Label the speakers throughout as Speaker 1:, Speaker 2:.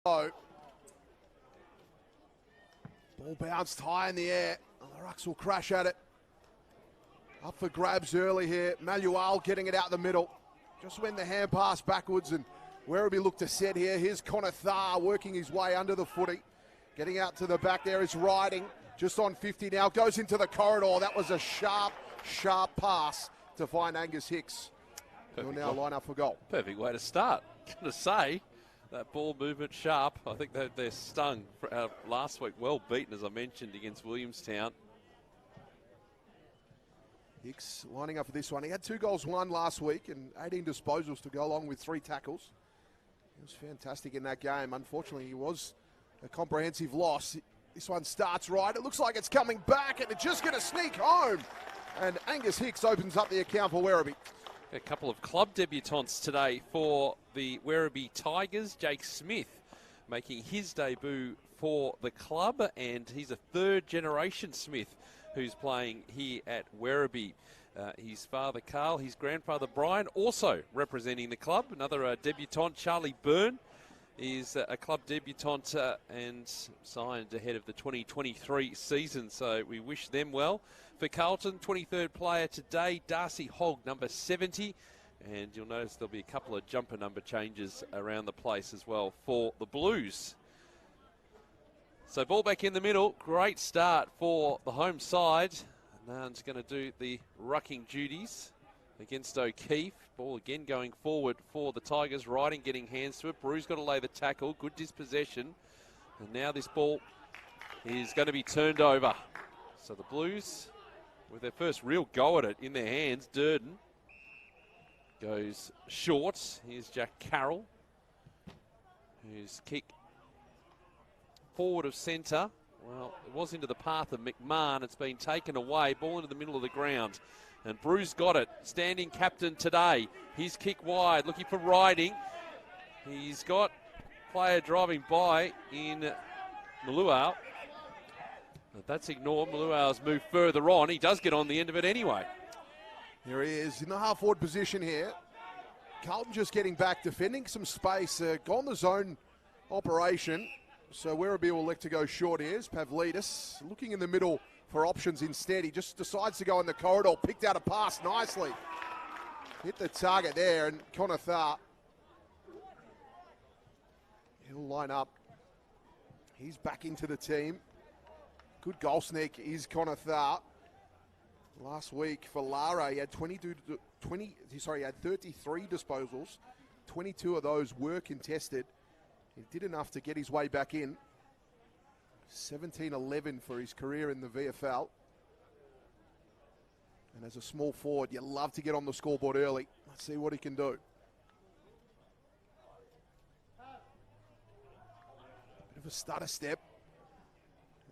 Speaker 1: Ball bounced high in the air. Oh, the Rucks will crash at it. Up for grabs early here. Manuel getting it out the middle. Just when the hand pass backwards and Werribee looked to set here. Here's Connor Thar working his way under the footy. Getting out to the back there is Riding. Just on 50 now. Goes into the corridor. That was a sharp pass to find Angus Hicks. He'll now line up for goal.
Speaker 2: Perfect way to start. Going to say, that ball movement sharp. I think they're stung last week. Well beaten, as I mentioned, against Williamstown.
Speaker 1: Hicks lining up for this one. He had 2 goals won last week and 18 disposals to go along with 3 tackles. He was fantastic in that game. Unfortunately, he was a comprehensive loss. This one starts right. It looks like it's coming back and it's just going to sneak home. And Angus Hicks opens up the account for Werribee.
Speaker 2: A couple of club debutants today for the Werribee Tigers. Jake Smith making his debut for the club, and he's a 3rd generation Smith who's playing here at Werribee. His father Carl, his grandfather Brian, also representing the club. Another debutant, Charlie Byrne, is a club debutant and signed ahead of the 2023 season, so we wish them well. For Carlton, 23rd player today, Darcy Hogg, number 70, and you'll notice there'll be a couple of jumper number changes around the place as well for the Blues. So ball back in the middle, great start for the home side. Nairn's going to do the rucking duties against O'Keefe. Ball again going forward for the Tigers. Riding, getting hands to it. Brew's got to lay the tackle. Good dispossession. And now this ball is going to be turned over. So the Blues, with their first real go at it in their hands, Durden goes short. Here's Jack Carroll, whose kick forward of centre. Well, it was into the path of McMahon. It's been taken away. Ball into the middle of the ground. And Brew's got it. Standing captain today. His kick wide, looking for Riding. He's got player driving by in Maluau. But that's ignored. Maluau's moved further on. He does get on the end of it anyway.
Speaker 1: Here he is in the half-forward position here. Carlton just getting back, defending some space. Gone the zone operation. So Werribee will elect to go short here. Pavlidis looking in the middle for options instead. He just decides to go in the corridor. Picked out a pass nicely. Hit the target there, and Connor Thar, he'll line up. He's back into the team. Good goal sneak is Connor Thar. Last week for Lara, he had 33 disposals. 22 of those were contested. He did enough to get his way back in. 17-11 for his career in the VFL. And as a small forward, you love to get on the scoreboard early. Let's see what he can do. Bit of a stutter step.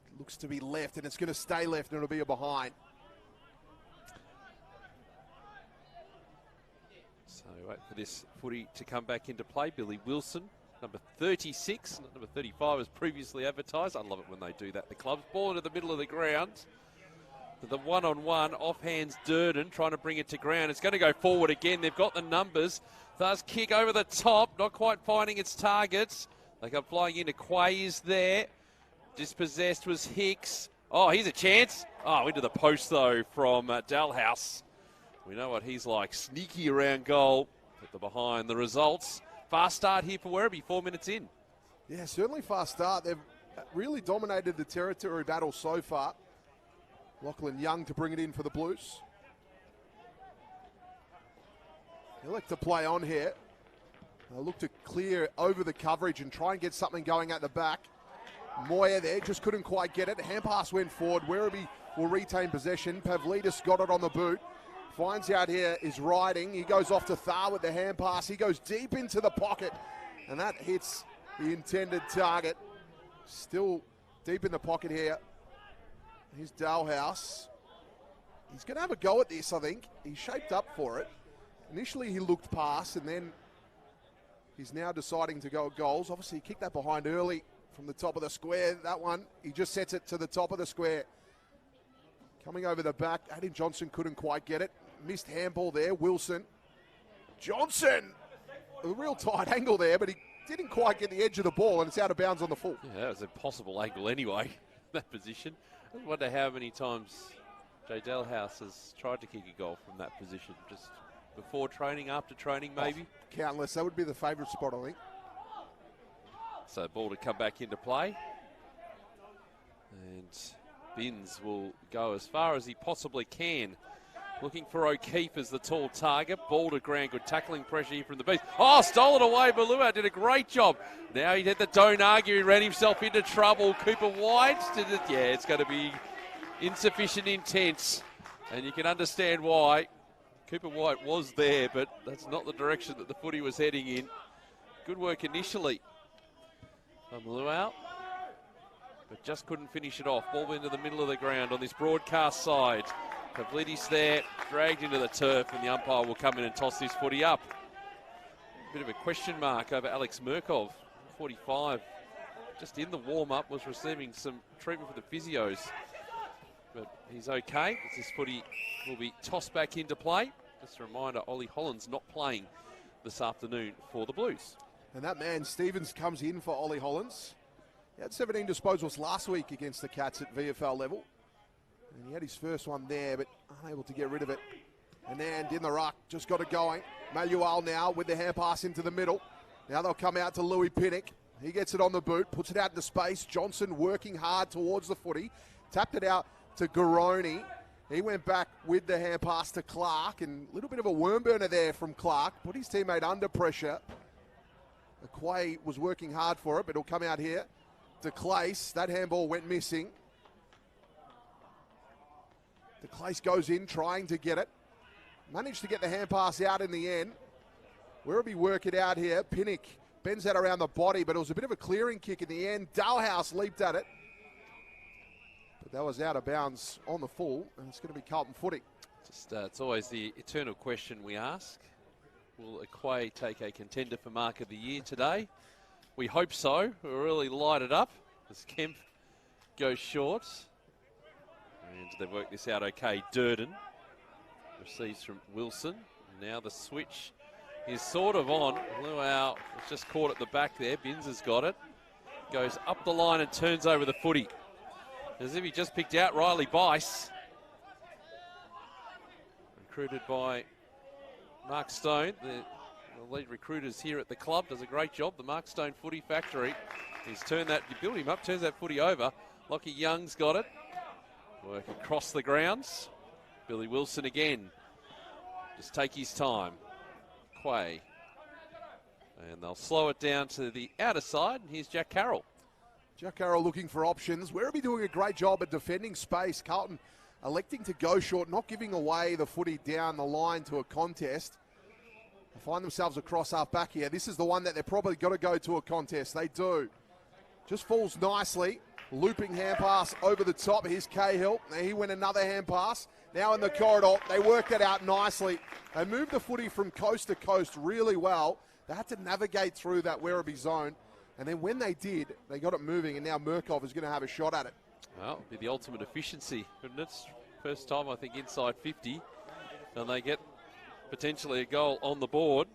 Speaker 1: It looks to be left, and it's going to stay left, and it'll be a behind.
Speaker 2: So wait for this footy to come back into play. Billy Wilson, number 36, not number 35 as previously advertised. I love it when they do that. The club's ball into the middle of the ground. The one-on-one, off-hands Durden, trying to bring it to ground. It's going to go forward again. They've got the numbers. Thus, kick over the top, not quite finding its targets. They go flying into Quays there. Dispossessed was Hicks. Oh, here's a chance. Oh, into the post, though, from Dalhouse. We know what he's like. Sneaky around goal. Put the behind the results. Fast start here for Werribee, 4 minutes in.
Speaker 1: Yeah, certainly fast start. They've really dominated the territory battle so far. Lachlan Young to bring it in for the Blues. They like to play on here. They'll look to clear over the coverage and try and get something going at the back. Moya there, just couldn't quite get it. Hand pass went forward. Werribee will retain possession. Pavlidis got it on the boot. Finds out here is Riding. He goes off to Thar with the hand pass. He goes deep into the pocket, and that hits the intended target. Still deep in the pocket here. Here's Dalhouse. He's going to have a go at this, I think. He's shaped up for it. Initially, he looked past, and then he's now deciding to go at goals. Obviously, he kicked that behind early from the top of the square. That one, he just sets it to the top of the square. Coming over the back, Adam Johnson couldn't quite get it. Missed handball there, Wilson. Johnson, a real tight angle there, but he didn't quite get the edge of the ball, and it's out of bounds on the full.
Speaker 2: Yeah, that was a possible angle anyway, that position. I wonder how many times Jay Dalhouse has tried to kick a goal from that position. Just before training, after training, maybe?
Speaker 1: Oh, countless. That would be the favourite spot, I think.
Speaker 2: So ball to come back into play. And Binns will go as far as he possibly can. Looking for O'Keefe as the tall target. Ball to ground. Good tackling pressure here from the beast. Oh, stole it away. Balua did a great job. Now he did the don't argue. He ran himself into trouble. Cooper White did it. Yeah, it's going to be insufficient intent. And you can understand why. Cooper White was there, but that's not the direction that the footy was heading in. Good work initially. Balua out, but just couldn't finish it off. Ball into the middle of the ground on this broadcast side. Pavlidis there, dragged into the turf, and the umpire will come in and toss this footy up. A bit of a question mark over Alex Murkov, 45. Just in the warm-up, was receiving some treatment for the physios. But he's okay, as this footy will be tossed back into play. Just a reminder, Ollie Holland's not playing this afternoon for the Blues.
Speaker 1: And that man, Stevens, comes in for Ollie Hollands. He had 17 disposals last week against the Cats at VFL level. And he had his first one there, but unable to get rid of it. And then in the ruck, just got it going. Manuel now with the hand pass into the middle. Now they'll come out to Louis Pinnock. He gets it on the boot, puts it out into space. Johnson working hard towards the footy. Tapped it out to Garoni. He went back with the hand pass to Clark, and a little bit of a worm burner there from Clark. Put his teammate under pressure. Aquay was working hard for it, but it'll come out here to Clace. That handball went missing. De Clace goes in, trying to get it. Managed to get the hand pass out in the end. Werribee work it out here. Pinnock bends that around the body, but it was a bit of a clearing kick in the end. Dalhouse leaped at it. But that was out of bounds on the full, and it's going to be Carlton footy.
Speaker 2: It's always the eternal question we ask. Will Aquay take a contender for Mark of the Year today? We hope so. We'll really light it up as Kemp goes short. And they've worked this out okay. Durden receives from Wilson. Now the switch is sort of on. Luau was just caught at the back there. Binns has got it. Goes up the line and turns over the footy. As if he just picked out Riley Bice. Recruited by Mark Stone. The lead recruiters here at the club does a great job. The Mark Stone Footy Factory. He's turned that, you build him up, turns that footy over. Lockie Young's got it. Work across the grounds. Billy Wilson again. Just take his time. Quay. And they'll slow it down to the outer side. And here's Jack Carroll.
Speaker 1: Jack Carroll looking for options. Werribee doing a great job at defending space. Carlton electing to go short, not giving away the footy down the line to a contest. They find themselves across half back here. This is the one that they're probably got to go to a contest. They do. Just falls nicely. Looping hand pass over the top. Here's Cahill. Now he went another hand pass. Now in the corridor. They worked it out nicely. They moved the footy from coast to coast really well. They had to navigate through that Werribee zone. And then when they did, they got it moving. And now Murkov is going to have a shot at it.
Speaker 2: Well, it'll be the ultimate efficiency, wouldn't it? First time, I think, inside 50. And they get potentially a goal on the board.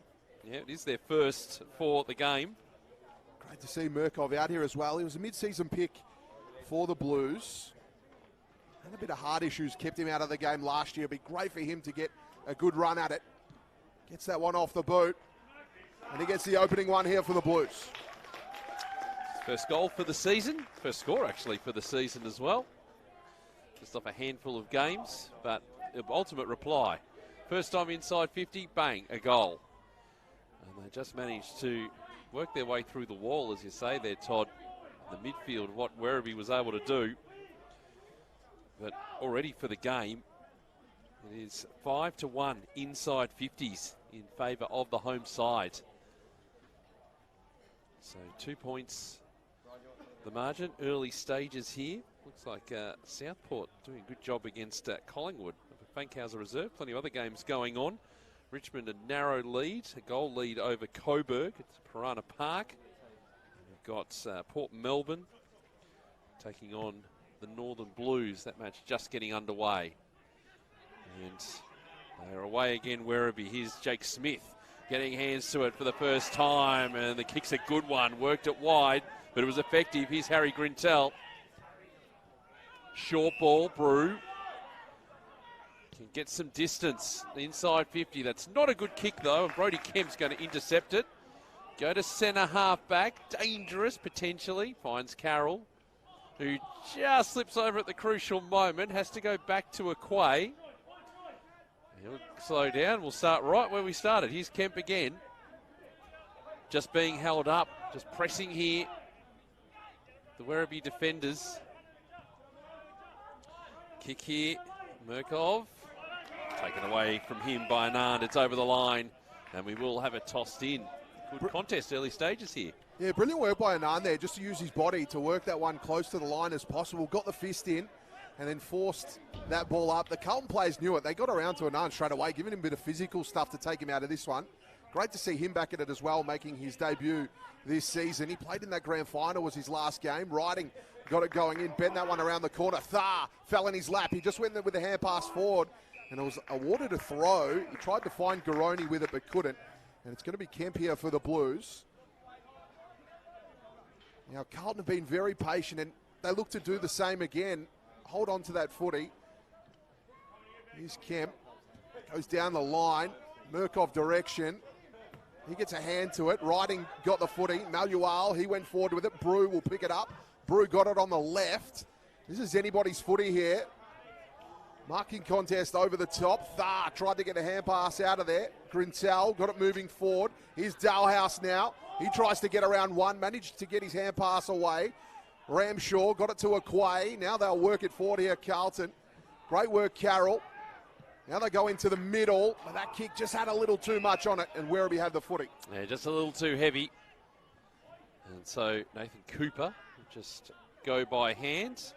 Speaker 2: Yeah, it is their first for the game.
Speaker 1: Great to see Murkov out here as well. He was a mid-season pick for the Blues. Had a bit of heart issues, kept him out of the game last year. It'd be great for him to get a good run at it. Gets that one off the boot. And he gets the opening one here for the Blues.
Speaker 2: First goal for the season. First score, actually, for the season as well. Just off a handful of games, but the ultimate reply. First time inside 50, bang, a goal. And they just managed to work their way through the wall, as you say there, Todd. The midfield, what Werribee was able to do. But already for the game, it is 5-1 inside 50s in favour of the home side. So 2 points the margin. Early stages here. Looks like Southport doing a good job against Collingwood. Fankhauser Reserve, plenty of other games going on. Richmond a narrow lead, a goal lead over Coburg at Piranha Park. We've got Port Melbourne taking on the Northern Blues. That match just getting underway. And they're away again, Werribee. Here's Jake Smith. getting hands to it for the first time, and the kick's a good one. Worked it wide, but it was effective. Here's Harry Grintel. Short ball, Brew. Can get some distance, inside 50. That's not a good kick, though, and Brody Kemp's going to intercept it. Go to centre half back. Dangerous, potentially. Finds Carroll, who just slips over at the crucial moment. Has to go back to Aquay. He'll slow down. We'll start right where we started. Here's Kemp again. Just being held up. Just pressing here. The Werribee defenders. Kick here. Murkov. Taken away from him by Anand. It's over the line. And we will have it tossed in. Good contest, early stages here.
Speaker 1: Yeah, brilliant work by Anand there, just to use his body to work that one close to the line as possible. Got the fist in and then forced that ball up. The Carlton players knew it. They got around to Anand straight away, giving him a bit of physical stuff to take him out of this one. Great to see him back at it as well, making his debut this season. He played in that grand final, was his last game. Riding got it going in, bent that one around the corner. Thar fell in his lap. He just went there with a hand pass forward, and it was awarded a throw. He tried to find Garoni with it, but couldn't. And it's going to be Kemp here for the Blues. Now, Carlton have been very patient, and they look to do the same again. Hold on to that footy. Here's Kemp. Goes down the line. Murkov direction. He gets a hand to it. Riding got the footy. Malual, he went forward with it. Brew will pick it up. Brew got it on the left. This is anybody's footy here. Marking contest over the top. Thar tried to get a hand pass out of there. Grintel got it moving forward. Here's Dalhouse now. He tries to get around one, managed to get his hand pass away. Ramshaw got it to Aquay. Now they'll work it forward here, Carlton. Great work, Carroll. Now they go into the middle, but that kick just had a little too much on it, and Werribee had the footy.
Speaker 2: Yeah, just a little too heavy. And so Nathan Cooper will just go by hand.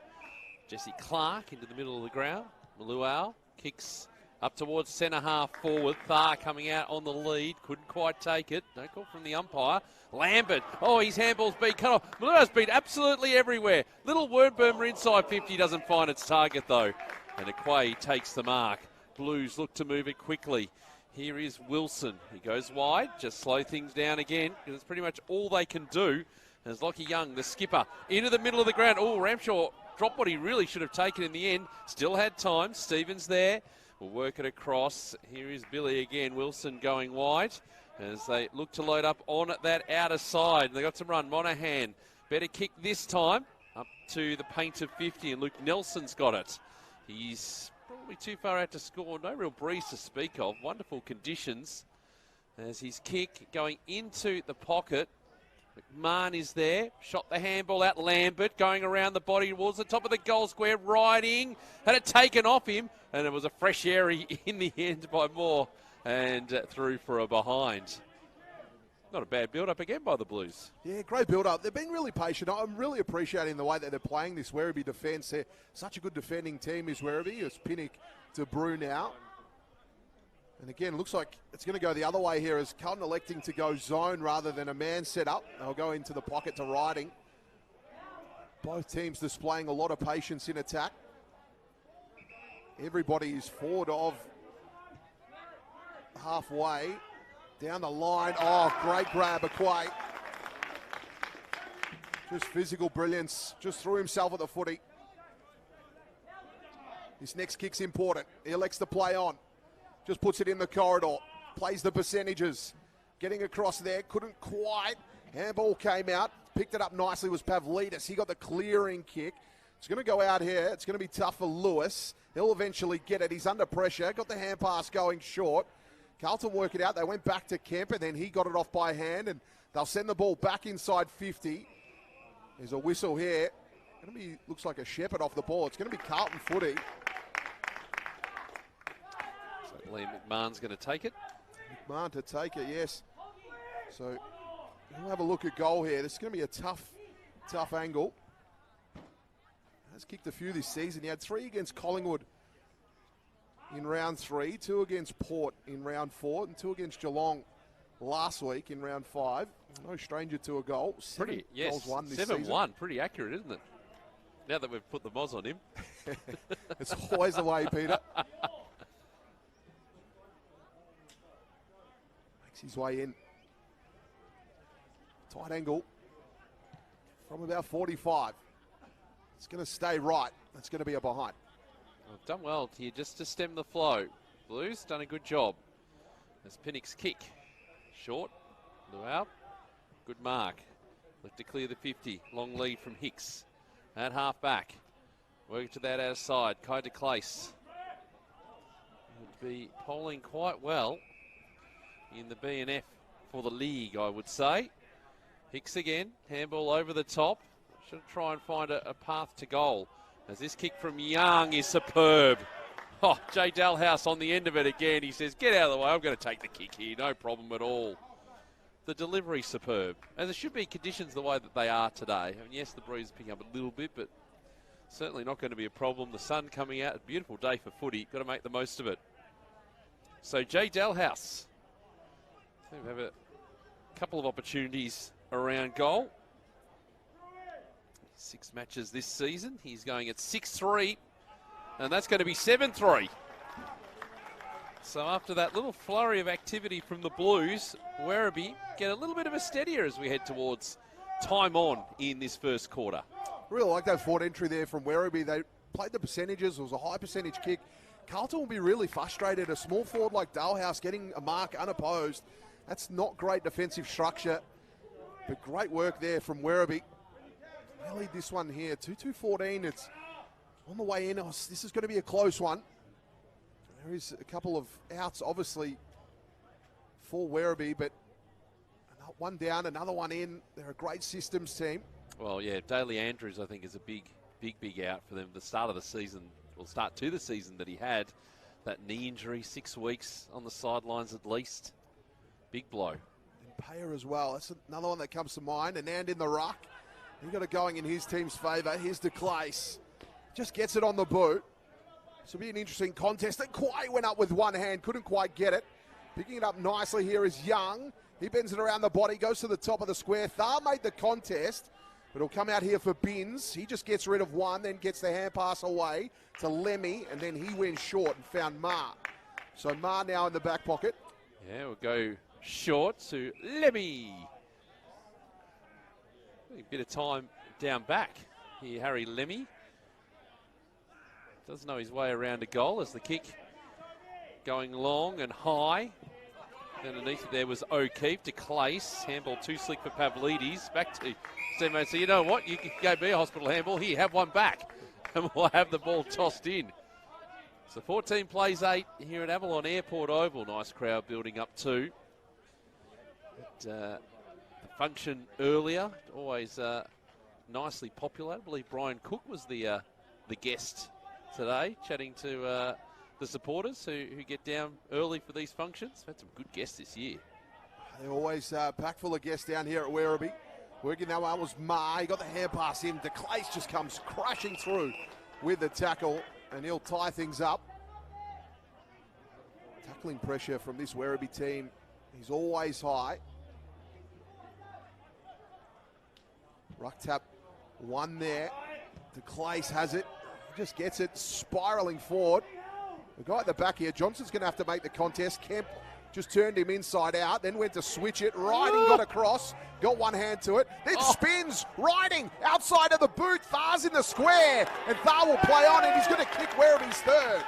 Speaker 2: Jesse Clark into the middle of the ground. Maluau kicks up towards centre half forward. Thar coming out on the lead. Couldn't quite take it. No call from the umpire. Lambert. Oh, his handball's been cut off. Maluau's been absolutely everywhere. Little Wernburmer inside 50 doesn't find its target though. And Aquay takes the mark. Blues look to move it quickly. Here is Wilson. He goes wide. Just slow things down again, because it's pretty much all they can do. There's Lockie Young, the skipper, into the middle of the ground. Oh, Ramshaw dropped what he really should have taken in the end. Still had time. Stevens there. We'll work it across. Here is Billy again. Wilson going wide as they look to load up on that outer side. They got some run. Monaghan, better kick this time. Up to the paint of 50, and Luke Nelson's got it. He's probably too far out to score. No real breeze to speak of. Wonderful conditions as his kick going into the pocket. McMahon is there. Shot the handball out. Lambert going around the body towards the top of the goal square. Riding. Had it taken off him. And it was a fresh airy in the end by Moore. And through for a behind. Not a bad build-up again by the Blues.
Speaker 1: Yeah, great build-up. They've been really patient. I'm really appreciating the way that they're playing this Werribee defence. They're such a good defending team is Werribee. It's Pinnock to Brew now. And again, looks like it's going to go the other way here as Carlton electing to go zone rather than a man set up. They'll go into the pocket to Riding. Both teams displaying a lot of patience in attack. Everybody is forward of halfway. Down the line. Oh, great grab, Aquay. Just physical brilliance. Just threw himself at the footy. This next kick's important. He elects to play on. Just puts it in the corridor. Plays the percentages. Getting across there. Couldn't quite. Handball came out. Picked it up nicely was Pavlidis. He got the clearing kick. It's going to go out here. It's going to be tough for Lewis. He'll eventually get it. He's under pressure. Got the hand pass going short. Carlton work it out. They went back to Kemp, and then he got it off by hand, and they'll send the ball back inside 50. There's a whistle here. Going to be, looks like a Shepherd off the ball. It's going to be Carlton footy.
Speaker 2: So Liam McMahon's going to take it.
Speaker 1: McMahon to take it, yes. So we'll have a look at goal here. This is going to be a tough angle. Has kicked a few this season. He had 3 against Collingwood in round 3, 2 against Port in round 4, and 2 against Geelong last week in round 5. No stranger to a goal.
Speaker 2: Pretty, yes.
Speaker 1: Goals won this
Speaker 2: 7-1,
Speaker 1: season.
Speaker 2: pretty accurate, isn't it? Now that we've put the Moz on him.
Speaker 1: It's always the way, Peter. Makes his way in. Tight angle from about 45. It's going to stay right. That's going to be a behind.
Speaker 2: Well, done well here just to stem the flow. Blues done a good job. As Pinnock's kick. Short. Blew out. Good mark. Look to clear the 50. Long lead from Hicks. At half back. Working to that outside. Kai de Clace would be polling quite well in the BNF for the league, I would say. Hicks again. Handball over the top. Should try and find a path to goal. As this kick from Young is superb. Oh, Jay Dalhouse on the end of it again. He says, get out of the way. I'm going to take the kick here. No problem at all. The delivery superb. As it should be conditions the way that they are today. I mean, yes, the breeze is picking up a little bit, but certainly not going to be a problem. The sun coming out. A beautiful day for footy. Got to make the most of it. So Jay Dalhouse. We have a couple of opportunities around goal. 6 matches this season. He's going at 6-3, and that's going to be 7-3. So after that little flurry of activity from the Blues, Werribee get a little bit of a steadier as we head towards time on in this first quarter.
Speaker 1: Really like that forward entry there from Werribee. They played the percentages. It was a high percentage kick. Carlton will be really frustrated. A small forward like Dalhouse getting a mark unopposed. That's not great defensive structure, but great work there from Werribee. They lead this one here, 2-2-14. It's on the way in. This is going to be a close one. There is a couple of outs, obviously, for Werribee, but one down, another one in. They're a great systems team.
Speaker 2: Well, yeah, Daly Andrews, I think, is a big out for them. The start of the season, or start to the season that he had, that knee injury, 6 weeks on the sidelines at least. Big blow.
Speaker 1: And Payer as well. That's another one that comes to mind. And in the ruck. He got it going in his team's favour. Here's de Clace. Just gets it on the boot. This will be an interesting contest. And Quay went up with one hand. Couldn't quite get it. Picking it up nicely here is Young. He bends it around the body. Goes to the top of the square. Thar made the contest. But it'll come out here for Binns. He just gets rid of one. Then gets the hand pass away to Lemmy. And then he went short and found Ma. So Ma now in the back pocket.
Speaker 2: Yeah, we'll go short to Lemmy. A bit of time down back here, Harry Lemmy. Does know his way around a goal as the kick going long and high. Underneath it there was O'Keefe to Clace. Handball too slick for Pavlidis. Back to Steve. So you know what? You can go be a hospital handball. Here, have one back. And we'll have the ball tossed in. So 14 plays 8 here at Avalon Airport Oval. Nice crowd building up too. But, function earlier, always nicely popular. I believe Brian Cook was the guest today, chatting to the supporters who get down early for these functions. We've had some good guests this year.
Speaker 1: They're always packed full of guests down here at Werribee. Working that one was Ma. He got the hand pass in. De Clace just comes crashing through with the tackle, and he'll tie things up. Tackling pressure from this Werribee team is always high. Ruck tap, one there. De Clace has it. He just gets it, spiraling forward. The guy at the back here, Johnson's going to have to make the contest. Kemp just turned him inside out, then went to switch it. Riding got across, got one hand to it, then spins. Riding outside of the boot. Thar's in the square, and Thar will play on, and he's going to kick Werribee's third.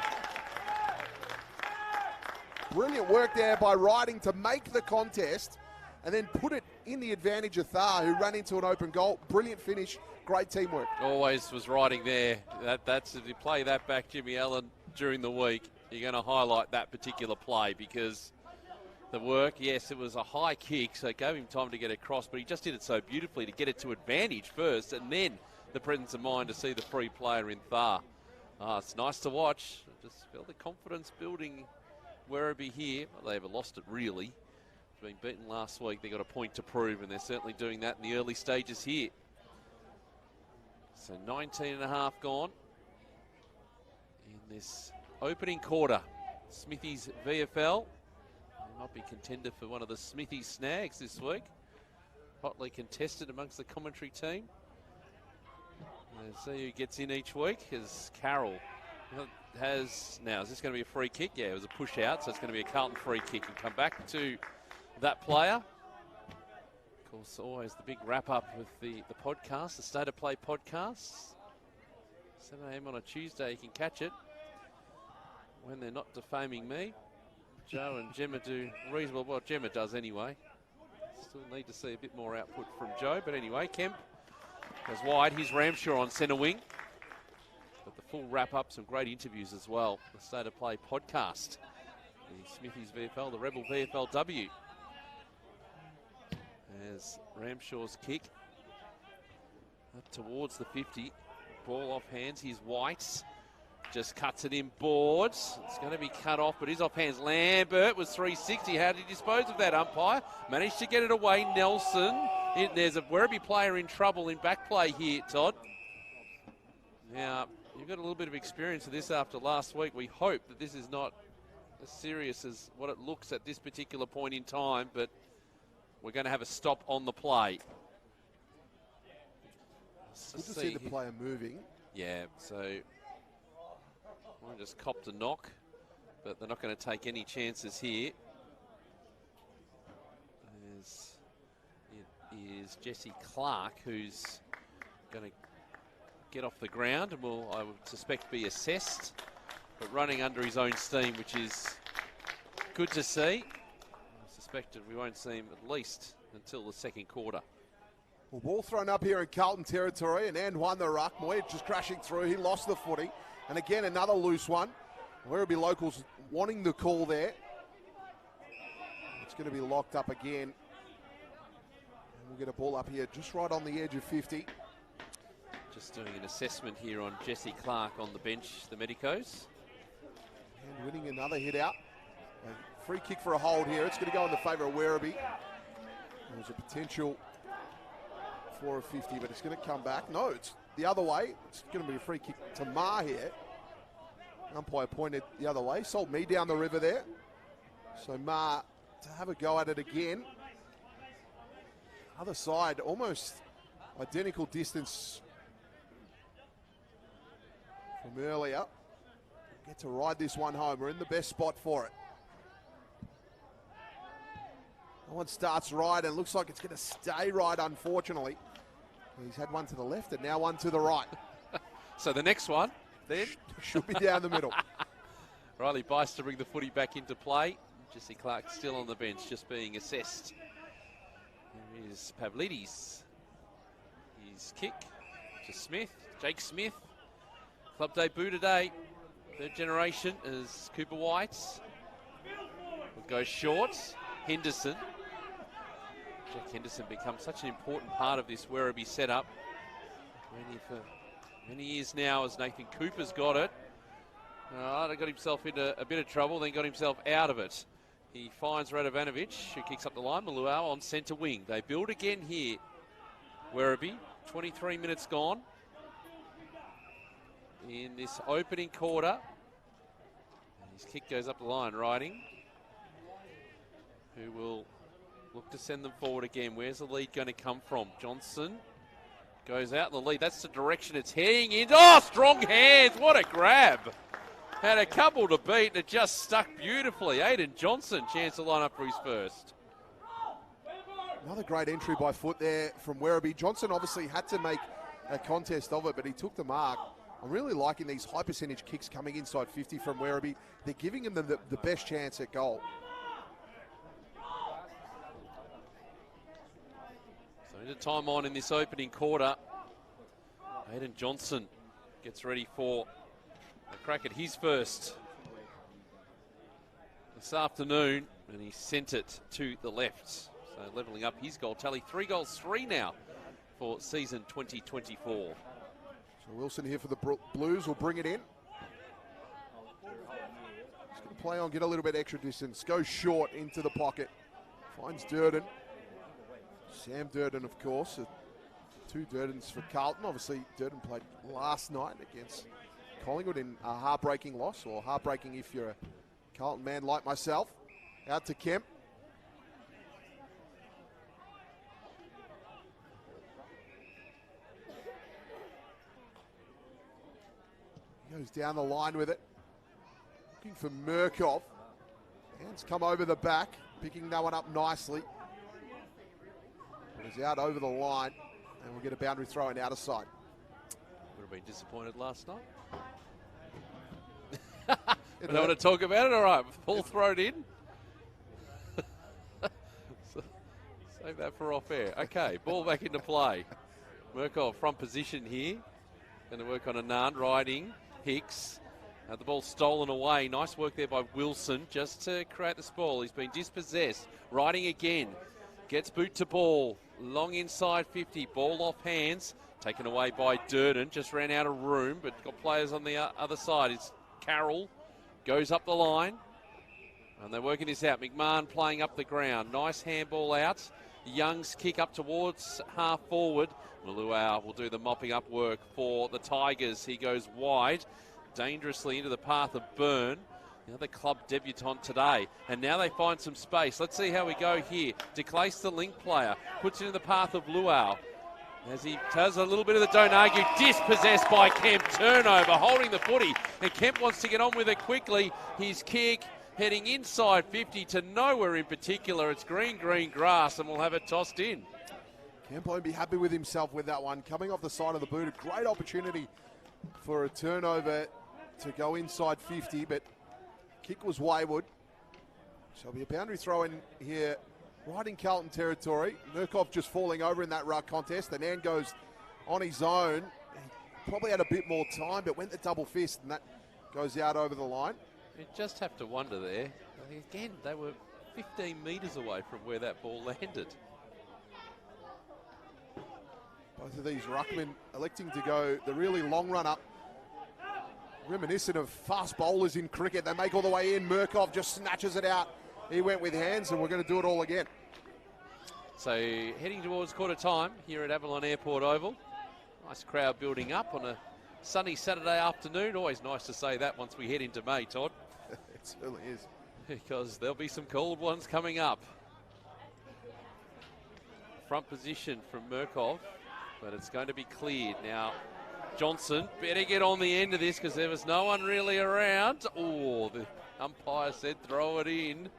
Speaker 1: Brilliant work there by Riding to make the contest and then put it in the advantage of Thar, who ran into an open goal. Brilliant finish, great teamwork.
Speaker 2: Always was Riding there. That's if you play that back, Jimmy Allen, during the week, you're going to highlight that particular play because the work, yes, it was a high kick, so it gave him time to get across, but he just did it so beautifully to get it to advantage first, and then the presence of mind to see the free player in Thar. It's nice to watch. I just felt the confidence building Werribee here. Well, they haven't lost it really. Being beaten last week, they got a point to prove, and they're certainly doing that in the early stages here. So 19 and a half gone in this opening quarter. Smithies VFL. They might be contender for one of the Smithies snags this week. Hotly contested amongst the commentary team. Let's see who gets in each week, as Carroll has, now is this going to be a free kick? Yeah, it was a push out, so it's going to be a Carlton free kick and come back to that player. Of course, always the big wrap-up with the podcast, the State of Play podcast. 7 a.m. on a Tuesday, you can catch it when they're not defaming me. Joe and Gemma do reasonable. Well, Gemma does anyway. Still need to see a bit more output from Joe. But anyway, Kemp goes wide. Here's Ramshaw on centre wing. But the full wrap-up, some great interviews as well. The State of Play podcast. The Smithies VFL, the Rebel VFLW. As Ramshaw's kick up towards the 50. Ball off hands. Here's White. Just cuts it in boards. It's going to be cut off, but is off hands. Lambert was 360. How did he dispose of that, umpire? Managed to get it away. Nelson. There's a Werribee player in trouble in back play here, Todd. Now, you've got a little bit of experience of this after last week. We hope that this is not as serious as what it looks at this particular point in time, but we're going to have a stop on the play.
Speaker 1: Good to see the player moving.
Speaker 2: Yeah, so I just copped a knock, but they're not going to take any chances here. As it is Jesse Clark who's going to get off the ground and will, I would suspect, be assessed, but running under his own steam, which is good to see. I suspect that we won't see him at least until the second quarter.
Speaker 1: Well, ball thrown up here in Carlton territory, and Ann won the ruck. Moy just crashing through. He lost the footy. And again, another loose one. Werribee locals wanting the call there. It's going to be locked up again. And we'll get a ball up here just right on the edge of 50.
Speaker 2: Just doing an assessment here on Jesse Clark on the bench, the Medicos.
Speaker 1: And winning another hit out. A free kick for a hold here. It's going to go in the favour of Werribee. There's a potential for a 50, but it's going to come back. No, it's the other way. It's going to be a free kick to Ma here. Umpire pointed the other way. Sold me down the river there. So Ma to have a go at it again. Other side, almost identical distance from earlier. Get to ride this one home. We're in the best spot for it. That one starts right and looks like it's going to stay right, unfortunately. He's had one to the left and now one to the right.
Speaker 2: So the next one then
Speaker 1: should be down the middle.
Speaker 2: Riley Bice to bring the footy back into play. Jesse Clark still on the bench, just being assessed. Here is Pavlidis. His kick to Smith, Jake Smith. Club debut today. Third generation is Cooper White. Will go short. Henderson. Jack Henderson becomes such an important part of this Werribee setup. Ready for many years now as Nathan Cooper's got it. He got himself into a bit of trouble, then got himself out of it. He finds Radovanovic, who kicks up the line. Maluau on centre wing. They build again here. Werribee, 23 minutes gone in this opening quarter. His kick goes up the line, Riding, who will look to send them forward again. Where's the lead going to come from? Johnson goes out in the lead. That's the direction it's heading in. Oh, strong hands. What a grab. Had a couple to beat and it just stuck beautifully. Aiden Johnson, chance to line up for his first.
Speaker 1: Another great entry by foot there from Werribee. Johnson obviously had to make a contest of it, but he took the mark. I'm really liking these high percentage kicks coming inside 50 from Werribee. They're giving him the best chance at goal.
Speaker 2: So into time on in this opening quarter. Aiden Johnson gets ready for a crack at his first this afternoon, and he sent it to the left. So levelling up his goal tally. 3 goals, 3 now for season 2024.
Speaker 1: So Wilson here for the Blues will bring it in. He's going to play on, get a little bit extra distance, go short into the pocket. Finds Durden. Sam Durden, of course. 2 Durdens for Carlton. Obviously, Durden played last night against Collingwood in a heartbreaking loss, or heartbreaking if you're a Carlton man like myself. Out to Kemp. He goes down the line with it. Looking for Murkoff. Hands come over the back, picking that one up nicely. It was out over the line, and we'll get a boundary throw in outer side.
Speaker 2: Would have been disappointed last night. I don't want to talk about it. All right, Paul, throw it in. Save that for off air. Okay, ball back into play. Murkoff front position here. Going to work on Anand, riding. Hicks. The ball stolen away. Nice work there by Wilson just to create the spoil. He's been dispossessed. Riding again. Gets boot to ball. Long inside 50. Ball off hands. Taken away by Durden. Just ran out of room, but got players on the other side. It's Carroll. Goes up the line. And they're working this out. McMahon playing up the ground. Nice handball out. Young's kick up towards half forward. Maluau will do the mopping up work for the Tigers. He goes wide. Dangerously into the path of Byrne. The other club debutant today. And now they find some space. Let's see how we go here. DeClace, the link player, puts it in the path of Luau. As he does a little bit of the don't argue, dispossessed by Kemp. Turnover, holding the footy. And Kemp wants to get on with it quickly. His kick heading inside 50 to nowhere in particular. It's green grass, and we'll have it tossed in.
Speaker 1: Kemp won't be happy with himself with that one. Coming off the side of the boot, a great opportunity for a turnover to go inside 50, but kick was wayward. So it'll be a boundary throw in here, right in Carlton territory. Murkoff just falling over in that ruck contest. The Nan goes on his own. He probably had a bit more time, but went the double fist, and that goes out over the line.
Speaker 2: You just have to wonder there. Again, they were 15 metres away from where that ball landed.
Speaker 1: Both of these ruckmen electing to go the really long run up. Reminiscent of fast bowlers in cricket. They make all the way in. Murkoff just snatches it out. He went with hands, and we're going to do it all again.
Speaker 2: So heading towards quarter time here at Avalon Airport Oval. Nice crowd building up on a sunny Saturday afternoon. Always nice to say that once we head into May, Todd.
Speaker 1: It certainly is.
Speaker 2: Because there'll be some cold ones coming up. Front position from Murkoff, but it's going to be cleared. Now, Johnson better get on the end of this because there was no one really around. Oh, the umpire said throw it in.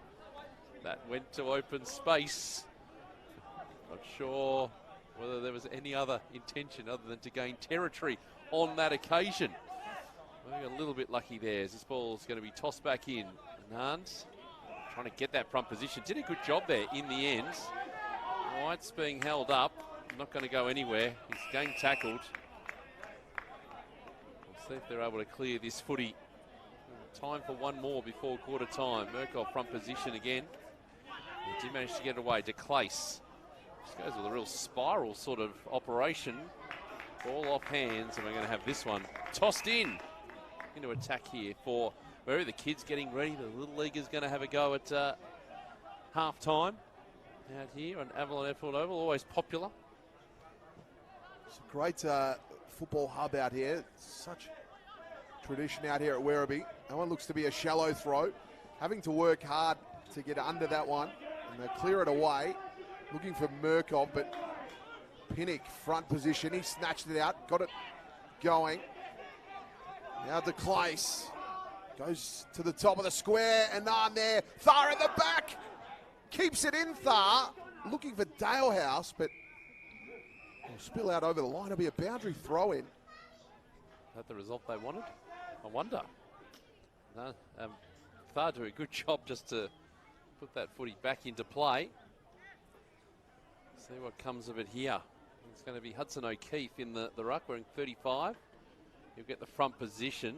Speaker 2: That went to open space. Not sure whether there was any other intention other than to gain territory on that occasion. We're a little bit lucky there as this ball's going to be tossed back in. Nance trying to get that front position. Did a good job there in the end. White's being held up. Not going to go anywhere. He's getting tackled. We'll see if they're able to clear this footy. Time for one more before quarter time. Murkoff front position again. He did manage to get it away. DeClace. This goes with a real spiral sort of operation. Ball off hands, and we're going to have this one tossed in. Into attack here for Werribee. The kids getting ready. The Little League is going to have a go at half time out here on Avalon Airport Oval. Always popular.
Speaker 1: It's a great football hub out here. Such tradition out here at Werribee. That one looks to be a shallow throw. Having to work hard to get under that one. And they clear it away. Looking for Murkoff, but Pinnock front position. He snatched it out. Got it going. Now DeClace goes to the top of the square, and on there, Thar in the back, keeps it in. Thar looking for Dalehouse, but will spill out over the line. It'll be a boundary throw in.
Speaker 2: Is that the result they wanted? I wonder. No, Thar do a good job just to put that footy back into play. See what comes of it here. It's going to be Hudson O'Keefe in the ruck wearing 35. He'll get the front position.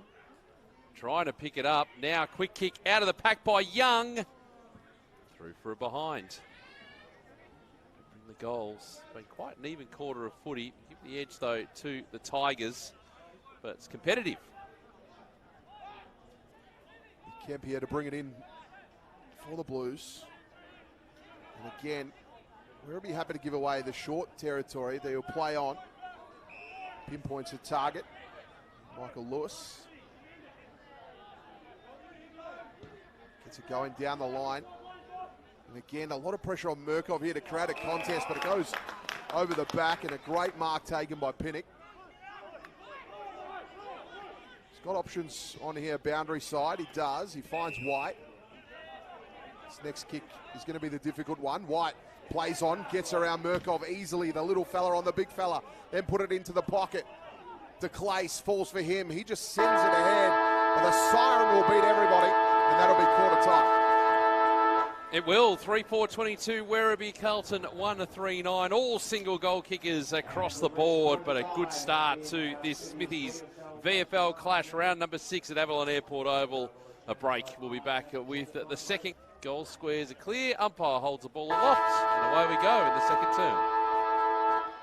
Speaker 2: Trying to pick it up. Now quick kick out of the pack by Young. Through for a behind. Bring the goals. Been quite an even quarter of footy. Give the edge though to the Tigers. But it's competitive.
Speaker 1: Kemp here to bring it in for the Blues. And again, Werribee happy to give away the short territory. They'll play on. Pinpoints a target. Michael Lewis. Gets it going down the line. And again, a lot of pressure on Murkoff here to create a contest, but it goes over the back, and a great mark taken by Pinnock. He's got options on here, boundary side. He does. He finds White. This next kick is going to be the difficult one. White plays on, gets around Murkov easily, the little fella on the big fella, then put it into the pocket. DeClace falls for him. He just sends it ahead. And the siren will beat everybody, and that'll be quarter time.
Speaker 2: It will. 3-4-22, Werribee, Carlton 1-3-9. All single goal kickers across the board, but a good start to this Smithies VFL clash, round number 6 at Avalon Airport Oval. A break. We'll be back with the second. Goal squares are clear. Umpire holds the ball aloft, and away we go in the second term.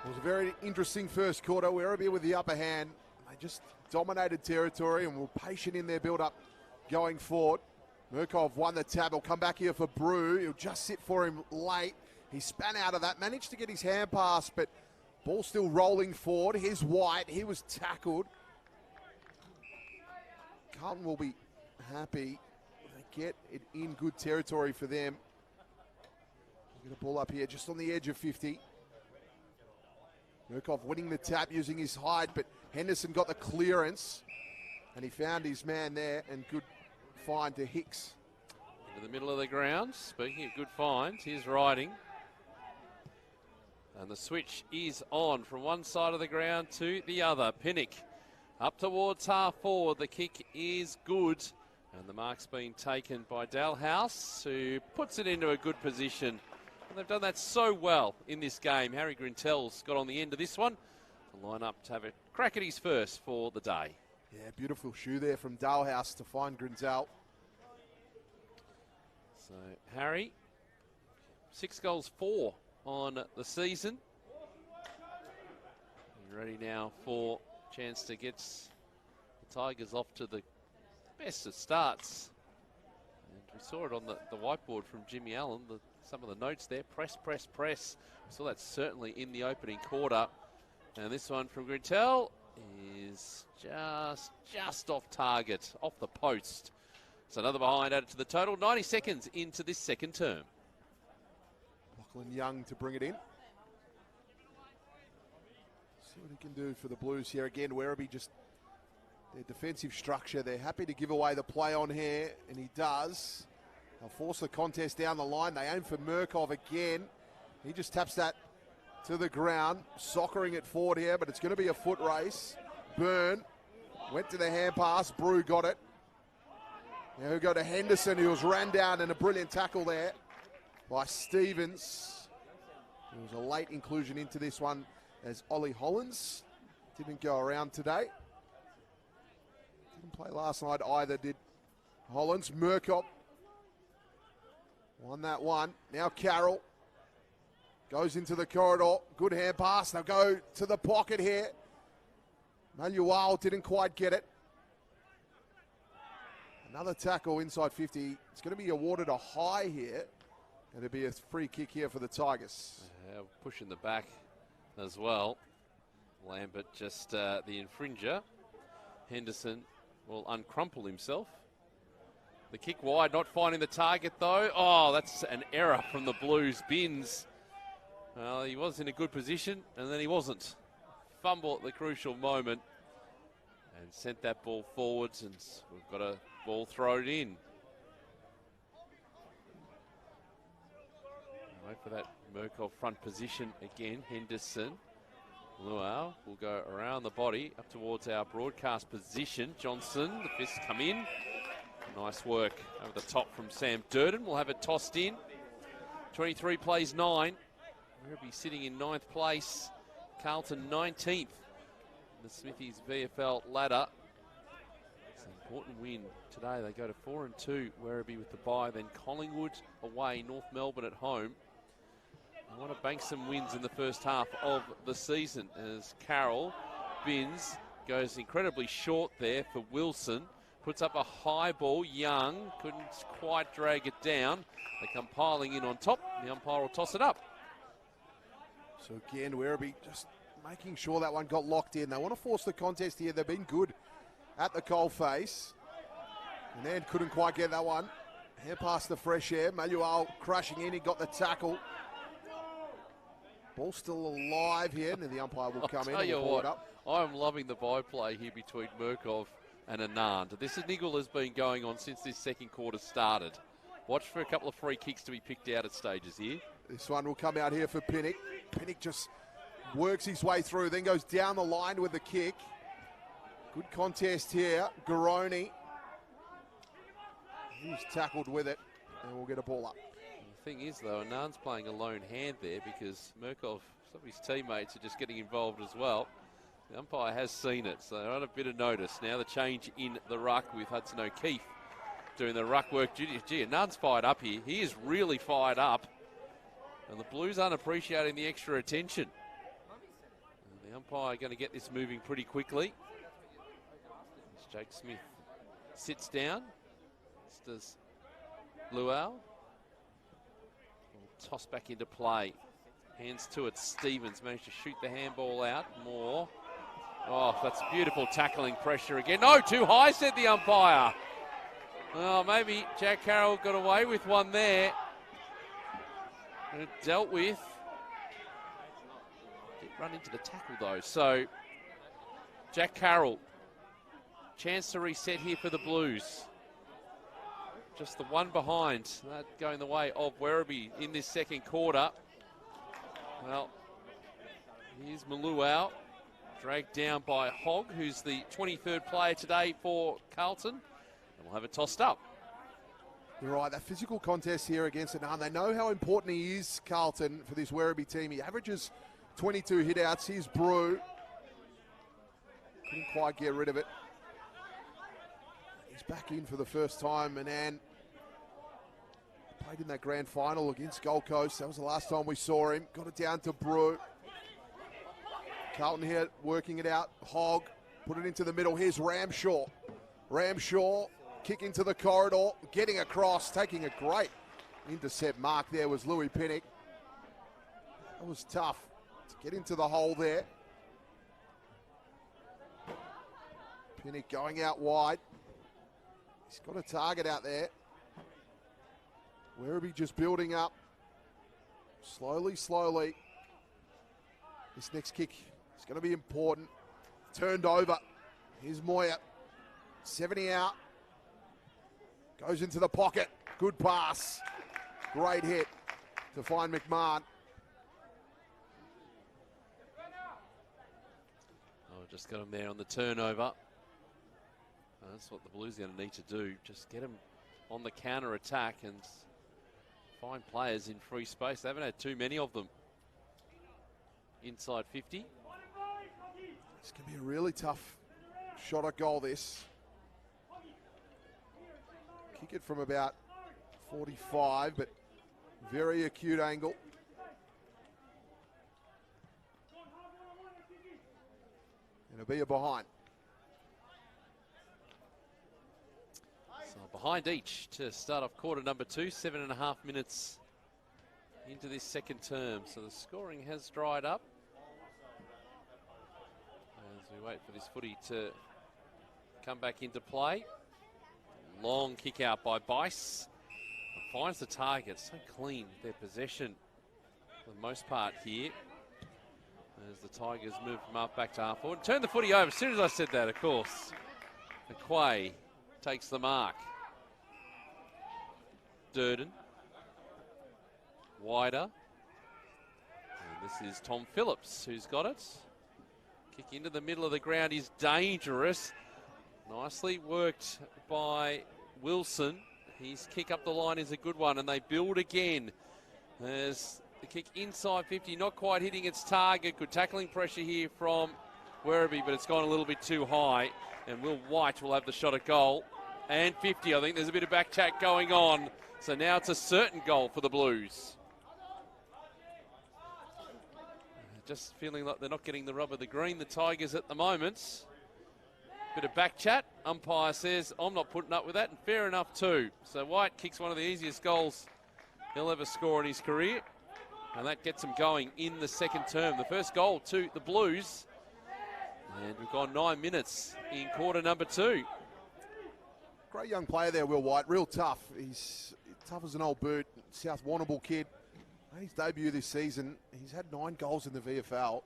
Speaker 1: It was a very interesting first quarter. Werribee with the upper hand. They just dominated territory and were patient in their build-up going forward. Murkov won the tab. He'll come back here for Brew. He'll just sit for him late. He span out of that, managed to get his hand pass, but ball still rolling forward. Here's White. He was tackled. Carlton will be happy. They get it in good territory for them. Get a ball up here just on the edge of 50. Murkov winning the tap using his height, but Henderson got the clearance and he found his man there, and good find to Hicks.
Speaker 2: Into the middle of the ground. Speaking of good finds, here's Riding. And the switch is on from one side of the ground to the other. Pinnock up towards half forward. The kick is good. And the mark's been taken by Dalhouse, who puts it into a good position. And they've done that so well in this game. Harry Grintel's got on the end of this one to line up to have a crack at his first for the day.
Speaker 1: Yeah, beautiful shoe there from Dalhouse to find Grintel.
Speaker 2: So Harry, 6 goals, 4 on the season. Ready now for a chance to get the Tigers off to the best of starts. And we saw it on the whiteboard from Jimmy Allen, some of the notes there. Press, press, press. We saw that certainly in the opening quarter. And this one from Grintel is just off target, off the post. So another behind added to the total. 90 seconds into this second term.
Speaker 1: Lachlan Young to bring it in. See what he can do for the Blues here again. Werribee just their defensive structure. They're happy to give away the play on here, and he does. They'll force the contest down the line. They aim for Murkov again. He just taps that to the ground, soccering it forward here, but it's going to be a foot race. Byrne went to the hand pass. Brew got it. Now we go to Henderson, who was ran down, and a brilliant tackle there by Stevens. There was a late inclusion into this one as Ollie Hollins didn't go around today. Didn't play last night either, did Hollins. Murkov won that one. Now Carroll goes into the corridor. Good hand pass. They'll go to the pocket here. Malual didn't quite get it. Another tackle inside 50. It's going to be awarded a high here. And it'll be a free kick here for the Tigers.
Speaker 2: Pushing the back as well. Lambert just the infringer. Henderson will uncrumple himself. The kick wide, not finding the target though. Oh, that's an error from the Blues. Binns. Well, he was in a good position and then he wasn't. Fumble at the crucial moment and sent that ball forwards, and we've got a ball thrown in. Wait for that Murkov front position again. Henderson. Luau will go around the body up towards our broadcast position. Johnson, the fists come in. Nice work over the top from Sam Durden. We'll have it tossed in. 23 plays 9. Werribee sitting in 9th place. Carlton 19th. The Smithies VFL ladder. It's an important win today. They go to 4-2. Werribee with the bye. Then Collingwood away. North Melbourne at home. I want to bank some wins in the first half of the season as Carroll Binns goes incredibly short there for Wilson. Puts up a high ball. Young couldn't quite drag it down. They come piling in on top. The umpire will toss it up.
Speaker 1: So again, Werribee just making sure that one got locked in. They want to force the contest here. They've been good at the coalface. And then couldn't quite get that one. Hand past the fresh air. Malual crushing in. He got the tackle. Ball still alive here. And the umpire will come in and we'll pull it up.
Speaker 2: I'm loving the byplay here between Murkov and Anand. This niggle has been going on since this second quarter started. Watch for a couple of free kicks to be picked out at stages here.
Speaker 1: This one will come out here for Pinnock. Pinnock just works his way through, then goes down the line with the kick. Good contest here. Garoni. He's tackled with it, and we'll get a ball up.
Speaker 2: The thing is, though, Anand's playing a lone hand there because Murkov, some of his teammates are just getting involved as well. The umpire has seen it, so they're on a bit of notice. Now the change in the ruck with Hudson O'Keefe doing the ruck work. Gee, Anand's fired up here. He is really fired up. And the Blues aren't appreciating the extra attention. And the umpire going to get this moving pretty quickly. As Jake Smith sits down. This does Luau. Toss back into play. Hands to it. Stevens managed to shoot the handball out. More. Oh, that's beautiful tackling pressure again. No, too high, said the umpire. Oh, maybe Jack Carroll got away with one there. And it dealt with. Did run into the tackle though. So Jack Carroll, chance to reset here for the Blues. Just the one behind. That going the way of Werribee in this second quarter. Well, here's Maluau, dragged down by Hogg, who's the 23rd player today for Carlton. And we'll have it tossed up.
Speaker 1: You're right, that physical contest here against Anand. They know how important he is, Carlton, for this Werribee team. He averages 22 hit-outs. Here's Brew. Couldn't quite get rid of it. He's back in for the first time. Anand played in that grand final against Gold Coast. That was the last time we saw him. Got it down to Brew. Carlton here working it out. Hogg put it into the middle. Here's Ramshaw. Ramshaw kick into the corridor, getting across, taking a great intercept mark there was Louis Pinnock. That was tough to get into the hole there. Pinnock going out wide. He's got a target out there. Werribee just building up. Slowly, slowly. This next kick is going to be important. Turned over. Here's Moya. 70 out. Goes into the pocket. Good pass. Great hit to find McMahon.
Speaker 2: Oh, just got him there on the turnover. That's what the Blues are going to need to do. Just get him on the counter attack and find players in free space. They haven't had too many of them inside 50.
Speaker 1: It's going to be a really tough shot at goal, this. Kick it from about 45, but very acute angle. And it'll be a behind.
Speaker 2: So behind each to start off quarter number 2, 7.5 minutes into this second term. So the scoring has dried up as we wait for this footy to come back into play. Long kick out by Bice. Finds the target. So clean their possession for the most part here. As the Tigers move from half back to half forward. Turn the footy over. As soon as I said that, of course. McQuay takes the mark. Durden. Wider. And this is Tom Phillips who's got it. Kick into the middle of the ground is dangerous. Nicely worked by Wilson. His kick up the line is a good one, and they build again. There's the kick inside 50, not quite hitting its target. Good tackling pressure here from Werribee, but it's gone a little bit too high. And Will White will have the shot at goal. And 50, I think there's a bit of back chat going on. So now it's a certain goal for the Blues. Just feeling like they're not getting the rub of the green, the Tigers at the moment. Bit of back chat. Umpire says, I'm not putting up with that, and fair enough too. So White kicks one of the easiest goals he'll ever score in his career. And that gets him going in the second term. The first goal to the Blues. And we've gone 9 minutes in quarter number 2.
Speaker 1: Great young player there, Will White. Real tough. He's tough as an old boot. South Warrnambool kid. His debut this season, he's had 9 goals in the VFL.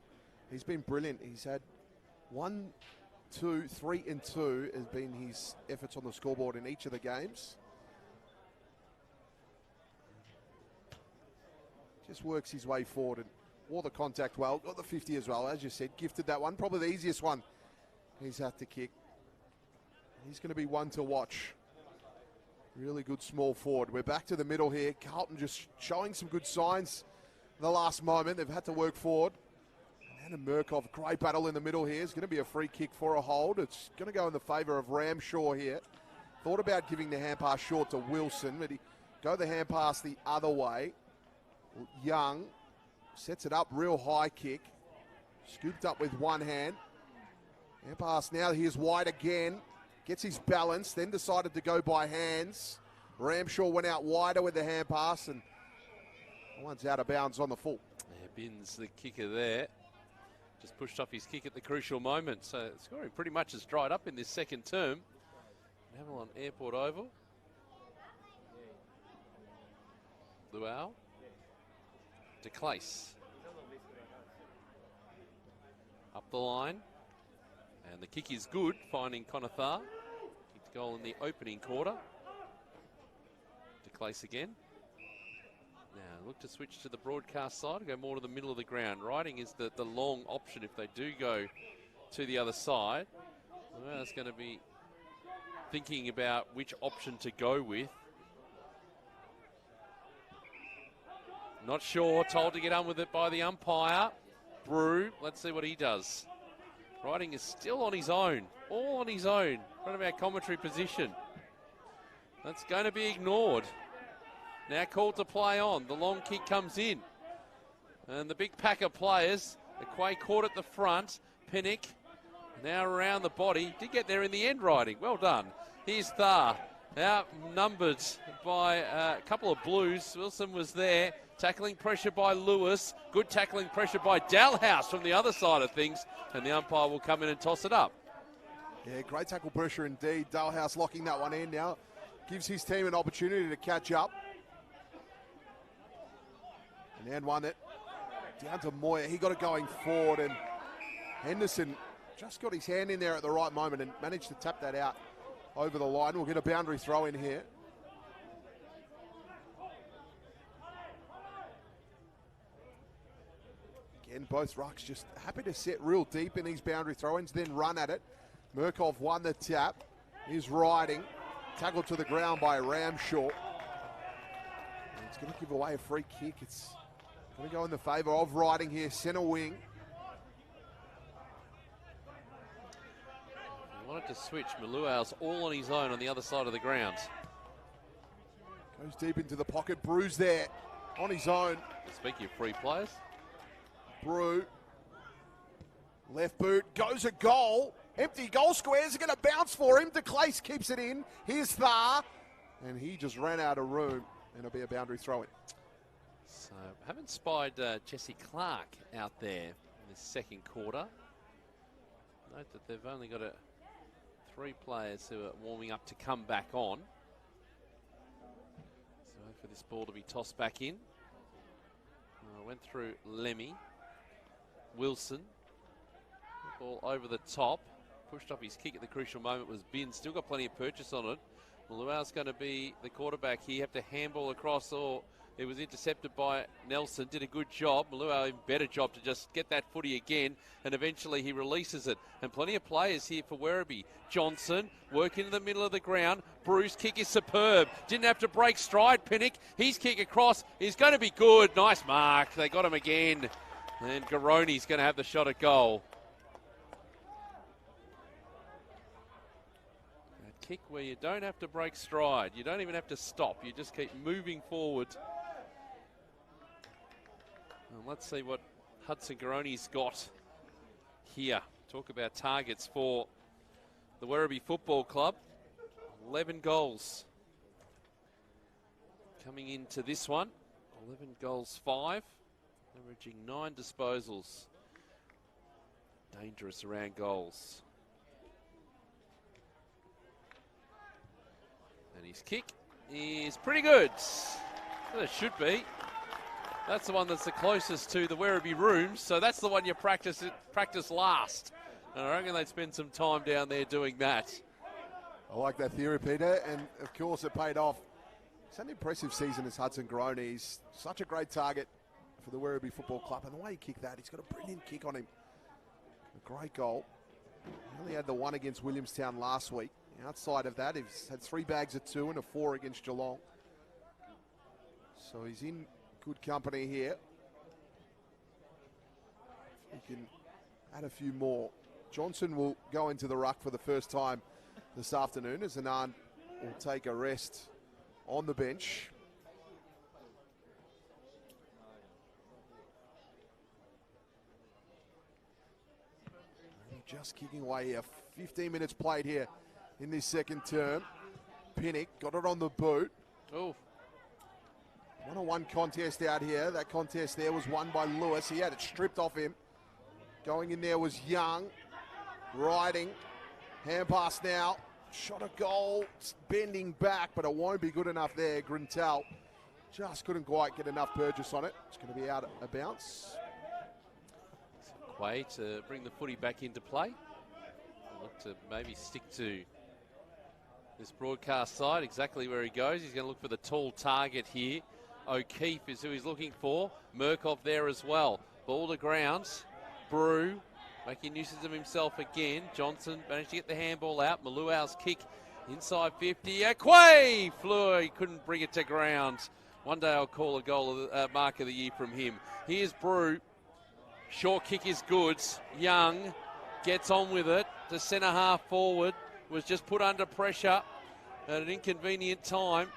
Speaker 1: He's been brilliant. He's had 1, 2, 3 and 2 has been his efforts on the scoreboard in each of the games. just works his way forward and wore the contact well. Got the 50 as well, as you said. Gifted that one. Probably the easiest one he's had to kick. He's going to be one to watch. Really good small forward. We're back to the middle here. Carlton just showing some good signs in the last moment. They've had to work forward. And Murkov, great battle in the middle here. It's going to be a free kick for a hold. It's going to go in the favour of Ramshaw here. Thought about giving the hand pass short to Wilson, but he go the hand pass the other way. Young sets it up, real high kick. Scooped up with one hand. Hand pass now, here's wide again. Gets his balance, then decided to go by hands. Ramshaw went out wider with the hand pass, and one's out of bounds on the full.
Speaker 2: Yeah, Binns, the kicker there, just pushed off his kick at the crucial moment. So scoring pretty much has dried up in this second term. Avalon Airport Oval. Luau. De Clace. Up the line. And the kick is good, finding Conathar. Kicked goal in the opening quarter. De Clace again. Now look to switch to the broadcast side, go more to the middle of the ground. Riding is the long option if they do go to the other side. Well, it's going to be thinking about which option to go with. Not sure, told to get on with it by the umpire. Brew, let's see what he does. Riding is still on his own, all on his own, in front of our commentary position. That's going to be ignored. Now called to play on, the long kick comes in. And the big pack of players, Aquay caught at the front, Pinnock now around the body, did get there in the end Riding, well done. Here's Thar, outnumbered by a couple of Blues. Wilson was there, tackling pressure by Lewis, good tackling pressure by Dalhouse from the other side of things, and the umpire will come in and toss it up.
Speaker 1: Yeah, great tackle pressure indeed. Dalhouse locking that one in now, gives his team an opportunity to catch up. And then won it down to Moyer. He got it going forward, and Henderson just got his hand in there at the right moment and managed to tap that out over the line. We'll get a boundary throw in here. Again, both rucks just happy to sit real deep in these boundary throw-ins, then run at it. Murkov won the tap. He's Riding. Tackled to the ground by Ramshaw. And it's going to give away a free kick. It's going to go in the favour of Riding here, centre wing.
Speaker 2: Wanted to switch. Maluau's all on his own on the other side of the ground.
Speaker 1: Goes deep into the pocket. Brew's there on his own.
Speaker 2: Speaking of free players.
Speaker 1: Brew. Left boot. Goes a goal. Empty goal squares are going to bounce for him. De Clace keeps it in. Here's Thar. And he just ran out of room. And it'll be a boundary throw-in.
Speaker 2: So, haven't spied Jesse Clark out there in the second quarter. Note that they've only got 3 players who are warming up to come back on. So for this ball to be tossed back in. Went through Lemmy. Wilson. Ball over the top. Pushed off his kick at the crucial moment was Bin. Still got plenty of purchase on it. Luau's going to be the quarterback here. Have to handball across, or it was intercepted by Nelson. Did a good job. Luau even better job to just get that footy again, and eventually he releases it. And plenty of players here for Werribee. Johnson working in the middle of the ground. Bruce kick is superb. Didn't have to break stride. Pinnock, his kick across is going to be good. Nice mark. They got him again. And Garoni's going to have the shot at goal. A kick where you don't have to break stride. You don't even have to stop. You just keep moving forward. And let's see what Hudson Garoni's got here. Talk about targets for the Werribee Football Club. 11 goals coming into this one. 11 goals, 5. Averaging 9 disposals. Dangerous around goals. And his kick is pretty good. Well, it should be. That's the one that's the closest to the Werribee rooms, so that's the one you practice last. And I reckon they'd spend some time down there doing that.
Speaker 1: I like that theory, Peter, and of course it paid off. It's an impressive season as Hudson Garoni. He's such a great target for the Werribee Football Club. And the way he kicked that, he's got a brilliant kick on him. A great goal. He only had the one against Williamstown last week. Outside of that, he's had 3 bags of 2 and a 4 against Geelong. So he's in good company here. He can add a few more. Johnson will go into the ruck for the first time this afternoon as Anand will take a rest on the bench. Just kicking away here. 15 minutes played here in this second term. Pinnock got it on the boot.
Speaker 2: Oh.
Speaker 1: 1-on-1 contest out here. That contest there was won by Lewis. He had it stripped off him. Going in there was Young. Riding. Hand pass now. Shot a goal. Bending back, but it won't be good enough there. Grintel just couldn't quite get enough purchase on it. It's going to be out a bounce.
Speaker 2: Way to bring the footy back into play. Look to maybe stick to this broadcast side, exactly where he goes. He's going to look for the tall target here. O'Keefe is who he's looking for. Murkoff there as well. Ball to grounds. Brew making uses of himself again. Johnson managed to get the handball out. Maluau's kick inside 50. Aquay flew. He couldn't bring it to ground. One day I'll call a goal of mark of the year from him. Here's Brew. Short kick is good. Young gets on with it. The centre half forward was just put under pressure at an inconvenient time.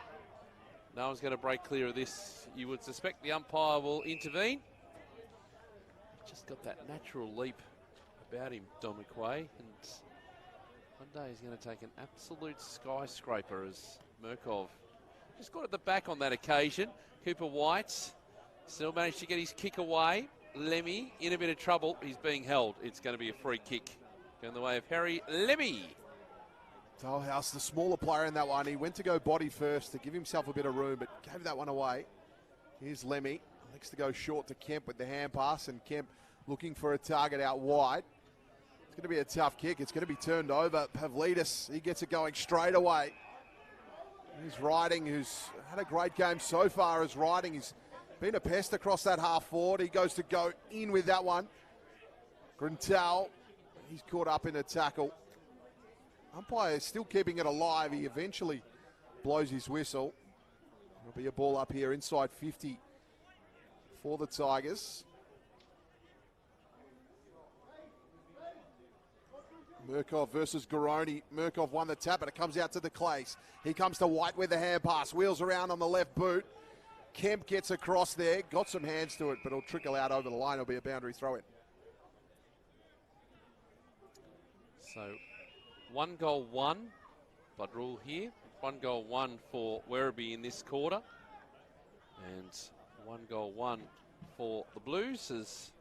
Speaker 2: No one's going to break clear of this. You would suspect the umpire will intervene. Just got that natural leap about him, Don McQuay. And one day he's going to take an absolute skyscraper as Murkov just got at the back on that occasion. Cooper White still managed to get his kick away. Lemmy in a bit of trouble. He's being held. It's going to be a free kick. Going the way of Harry Lemmy.
Speaker 1: Tollhouse, the smaller player in that one. He went to go body first to give himself a bit of room, but gave that one away. Here's Lemmy. Likes to go short to Kemp with the hand pass, and Kemp looking for a target out wide. It's going to be a tough kick. It's going to be turned over. Pavlidis, he gets it going straight away. Here's Riding, who's had a great game so far as Riding. He's been a pest across that half forward. He goes to go in with that one. Grintel, he's caught up in a tackle. Umpire is still keeping it alive. He eventually blows his whistle. There'll be a ball up here inside 50 for the Tigers. Murkov versus Garoni. Murkov won the tap, but it comes out to the Clays. He comes to White with the hand pass. Wheels around on the left boot. Kemp gets across there. Got some hands to it, but it'll trickle out over the line. It'll be a boundary throw-in.
Speaker 2: So, 1 goal, 1. Blood rule here. 1 goal, 1 for Werribee in this quarter. And 1 goal, 1 for the Blues as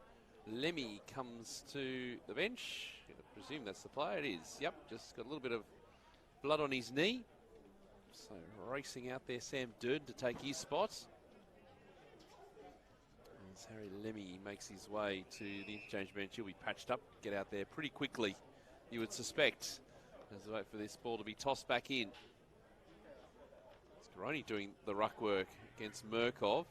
Speaker 2: Lemmy comes to the bench. I presume that's the player. It is. Yep, just got a little bit of blood on his knee. So racing out there, Sam Durden to take his spot. As Harry Lemmy makes his way to the interchange bench, he'll be patched up, get out there pretty quickly, you would suspect, as they wait for this ball to be tossed back in. Scaroni doing the ruck work against Murkov.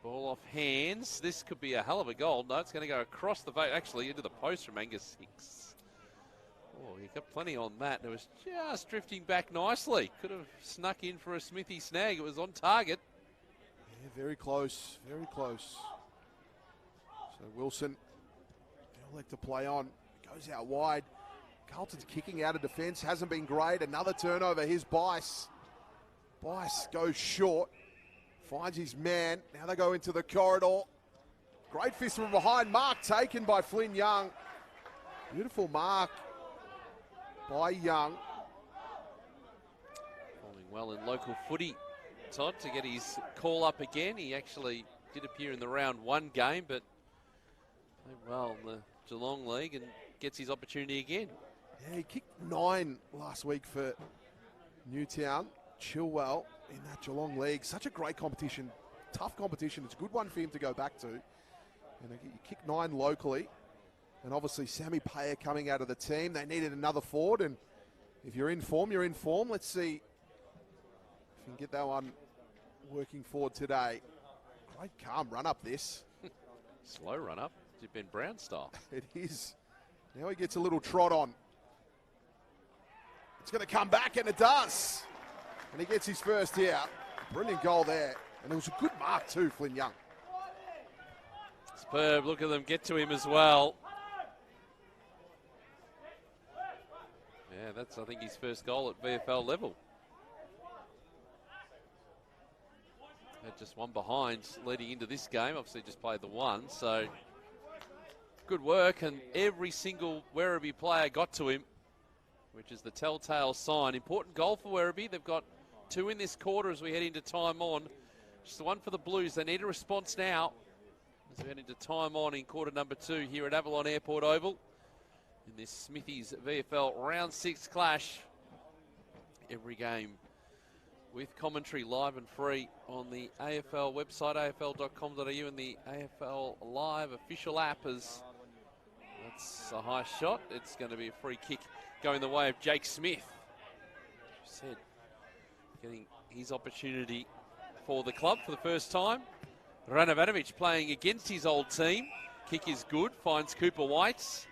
Speaker 2: Ball off hands. This could be a hell of a goal. No, it's going to go across the face, actually into the post from Angus Hicks. Oh, he got plenty on that. It was just drifting back nicely. Could have snuck in for a Smithy snag. It was on target.
Speaker 1: Yeah, very close, very close. So Wilson, he'll let the play on. Goes out wide. Carlton's kicking out of defence. Hasn't been great. Another turnover. Here's Bice. Bice goes short. Finds his man. Now they go into the corridor. Great fist from behind. Mark taken by Flynn Young. Beautiful mark by Young.
Speaker 2: Falling well in local footy, Todd, to get his call up again. He actually did appear in the round 1 game, but played well in the Geelong League and gets his opportunity again.
Speaker 1: Yeah, he kicked 9 last week for Newtown. Chilwell in that Geelong League. Such a great competition. Tough competition. It's a good one for him to go back to. And he kicked 9 locally. And obviously Sammy Payer coming out of the team. They needed another forward. And if you're in form, you're in form. Let's see if you can get that one working forward today. Great calm run up this.
Speaker 2: Slow run up, Ben Brown style.
Speaker 1: It is. Now he gets a little trot on. It's going to come back, and it does. And he gets his first here. Brilliant goal there. And it was a good mark too, Flynn Young.
Speaker 2: Superb. Look at them get to him as well. Yeah, that's, I think, his first goal at VFL level. Had just one behind leading into this game. Obviously just played the one, so good work. And every single Werribee player got to him, which is the telltale sign. Important goal for Werribee. They've got 2 in this quarter as we head into time on. Just the one for the Blues. They need a response now as we head into time on in quarter number 2 here at Avalon Airport Oval in this Smithies VFL round 6 clash. Every game with commentary live and free on the AFL website, afl.com.au, and the AFL Live official app. As that's a high shot. It's going to be a free kick going the way of Jake Smith. Said getting his opportunity for the club for the first time. Ranavanovic playing against his old team. Kick is good, finds Cooper White.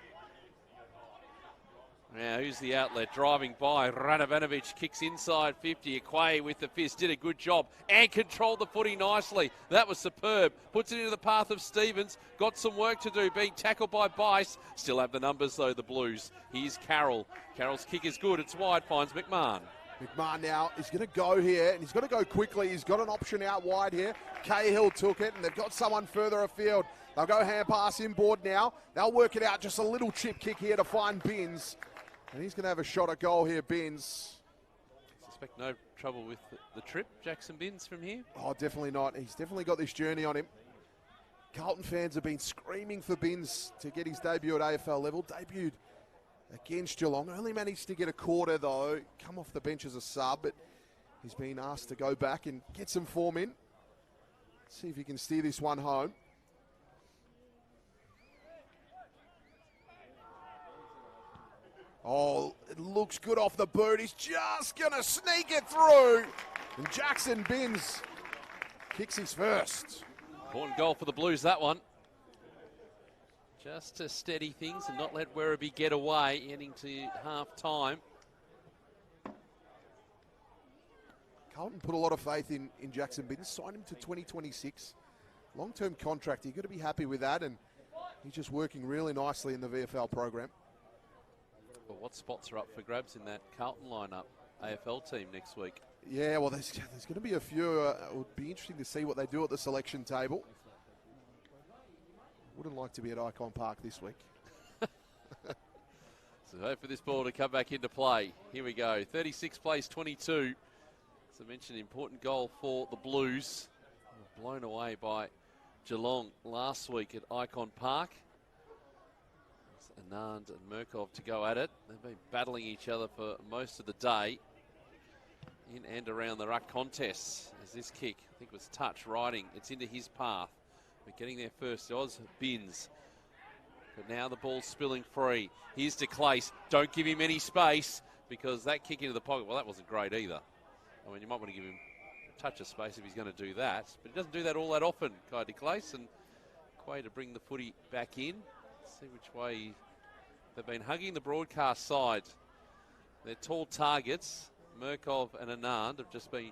Speaker 2: Now, who's the outlet? Driving by. Ranavanovic kicks inside 50. Aquay with the fist. Did a good job and controlled the footy nicely. That was superb. Puts it into the path of Stevens. Got some work to do. Being tackled by Bice. Still have the numbers, though, the Blues. Here's Carroll. Carroll's kick is good. It's wide. Finds McMahon.
Speaker 1: McMahon now is going to go here, and he's got to go quickly. He's got an option out wide here. Cahill took it, and they've got someone further afield. They'll go hand pass inboard now. They'll work it out. Just a little chip kick here to find Binns. And he's going to have a shot at goal here, Binns.
Speaker 2: Suspect no trouble with the trip, Jackson Binns, from here?
Speaker 1: Oh, definitely not. He's definitely got this journey on him. Carlton fans have been screaming for Binns to get his debut at AFL level. Debuted against Geelong. Only managed to get a quarter, though. Come off the bench as a sub, but he's been asked to go back and get some form in. See if he can steer this one home. Oh, it looks good off the boot. He's just going to sneak it through. And Jackson Binns kicks his first.
Speaker 2: Important goal for the Blues, that one. Just to steady things and not let Werribee get away, heading to half-time.
Speaker 1: Carlton put a lot of faith in Jackson Binns, signed him to 2026. Long-term contract. You've got to be happy with that, and he's just working really nicely in the VFL program.
Speaker 2: Well, what spots are up for grabs in that Carlton lineup AFL team next week?
Speaker 1: Yeah, well, there's going to be a few. It would be interesting to see what they do at the selection table. Wouldn't like to be at Icon Park this week.
Speaker 2: So hope for this ball to come back into play. Here we go. 36 plays 22. As I mentioned, important goal for the Blues. Blown away by Geelong last week at Icon Park. Anand and Murkov to go at it. They've been battling each other for most of the day in and around the ruck contests. As this kick, I think, was touch riding. It's into his path. We're getting there first. Oz Binns. But now the ball's spilling free. Here's to Clace. Don't give him any space, because that kick into the pocket, well, that wasn't great either. I mean, you might want to give him a touch of space if he's going to do that. But he doesn't do that all that often, Kai de Clace. And Quay to bring the footy back in. See which way. They've been hugging the broadcast side. They're tall targets. Murkov and Anand have just been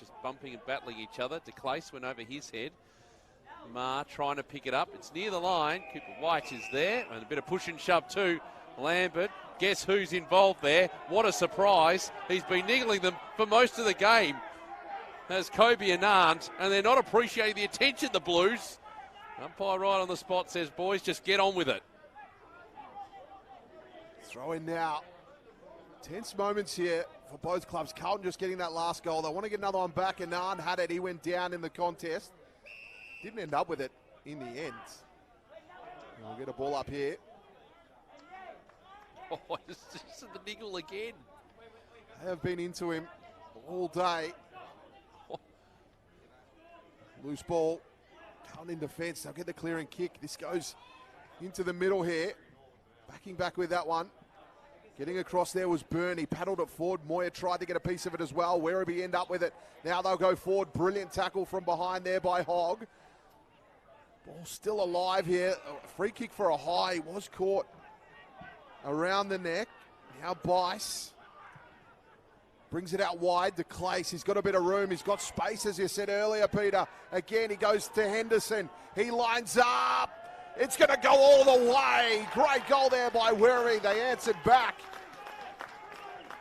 Speaker 2: just bumping and battling each other. De Clace went over his head. Ma trying to pick it up. It's near the line. Cooper White is there. And a bit of push and shove too. Lambert. Guess who's involved there? What a surprise. He's been niggling them for most of the game. There's Kobe Anand. And they're not appreciating the attention, the Blues. Umpire right on the spot says, boys, just get on with it.
Speaker 1: Throw in now. Tense moments here for both clubs. Carlton just getting that last goal. They want to get another one back. Anand had it. He went down in the contest. Didn't end up with it in the end. And we'll get a ball up here.
Speaker 2: Oh, it's just the niggle again.
Speaker 1: They have been into him all day. Loose ball. Carlton in defence. They'll get the clearing kick. This goes into the middle here. Backing back with that one. Getting across there was Byrne. He paddled it forward. Moyer tried to get a piece of it as well. Werribee end up with it. Now they'll go forward. Brilliant tackle from behind there by Hogg. Ball still alive here. A free kick for a high. Was caught around the neck. Now Bice brings it out wide to Clace. He's got a bit of room. He's got space, as you said earlier, Peter. Again, he goes to Henderson. He lines up. It's going to go all the way. Great goal there by Werribee. They answered back.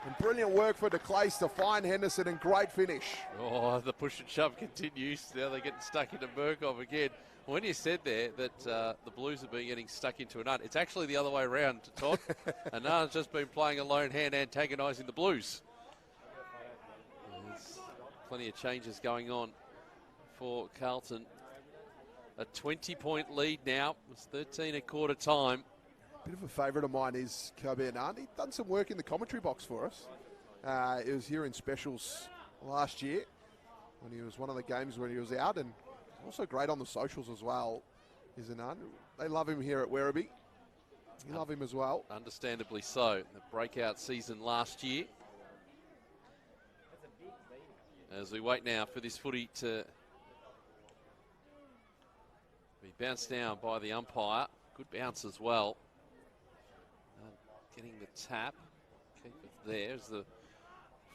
Speaker 1: And brilliant work for de Clace to find Henderson, and great finish.
Speaker 2: Oh, the push and shove continues. Now they're getting stuck into Murkoff again. When you said there that the Blues have been getting stuck into Anand, it's actually the other way around, Todd. Anand's just been playing a lone hand, antagonising the Blues. There's plenty of changes going on for Carlton. A 20-point lead now. It's 13 at quarter time.
Speaker 1: Bit of a favourite of mine is Kobe Anand. He's done some work in the commentary box for us. It was here in specials last year when he was one of the games when he was out, and also great on the socials as well, is Anand. They love him here at Werribee. You love him as well.
Speaker 2: Understandably so. The breakout season last year. As we wait now for this footy to be bounced down by the umpire. Good bounce as well. Getting the tap. Keep it there as the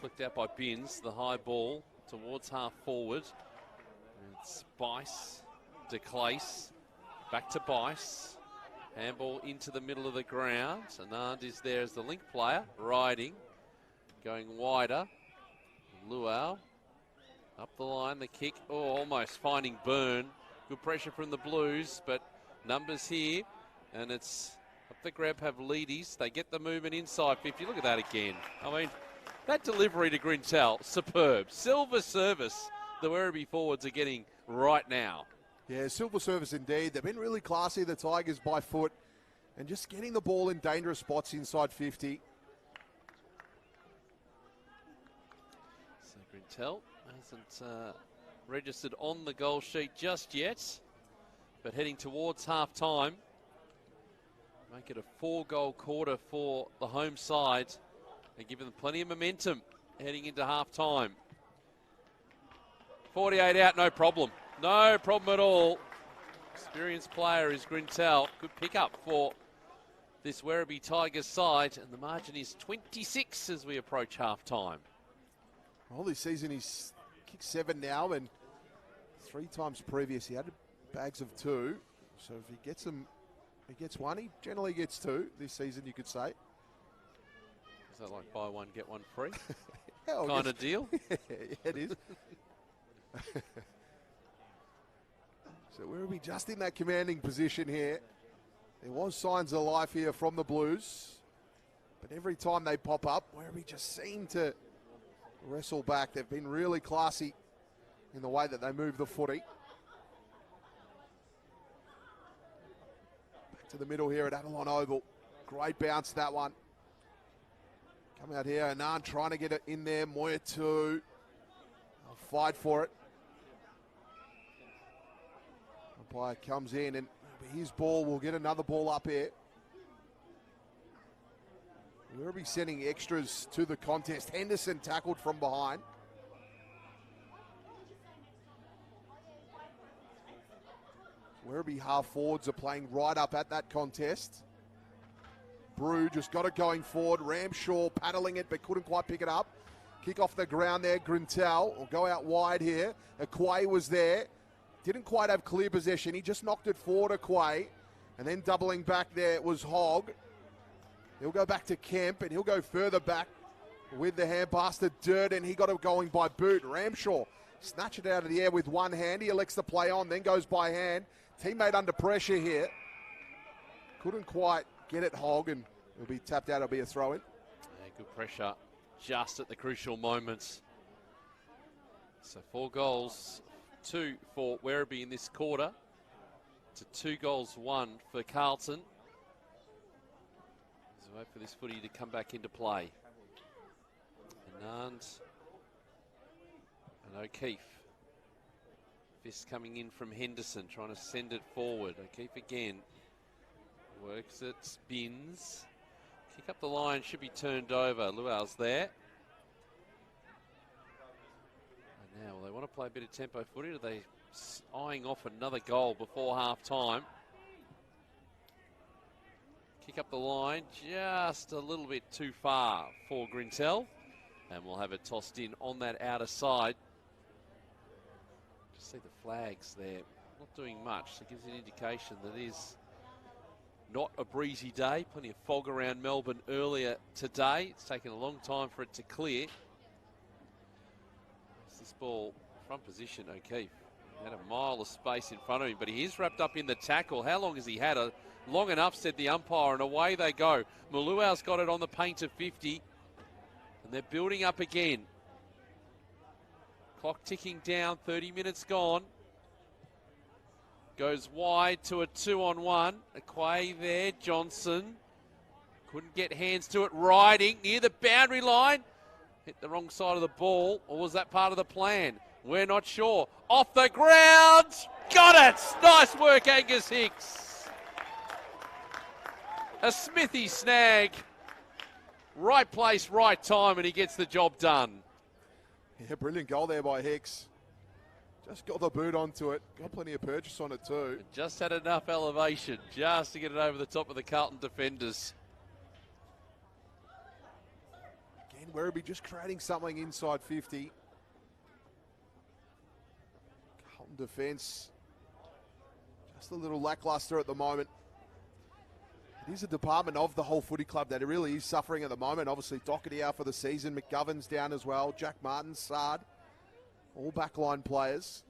Speaker 2: flicked out by Binns. The high ball towards half forward. It's Bice, de Clace, back to Bice. Handball into the middle of the ground. Anand is there as the link player, riding, going wider. Luau, up the line, the kick, almost finding Byrne. Good pressure from the Blues, but numbers here, and it's up the grab have Leedies. They get the movement inside 50. Look at that again. I mean, that delivery to Grintel, superb. Silver service the Werribee forwards are getting right now.
Speaker 1: Yeah, silver service indeed. They've been really classy, the Tigers, by foot, and just getting the ball in dangerous spots inside 50.
Speaker 2: So Grintel hasn't registered on the goal sheet just yet, but heading towards half-time. Make it a 4-goal quarter for the home side and give them plenty of momentum heading into half-time. 48 out, no problem. No problem at all. Experienced player is Grintel. Good pickup for this Werribee Tigers side, and the margin is 26 as we approach half-time.
Speaker 1: Well, this season he's kicked 7 now, and 3 times previous he had bags of 2. So if he gets them, he gets 1. He generally gets 2 this season, you could say.
Speaker 2: Is that like buy 1, get 1 free
Speaker 1: Yeah,
Speaker 2: kind of deal?
Speaker 1: Yeah, it is. So Werribee just in that commanding position here. There was signs of life here from the Blues, but every time they pop up, Werribee just seem to wrestle back. They've been really classy in the way that they move the footy. Back to the middle here at Avalon Oval. Great bounce, that one. Come out here, Anand trying to get it in there. Moya too. They'll fight for it. Umpire comes in, and his ball will get another ball up here. We'll be sending extras to the contest. Henderson tackled from behind. Werribee half forwards are playing right up at that contest. Brew just got it going forward. Ramshaw paddling it but couldn't quite pick it up. Kick off the ground there. Grintel will go out wide here. Aquay was there. Didn't quite have clear possession. He just knocked it forward, Aquay. And then doubling back there was Hogg. He'll go back to Kemp, and he'll go further back with the hand pass to Durden. He got it going by boot. Ramshaw snatched it out of the air with one hand. He elects to play on, then goes by hand. Teammate under pressure here. Couldn't quite get it, Hogg, and it'll be tapped out. It'll be a throw-in.
Speaker 2: Yeah, good pressure just at the crucial moments. So 4 goals, 2 for Werribee in this quarter to 2 goals, 1 for Carlton. As we wait for this footy to come back into play. Anand and O'Keefe. Fist coming in from Henderson, trying to send it forward. O'Keefe again. Works it, spins. Kick up the line, should be turned over. Luau's there. And now, will they want to play a bit of tempo footy? Do they eyeing off another goal before half-time. Kick up the line just a little bit too far for Grintel. And we'll have it tossed in on that outer side. Just see the flags there. Not doing much. So it gives an indication that it is not a breezy day. Plenty of fog around Melbourne earlier today. It's taken a long time for it to clear. This ball, front position, O'Keefe. Had a mile of space in front of him, but he is wrapped up in the tackle. How long has he had? Long enough, said the umpire, and away they go. Maluau's got it on the paint of 50, and they're building up again. Clock ticking down, 30 minutes gone. Goes wide to a 2-on-1. Aquay there, Johnson. Couldn't get hands to it, riding near the boundary line. Hit the wrong side of the ball, or was that part of the plan? We're not sure. Off the ground, got it! Nice work, Angus Hicks. A Smithy snag. Right place, right time, and he gets the job done.
Speaker 1: Yeah, brilliant goal there by Hicks. Just got the boot onto it. Got plenty of purchase on it too.
Speaker 2: Just had enough elevation just to get it over the top of the Carlton defenders.
Speaker 1: Again, Werribee just creating something inside 50. Carlton defence just a little lacklustre at the moment. It is a department of the whole footy club that it really is suffering at the moment. Obviously, Doherty out for the season. McGovern's down as well. Jack Martin, Sard. All backline players.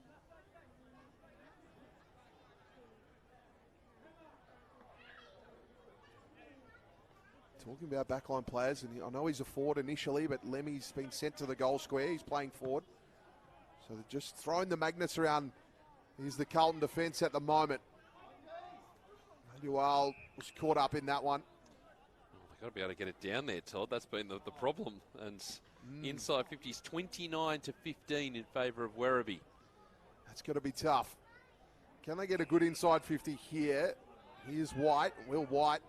Speaker 1: Talking about backline players, and I know he's a forward initially, but Lemmy's been sent to the goal square. He's playing forward. So they're just throwing the magnets around. Here's the Carlton defence at the moment. Manuel was caught up in that one.
Speaker 2: They've got to be able to get it down there, Todd. That's been the problem. And inside 50's 29-15 in favour of Werribee.
Speaker 1: That's going to be tough. Can they get a good inside 50 here? Here's White, Will White.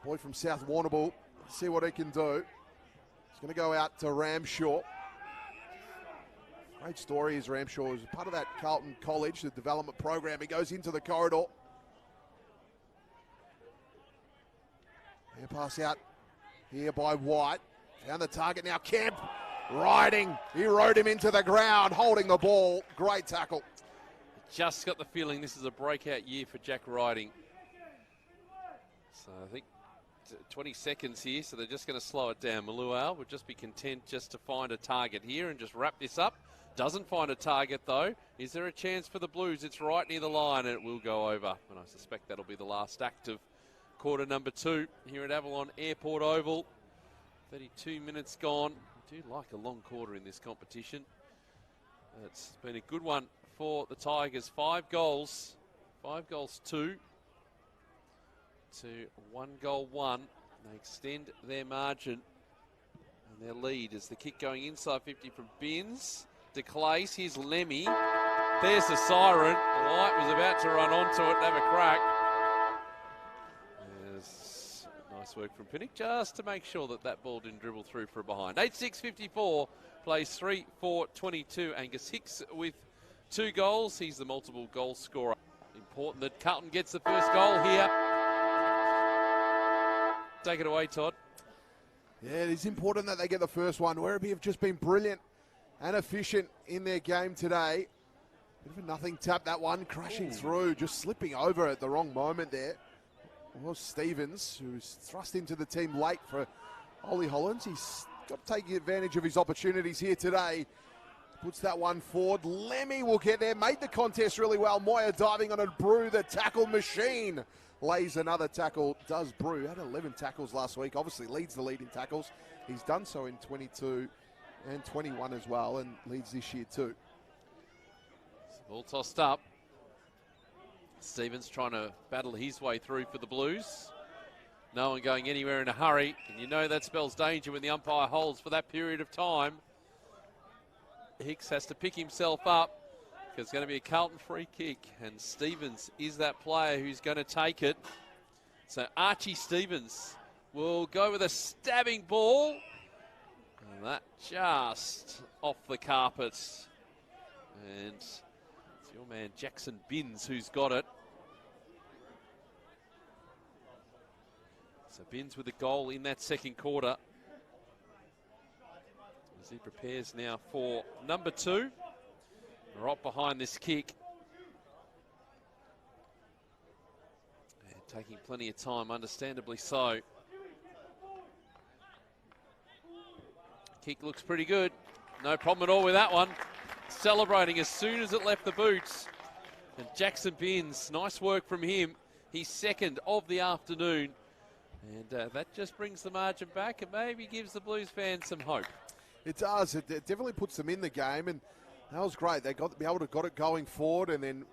Speaker 1: The boy from South Warrnambool. See what he can do. He's going to go out to Ramshaw. Great story is Ramshaw is part of that Carlton College, the development program. He goes into the corridor. And pass out here by White. Found the target now. Kemp riding. He rode him into the ground, holding the ball. Great tackle.
Speaker 2: Just got the feeling this is a breakout year for Jack Riding. So I think 20 seconds here, so they're just going to slow it down. Maluau would just be content just to find a target here and just wrap this up. Doesn't find a target though. Is there a chance for the Blues? It's right near the line and it will go over. And I suspect that'll be the last act of quarter number 2 here at Avalon Airport Oval. 32 minutes gone. I do like a long quarter in this competition. It's been a good one for the Tigers. 5 goals. 5 goals 2 to 1 goal 1. They extend their margin and their lead as the kick going inside 50 from Binns. DeClace, here's Lemmy. There's the siren. The light was about to run onto it and have a crack. There's nice work from Pinnock just to make sure that that ball didn't dribble through for a behind. 8-6-54, plays 3-4-22. Angus Hicks with 2 goals. He's the multiple goal scorer. Important that Carlton gets the first goal here. Take it away, Todd.
Speaker 1: Yeah, it is important that they get the first one. Werribee have just been brilliant and efficient in their game today. Bit of a nothing tap, that one, crashing through, just slipping over at the wrong moment there. It was Stevens, who's thrust into the team late for Ollie Hollands. He's got to take advantage of his opportunities here today. Puts that one forward. Lemmy will get there, made the contest really well. Moyer diving on a Brew, the tackle machine. Lays another tackle, does Brew. Had 11 tackles last week, obviously leads the lead in tackles. He's done so in 22 and 21 as well, and leads this year too.
Speaker 2: Ball tossed up. Stevens trying to battle his way through for the Blues. No one going anywhere in a hurry, and you know that spells danger when the umpire holds for that period of time. Hicks has to pick himself up. It's going to be a Carlton free kick, and Stevens is that player who's going to take it. So Archie Stevens will go with a stabbing ball, and that just off the carpet. And Your man Jackson Binns who's got it. So Binns with a goal in that second quarter. As he prepares now for number 2. Right behind this kick. And taking plenty of time, understandably so. Kick looks pretty good. No problem at all with that one. Celebrating as soon as it left the boots. And Jackson Binns, nice work from him. He's second of the afternoon. And that just brings the margin back and maybe gives the Blues fans some hope.
Speaker 1: It does. It definitely puts them in the game, and that was great. They got it going forward, and then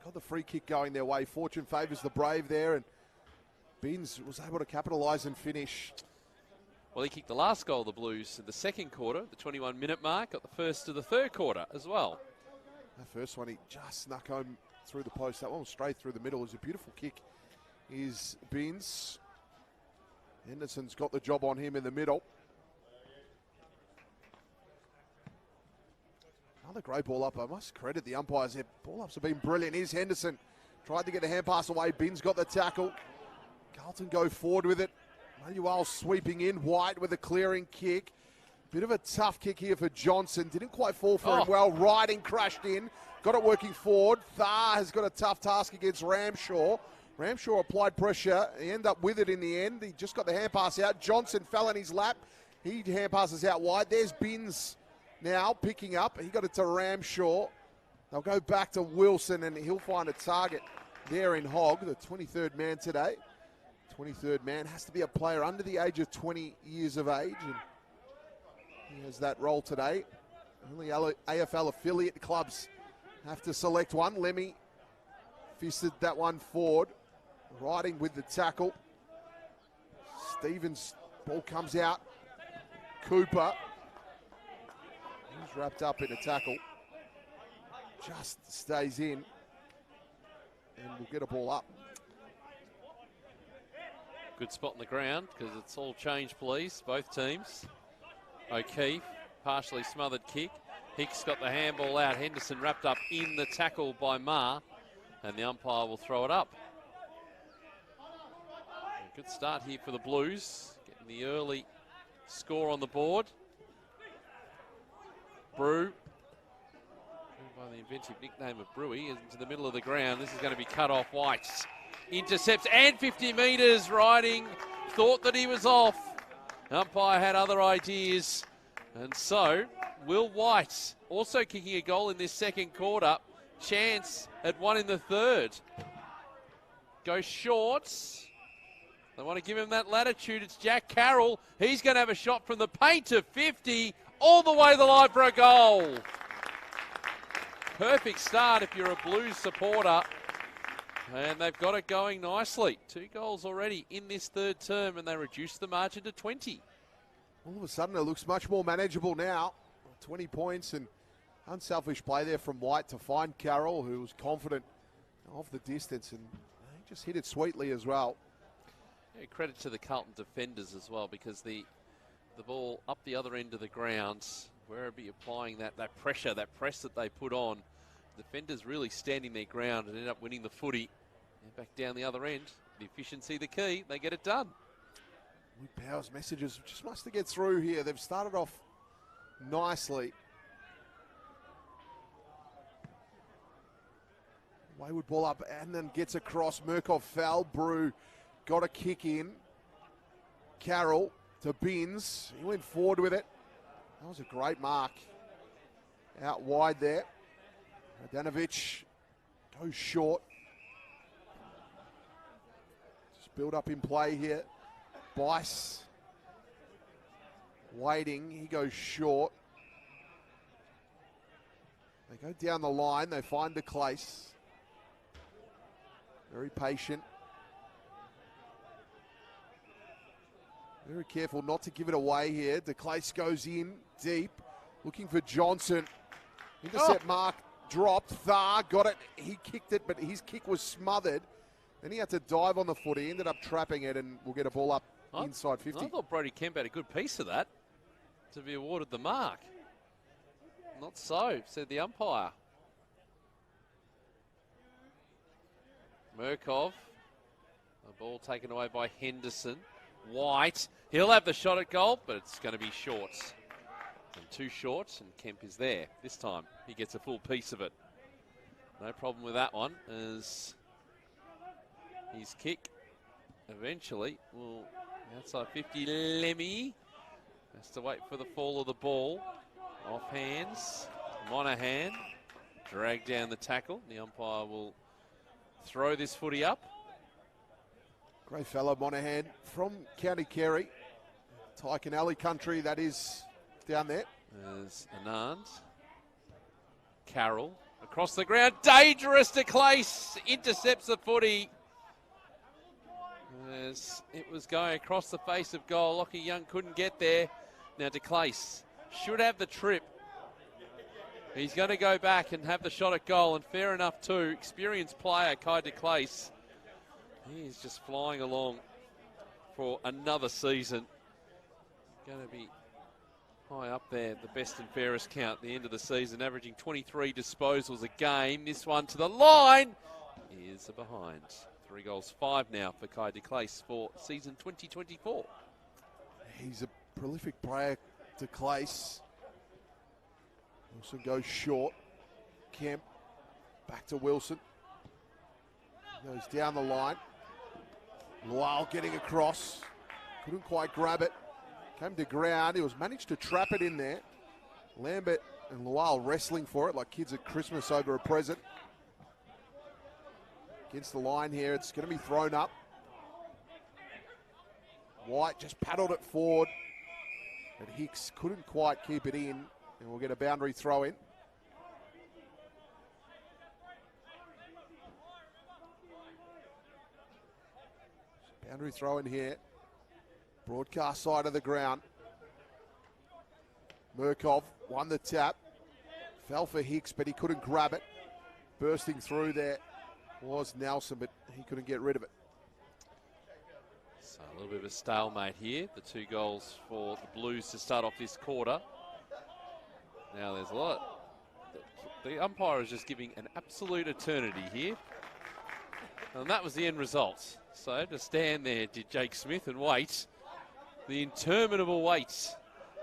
Speaker 1: got the free kick going their way. Fortune favours the Brave there, and Binns was able to capitalise and finish.
Speaker 2: Well, he kicked the last goal of the Blues in the second quarter, the 21-minute mark, got the first of the third quarter as well.
Speaker 1: That first one, he just snuck home through the post. That one was straight through the middle. It was a beautiful kick. Is Binns. Henderson's got the job on him in the middle. Another great ball up. I must credit the umpires here. Ball ups have been brilliant. Here's Henderson. Tried to get the hand pass away. Binns got the tackle. Carlton go forward with it. Manuel sweeping in. White with a clearing kick. Bit of a tough kick here for Johnson. Didn't quite fall for him well. Riding crashed in. Got it working forward. Thar has got a tough task against Ramshaw. Ramshaw applied pressure. He ended up with it in the end. He just got the hand pass out. Johnson fell in his lap. He hand passes out wide. There's Binns now picking up. He got it to Ramshaw. They'll go back to Wilson and he'll find a target there in Hogg, the 23rd man today. 23rd man has to be a player under the age of 20 years of age. And he has that role today. Only AFL affiliate clubs have to select one. Lemmy fisted that one forward. Riding with the tackle. Stevens, ball comes out. Cooper. He's wrapped up in a tackle. Just stays in. And we'll get a ball up.
Speaker 2: Good spot on the ground because it's all change, please, both teams. O'Keefe, partially smothered kick. Hicks got the handball out. Henderson wrapped up in the tackle by Ma. And the umpire will throw it up. A good start here for the Blues. Getting the early score on the board. Brew, by the inventive nickname of Brewy, into the middle of the ground. This is going to be cut off. White intercepts and 50 metres riding. Thought that he was off. Umpire had other ideas. And so, Will White also kicking a goal in this second quarter. Chance at one in the third. Goes short. They want to give him that latitude. It's Jack Carroll. He's going to have a shot from the paint to 50. All the way to the line for a goal. Perfect start if you're a Blues supporter. And they've got it going nicely. 2 goals already in this third term, and they reduce the margin to 20.
Speaker 1: All of a sudden, it looks much more manageable now. 20 points and unselfish play there from White to find Carroll, who was confident of the distance, and he just hit it sweetly as well.
Speaker 2: Yeah, credit to the Carlton defenders as well, because the ball up the other end of the ground, Werribee applying that pressure, that press that they put on. Defenders really standing their ground and end up winning the footy. And back down the other end, the efficiency the key, they get it done.
Speaker 1: Luke Power's messages just must get through here. They've started off nicely. Wayward ball up and then gets across. Murkoff fell. Brew got a kick in. Carroll to Binns. He went forward with it. That was a great mark. Out wide there. Radanovic goes short. Just build up in play here. Bice waiting. He goes short. They go down the line. They find DeClace. Very patient. Very careful not to give it away here. DeClace goes in deep, looking for Johnson. Intercept mark, dropped. Thar got it. He kicked it, but his kick was smothered. Then he had to dive on the foot. He ended up trapping it, and we'll get a ball up inside 50.
Speaker 2: I thought Brody Kemp had a good piece of that to be awarded the mark. Not so, said the umpire. Murkov. The ball taken away by Henderson. White. He'll have the shot at goal, but it's going to be short. And 2 short, and Kemp is there. This time, he gets a full piece of it. No problem with that one, as his kick eventually will outside 50. Lemmy has to wait for the fall of the ball. Off hands. Monahan dragged down the tackle. The umpire will throw this footy up.
Speaker 1: Great fellow Monahan from County Kerry. Taikanelli country, that is down there.
Speaker 2: There's Anand. Carroll across the ground. Dangerous to Clace. Intercepts the footy. As it was going across the face of goal. Lockie Young couldn't get there. Now de Clace should have the trip. He's going to go back and have the shot at goal, and fair enough too. Experienced player, Kai de Clace. He's just flying along for another season. Going to be high up there, the best and fairest count at the end of the season, averaging 23 disposals a game. This one to the line is a behind. 3 goals, 5 now for Kai de Clace for season 2024.
Speaker 1: He's a prolific player, de Clace. Also goes short. Kemp back to Wilson. Goes down the line. Lyle getting across. Couldn't quite grab it. Came to ground. He was managed to trap it in there. Lambert and Lyle wrestling for it like kids at Christmas over a present. Against the line here. It's going to be thrown up. White just paddled it forward. But Hicks couldn't quite keep it in. And we'll get a boundary throw in. Boundary throw in here. Broadcast side of the ground. Murkov won the tap. Fell for Hicks, but he couldn't grab it. Bursting through there was Nelson, but he couldn't get rid of it.
Speaker 2: So a little bit of a stalemate here. The 2 goals for the Blues to start off this quarter. Now there's a lot. The umpire is just giving an absolute eternity here. And that was the end result. So to stand there did Jake Smith and wait. The interminable wait.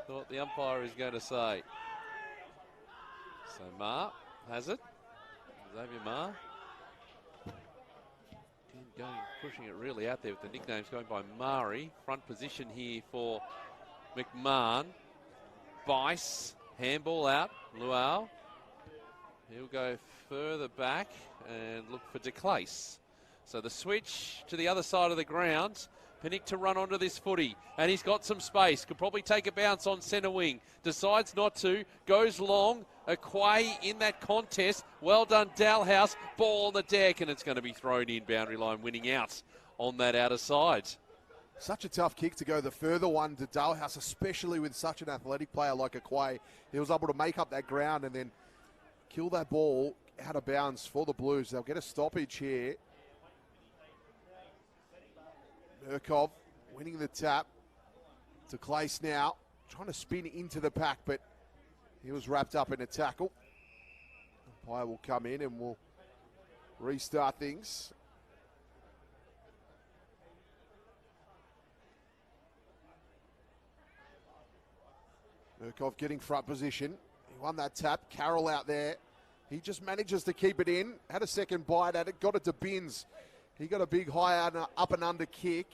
Speaker 2: What the umpire is going to say. So Marr has it. Xavier Marr. Going, pushing it really out there with the nicknames going by Mari. Front position here for McMahon. Bice. Handball out. Luau. He'll go further back and look for de Clace. So the switch to the other side of the ground. Pinnick to run onto this footy, and he's got some space. Could probably take a bounce on centre wing. Decides not to. Goes long. Aquay in that contest. Well done, Dalhouse. Ball on the deck, and it's going to be thrown in. Boundary line winning out on that outer side.
Speaker 1: Such a tough kick to go the further one to Dalhouse, especially with such an athletic player like Aquay. He was able to make up that ground and then kill that ball out of bounds for the Blues. They'll get a stoppage here. Murkov winning the tap. To Clace now, trying to spin into the pack, but he was wrapped up in a tackle. Umpire will come in and we'll restart things. Murkov getting front position. He won that tap. Carroll out there. He just manages to keep it in. Had a second bite at it. Got it to Binns. He got a big high up and under kick.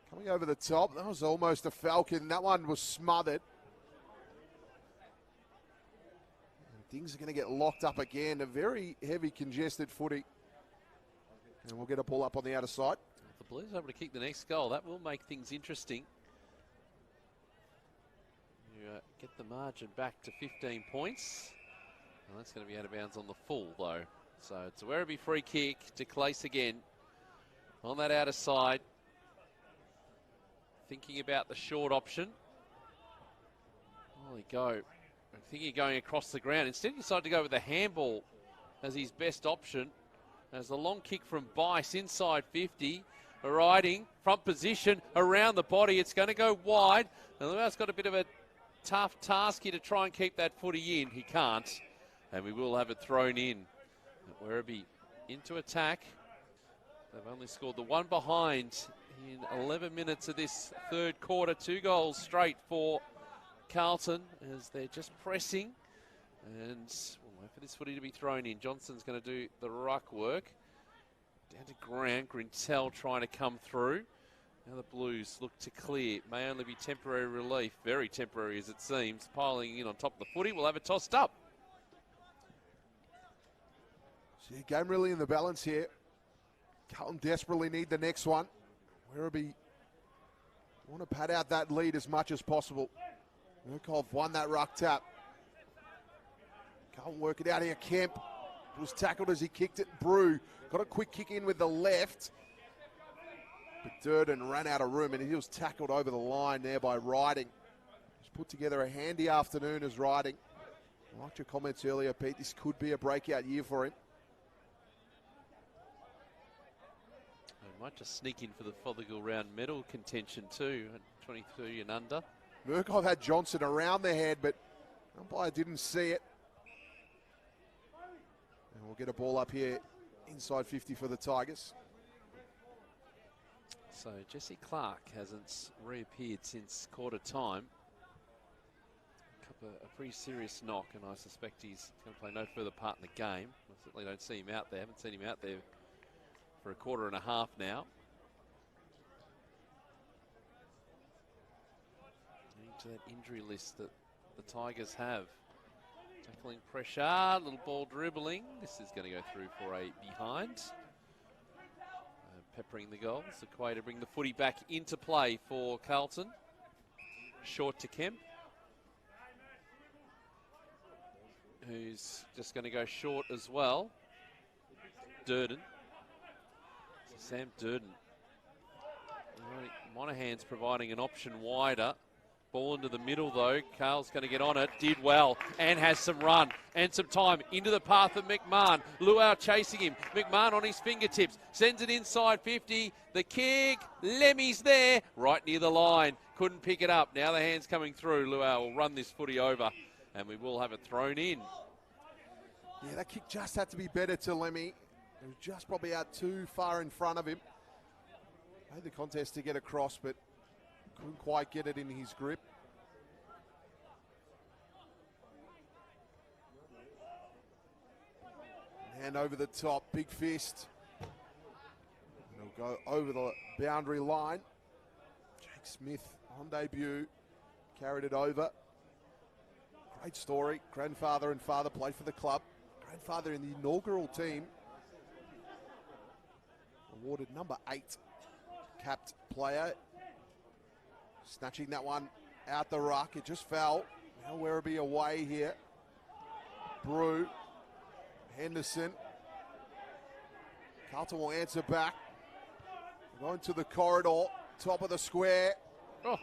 Speaker 1: Coming over the top. That was almost a Falcon. That one was smothered. And things are going to get locked up again. A very heavy, congested footy. And we'll get a pull up on the outer side.
Speaker 2: If the Blues are able to kick the next goal, that will make things interesting. You get the margin back to 15 points. Well, that's going to be out of bounds on the full, though. So it's a Werribee free kick to Clace again on that outer side. Thinking about the short option. There we go. I'm thinking going across the ground. Instead, he decided to go with the handball as his best option. As the long kick from Bice inside 50. Riding, front position, around the body. It's going to go wide. And Luau's got a bit of a tough task here to try and keep that footy in. He can't. And we will have it thrown in. Werribee into attack. They've only scored the one behind in 11 minutes of this third quarter. 2 goals straight for Carlton as they're just pressing. And we'll wait for this footy to be thrown in. Johnson's going to do the ruck work. Down to Grant. Grintel trying to come through. Now the Blues look to clear. May only be temporary relief. Very temporary as it seems. Piling in on top of the footy. We'll have it tossed up.
Speaker 1: So game really in the balance here. Carlton desperately need the next one. Werribee want to pad out that lead as much as possible. Murkov won that ruck tap. Carlton work it out here. Kemp was tackled as he kicked it. Brew got a quick kick in with the left. But Durden ran out of room and he was tackled over the line there by Riding. He's put together a handy afternoon as Riding. I liked your comments earlier, Pete. This could be a breakout year for him.
Speaker 2: Might just sneak in for the Fothergill round medal contention too, at 23 and under.
Speaker 1: Murkov had Johnson around the head, but umpire didn't see it. And we'll get a ball up here inside 50 for the Tigers.
Speaker 2: So Jesse Clark hasn't reappeared since quarter time. A pretty serious knock, and I suspect he's going to play no further part in the game. I certainly don't see him out there. Haven't seen him out there for a quarter and a half now. Into that injury list that the Tigers have. Tackling pressure, little ball dribbling. This is going to go through for a behind. Peppering the goals. Aquay to bring the footy back into play for Carlton. Short to Kemp, who's just going to go short as well. Durden. Sam Durden. Monaghan's providing an option wider. Ball into the middle though. Carl's going to get on it. Did well and has some run and some time into the path of McMahon. Luau chasing him. McMahon on his fingertips. Sends it inside 50. The kick. Lemmy's there. Right near the line. Couldn't pick it up. Now the hand's coming through. Luau will run this footy over and we will have it thrown in.
Speaker 1: Yeah, that kick just had to be better to Lemmy. He was just probably out too far in front of him. Made the contest to get across, but couldn't quite get it in his grip. Hand over the top, big fist. And he'll go over the boundary line. Jake Smith on debut, carried it over. Great story. Grandfather and father played for the club. Grandfather in the inaugural team. Awarded number 8 capped player. Snatching that one out the ruck. It just fell. Now Werribee away here. Brew. Henderson. Carlton will answer back. Going to the corridor. Top of the square. Oh,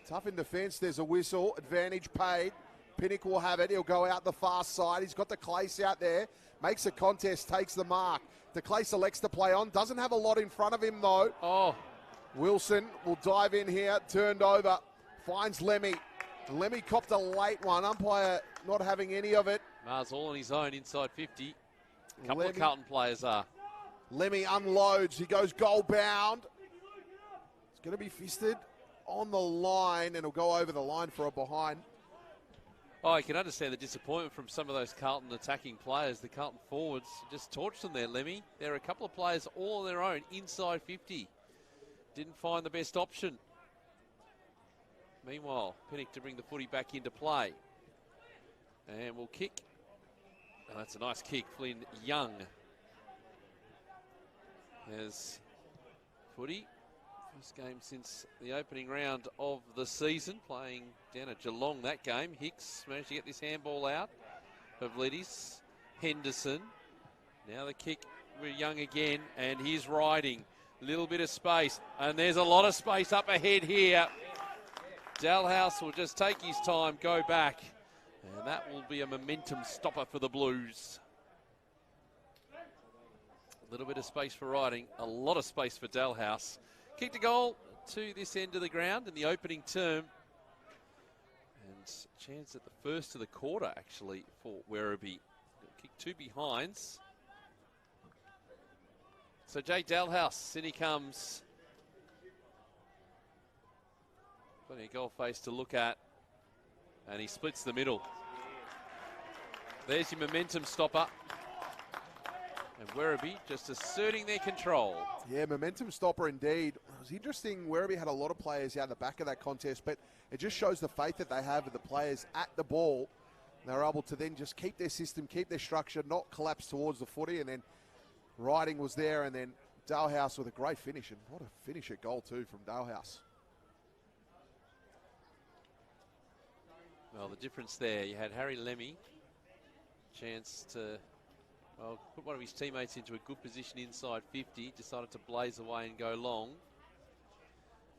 Speaker 1: tough in defence. There's a whistle. Advantage paid. Pinnock will have it. He'll go out the far side. He's got the Clace out there. Makes a contest. Takes the mark. De Clace elects to play on. Doesn't have a lot in front of him, though.
Speaker 2: Oh.
Speaker 1: Wilson will dive in here. Turned over. Finds Lemmy. Lemmy copped a late one. Umpire not having any of it.
Speaker 2: Mars all on his own inside 50. A couple of Carlton players are.
Speaker 1: Lemmy unloads. He goes goal bound. It's going to be fisted on the line, and he'll go over the line for a behind.
Speaker 2: Oh, I can understand the disappointment from some of those Carlton attacking players. The Carlton forwards just torched them there, Lemmy. There are a couple of players all on their own inside 50. Didn't find the best option. Meanwhile, Pinnock to bring the footy back into play. And we'll kick. Oh, that's a nice kick. Flynn Young has footy. First game since the opening round of the season, playing down at Geelong that game. Hicks managed to get this handball out of Liddy's. Henderson. Now the kick with Young again, and he's riding. Little bit of space, and there's a lot of space up ahead here. Dalhouse will just take his time, go back, and that will be a momentum stopper for the Blues. A little bit of space for riding, a lot of space for Dalhouse. Kicked a goal to this end of the ground in the opening term. And chance at the first of the quarter, actually, for Werribee. Kick 2 behinds. So Jake Dalhouse, in he comes. Plenty of goal face to look at. And he splits the middle. There's your momentum stopper. And Werribee just asserting their control.
Speaker 1: Yeah, momentum stopper indeed. It was interesting. Werribee had a lot of players out the back of that contest, but it just shows the faith that they have with the players at the ball. They're able to then just keep their system, keep their structure, not collapse towards the footy, and then Riding was there, and then Dalhouse with a great finish. And what a finish at goal too from Dalhouse.
Speaker 2: Well, the difference there, you had Harry Lemmy, chance to put one of his teammates into a good position inside 50, decided to blaze away and go long.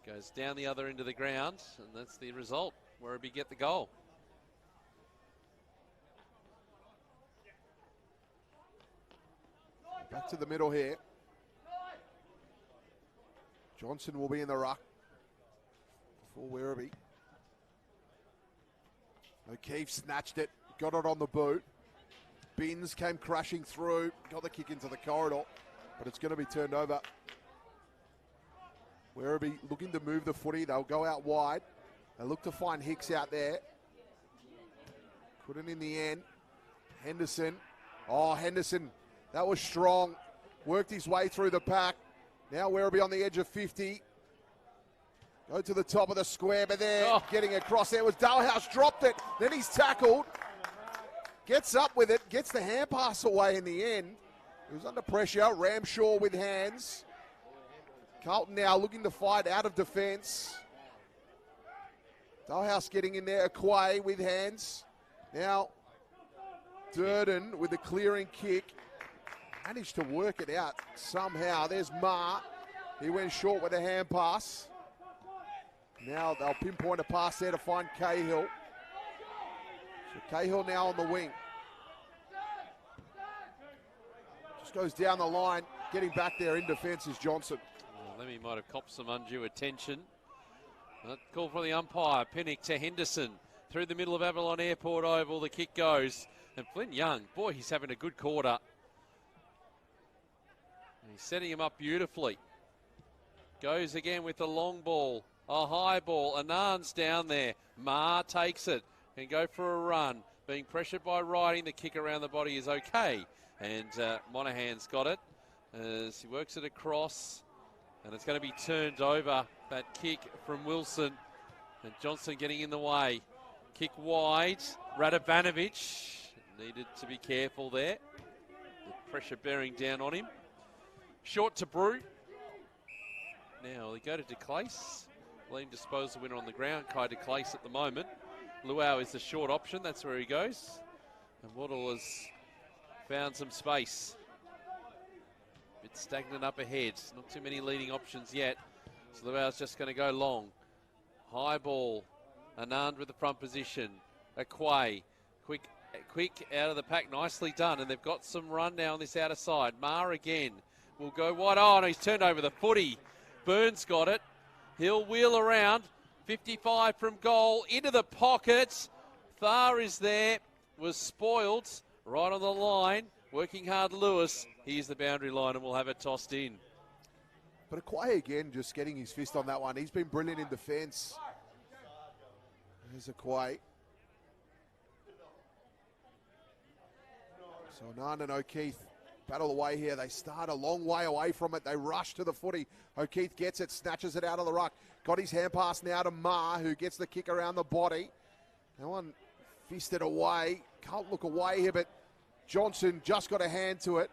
Speaker 2: Goes down the other end of the ground, and that's the result. Werribee get the goal.
Speaker 1: Back to the middle here. Johnson will be in the ruck for Werribee. O'Keefe snatched it, got it on the boot. Binns came crashing through, got the kick into the corridor, but it's going to be turned over. Werribee looking to move the footy. They'll go out wide. They look to find Hicks out there. Couldn't in the end. Henderson. Oh, Henderson, that was strong. Worked his way through the pack. Now Werribee on the edge of 50. Go to the top of the square, but there, getting across there was Dalhouse, dropped it. Then he's tackled. Gets up with it, gets the hand pass away in the end. He was under pressure. Ramshaw with hands. Carlton now looking to fight out of defence. Dalhouse getting in there. Aquay with hands. Now Durden with the clearing kick. Managed to work it out somehow. There's Ma. He went short with a hand pass. Now they'll pinpoint a pass there to find Cahill. So Cahill now on the wing. Just goes down the line. Getting back there in defence is Johnson.
Speaker 2: Well, Lemmy might have copped some undue attention. That call from the umpire. Pinnock to Henderson. Through the middle of Avalon Airport Oval. The kick goes. And Flynn Young, boy, he's having a good quarter. And he's setting him up beautifully. Goes again with the long ball. A high ball. Anand's down there. Ma takes it. Can go for a run. Being pressured by Riding. The kick around the body is okay. And Monaghan's got it as he works it across. And it's going to be turned over. That kick from Wilson. And Johnson getting in the way. Kick wide. Radovanovic needed to be careful there. The pressure bearing down on him. Short to Brew. Now they go to DeClace. Lean disposal winner on the ground. Kai DeClace at the moment. Luau is the short option. That's where he goes. And Waddle has found some space. Bit stagnant up ahead. Not too many leading options yet. So Luau's just going to go long. High ball. Anand with the front position. Aquay. Quick out of the pack. Nicely done. And they've got some run now on this outer side. Ma again will go wide. Oh, no, he's turned over the footy. Burns got it. He'll wheel around. 55 from goal. Into the pocket. Thar is there. Was spoiled. Right on the line. Working hard, Lewis. Here's the boundary line and we'll have it tossed in.
Speaker 1: But Aquay again just getting his fist on that one. He's been brilliant in defence. There's Aquay. So Anand and O'Keefe battle away here. They start a long way away from it. They rush to the footy. O'Keefe gets it, snatches it out of the ruck. Got his hand pass now to Ma, who gets the kick around the body. That one fisted away. Can't look away here, but Johnson just got a hand to it.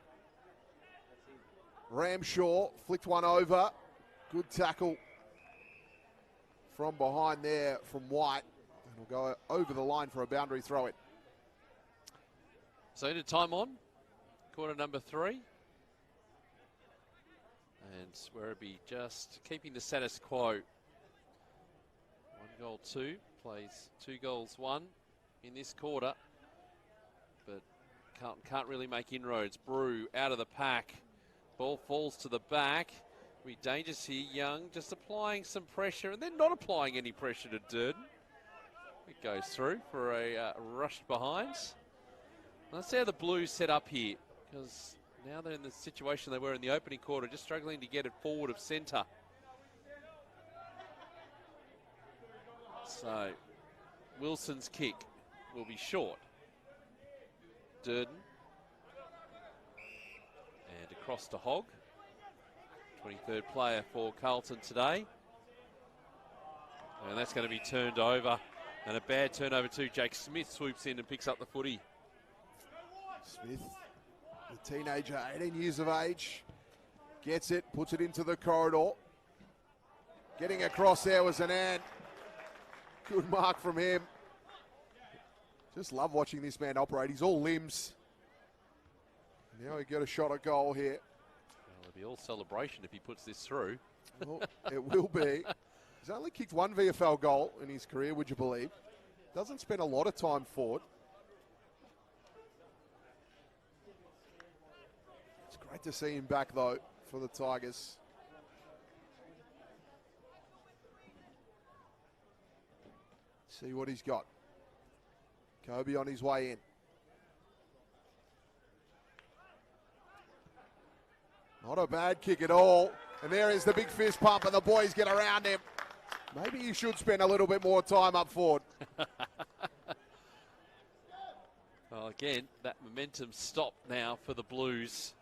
Speaker 1: Ramshaw flicked one over. Good tackle from behind there from White. And we'll go over the line for a boundary throw-in.
Speaker 2: So into time on. Quarter number 3. And Werribee just keeping the status quo. 1 goal 2. Plays 2 goals 1 in this quarter. But Carlton can't really make inroads. Brew out of the pack. Ball falls to the back. Be dangerous here. Young just applying some pressure and then not applying any pressure to Durden. It goes through for a rushed behind. Let's see how the Blues set up here. Because now they're in the situation they were in the opening quarter, just struggling to get it forward of centre. So Wilson's kick will be short. Durden. And across to Hogg. 23rd player for Carlton today. And that's going to be turned over. And a bad turnover too. Jake Smith swoops in and picks up the footy.
Speaker 1: Smith, the teenager, 18 years of age, gets it, puts it into the corridor. Getting across there was an ant. Good mark from him. Just love watching this man operate. He's all limbs. Now he got a shot at goal here.
Speaker 2: Well, it'll be all celebration if he puts this through.
Speaker 1: Well, it will be. He's only kicked one VFL goal in his career, would you believe? Doesn't spend a lot of time forward. It's great to see him back, though, for the Tigers. See what he's got. Kobe on his way in. Not a bad kick at all. And there is the big fist pump, and the boys get around him. Maybe he should spend a little bit more time up forward.
Speaker 2: Well, again, that momentum stopped now for the Blues.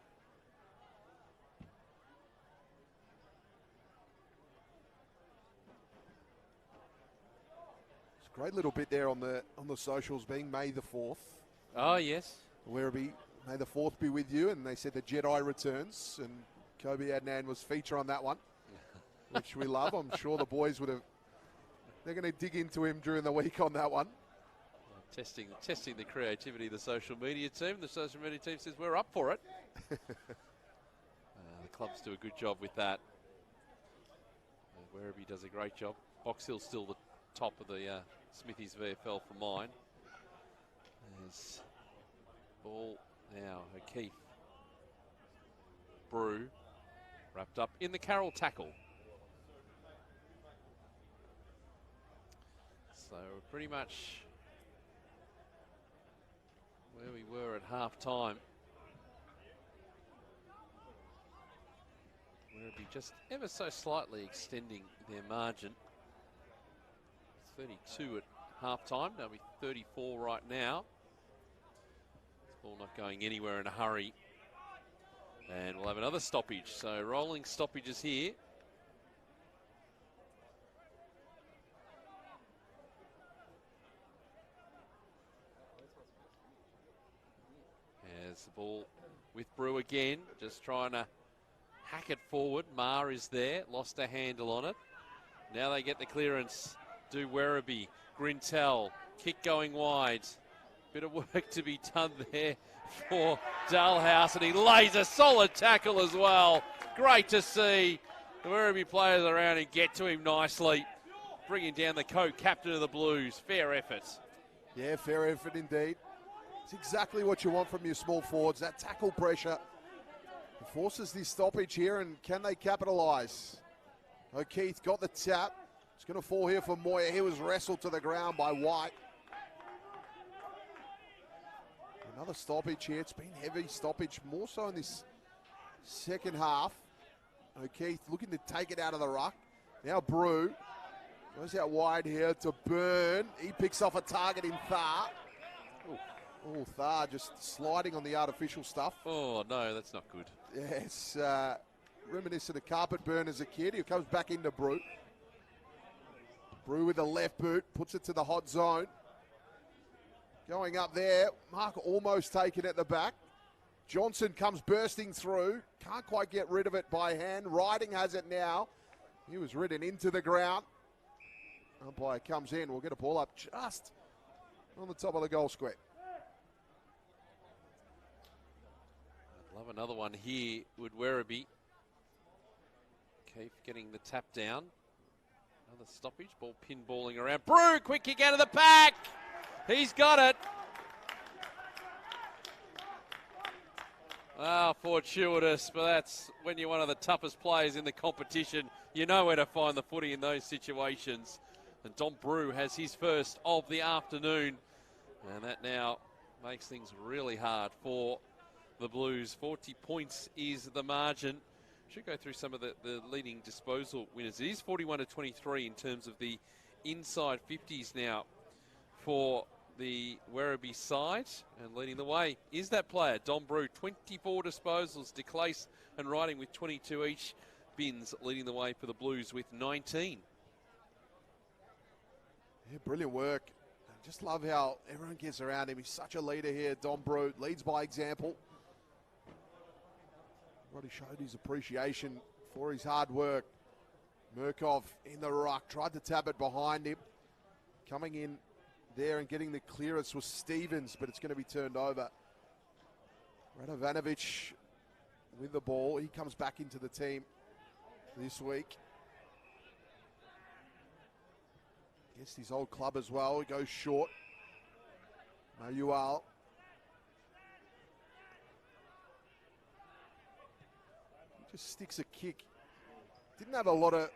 Speaker 1: Great little bit there on the socials, being May the 4th.
Speaker 2: Oh, yes.
Speaker 1: Werribee, May the 4th be with you. And they said the Jedi returns. And Kobe Adnan was feature on that one, which we love. I'm sure the boys would have. They're going to dig into him during the week on that one.
Speaker 2: Testing the creativity of the social media team. The social media team says we're up for it. The clubs do a good job with that. Werribee does a great job. Box Hill's still the top of the Smithies VFL for mine. There's ball now. O'Keefe. Brew wrapped up in the Carroll tackle. So we're pretty much where we were at half time. Werribee just ever so slightly extending their margin. 32 at half time. That'll be 34 right now. This ball not going anywhere in a hurry. And we'll have another stoppage. So rolling stoppages here. There's the ball with Brew again. Just trying to hack it forward. Marr is there. Lost a handle on it. Now they get the clearance. Do Werribee. Grintel. Kick going wide. Bit of work to be done there for Dalhouse, and he lays a solid tackle as well. Great to see the Werribee players around and get to him nicely. Bringing down the co-captain of the Blues. Fair effort.
Speaker 1: Yeah, fair effort indeed. It's exactly what you want from your small forwards, that tackle pressure. It forces this stoppage here, and can they capitalise? O'Keefe got the tap. It's going to fall here for Moyer. He was wrestled to the ground by White. Another stoppage here. It's been heavy stoppage, more so in this second half. O'Keefe looking to take it out of the ruck. Now Brew goes out wide here to Byrne. He picks off a target in Thar. Oh, Thar just sliding on the artificial stuff.
Speaker 2: Oh, no, that's not good.
Speaker 1: Yes, reminiscent of carpet burn as a kid. He comes back into Brew. Brew with the left boot, puts it to the hot zone. Going up there, Mark almost taken at the back. Johnson comes bursting through. Can't quite get rid of it by hand. Riding has it now. He was ridden into the ground. Umpire comes in. We'll get a ball up just on the top of the goal square.
Speaker 2: I'd love another one here with Werribee. Keith getting the tap down. Another stoppage. Ball pinballing around. Brew, quick kick out of the pack. He's got it. Fortuitous, but that's when you're one of the toughest players in the competition. You know where to find the footy in those situations. And Dom Brew has his first of the afternoon. And that now makes things really hard for the Blues. 40 points is the margin. Should go through some of the leading disposal winners. It is 41-23 in terms of the inside 50s now for the Werribee side. And leading the way is that player, Dom Brew. 24 disposals, DeClace and Riding with 22 each. Bins leading the way for the Blues with 19.
Speaker 1: Yeah, brilliant work. I just love how everyone gets around him. He's such a leader here. Dom Brew leads by example. Everybody showed his appreciation for his hard work. Murkov in the ruck, tried to tap it behind him. Coming in there and getting the clearance was Stevens, but it's going to be turned over. Radovanovic with the ball. He comes back into the team this week. Against his old club as well. He goes short. Mayual. He just sticks a kick. Didn't have a lot of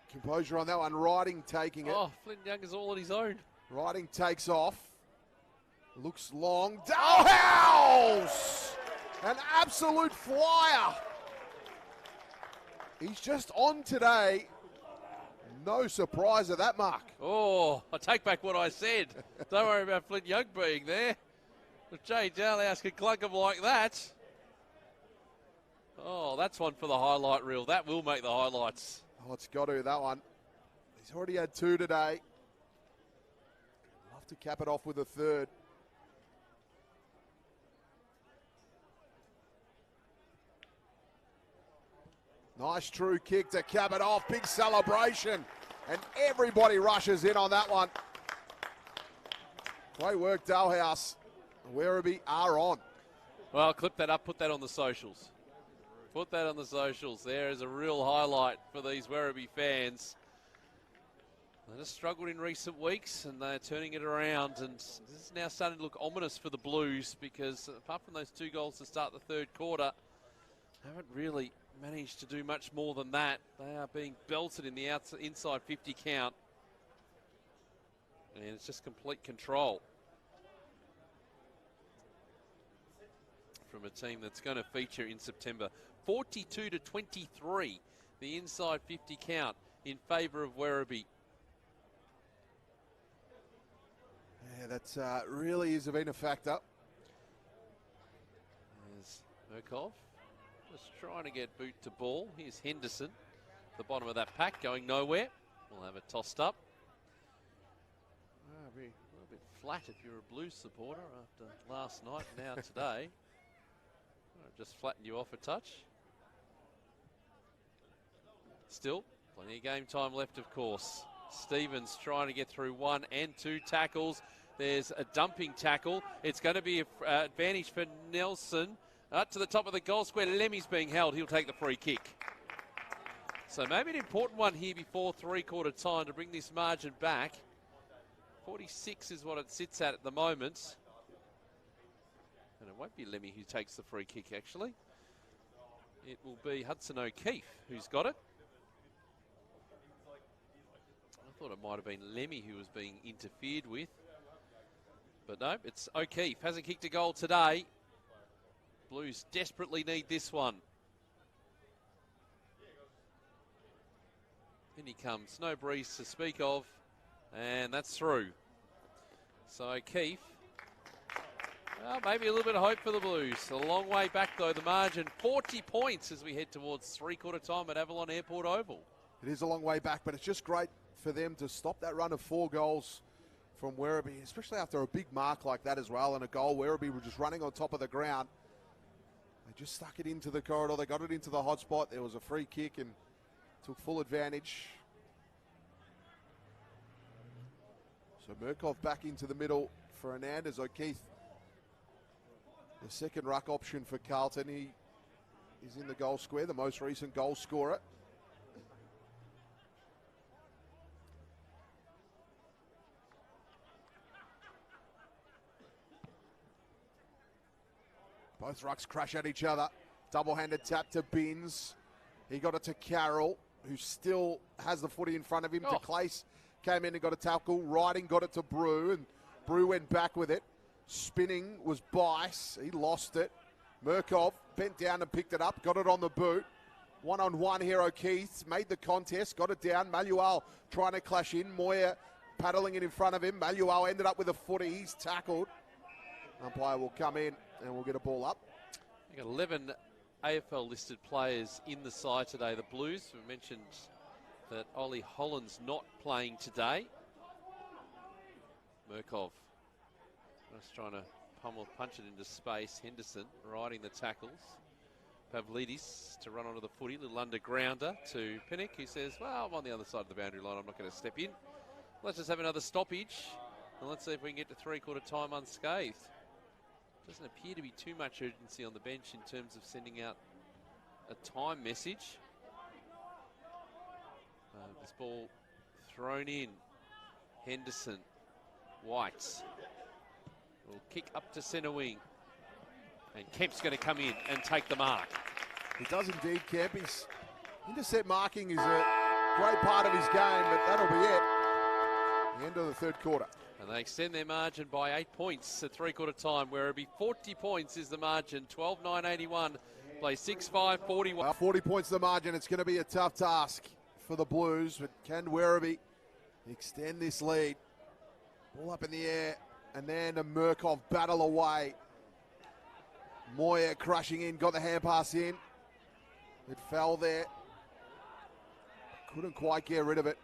Speaker 1: composure on that one. Riding taking it.
Speaker 2: Oh, Flynn Young is all on his own.
Speaker 1: Riding takes off. Looks long. Dalhouse! An absolute flyer. He's just on today. No surprise at that mark.
Speaker 2: Oh, I take back what I said. Don't worry about Flynn Young being there. If Jay Dalhouse could clunk him like that. Oh, that's one for the highlight reel. That will make the highlights.
Speaker 1: Oh, it's got to, that one. He's already had two today. Love to cap it off with a third. Nice true kick to cap it off. Big celebration. And everybody rushes in on that one. Great work, Dalhouse. Werribee are on.
Speaker 2: Well, clip that up, put that on the socials. Put that on the socials. There is a real highlight for these Werribee fans. They just struggled in recent weeks, and they're turning it around. And this is now starting to look ominous for the Blues, because apart from those 2 goals to start the third quarter, they haven't really managed to do much more than that. They are being belted in the inside 50 count. And it's just complete control from a team that's going to feature in September. 42-23, the inside 50 count in favour of Werribee.
Speaker 1: Yeah, that's really has been a factor.
Speaker 2: There's Murkov just trying to get boot to ball. Here's Henderson, the bottom of that pack, going nowhere. We'll have it tossed up. A little bit flat if you're a Blues supporter after last night, now today. Just flattened you off a touch. Still, plenty of game time left, of course. Stevens trying to get through 1 and 2 tackles. There's a dumping tackle. It's going to be an advantage for Nelson. Up to the top of the goal square. Lemmy's being held. He'll take the free kick. So maybe an important one here before three-quarter time to bring this margin back. 46 is what it sits at the moment. And it won't be Lemmy who takes the free kick, actually. It will be Hudson O'Keefe who's got it. I thought it might have been Lemmy who was being interfered with. But no, it's O'Keefe. Hasn't kicked a goal today. Blues desperately need this one. In he comes. No breeze to speak of. And that's through. So O'Keefe. Well, maybe a little bit of hope for the Blues. A long way back, though. The margin, 40 points as we head towards three-quarter time at Avalon Airport Oval. It
Speaker 1: is a long way back, but it's just great for them to stop that run of 4 goals from Werribee, especially after a big mark like that as well, and a goal. Werribee were just running on top of the ground. They just stuck it into the corridor. They got it into the hot spot. There was a free kick and took full advantage. So Murkov back into the middle for Hernandez. O'Keefe, the second ruck option for Carlton. He is in the goal square, the most recent goal scorer. Both rucks crash at each other. Double-handed tap to Binns. He got it to Carroll, who still has the footy in front of him. To Clace, came in and got a tackle. Riding got it to Brew, and Brew went back with it. Spinning was Bice. He lost it. Murkov bent down and picked it up. Got it on the boot. One-on-one here, O'Keefe made the contest. Got it down. Maluel trying to clash in. Moyer paddling it in front of him. Maluel ended up with a footy. He's tackled. Umpire will come in and we'll get a ball up.
Speaker 2: We've got 11 AFL listed players in the side today. The Blues, we mentioned that Ollie Holland's not playing today. Murkov just trying to punch it into space. Henderson riding the tackles. Pavlidis to run onto the footy. Little undergrounder to Pinnock, who says, well, I'm on the other side of the boundary line. I'm not going to step in. Let's just have another stoppage. And let's see if we can get to three-quarter time unscathed. Doesn't appear to be too much urgency on the bench in terms of sending out a time message. This ball thrown in. Henderson. White will kick up to centre wing. And Kemp's going to come in and take the mark.
Speaker 1: He does indeed, Kemp. His intercept marking is a great part of his game, but that'll be it. The end of the third quarter.
Speaker 2: And they extend their margin by 8 points at three-quarter time. Werribee 40 points is the margin. 12-9-81. Play 6-5-41.
Speaker 1: Well, 40 points the margin. It's going to be a tough task for the Blues, but can Werribee extend this lead? Ball up in the air, and then a Murkov battle away. Moyer crushing in, got the hand pass in. It fell there. Couldn't quite get rid of it.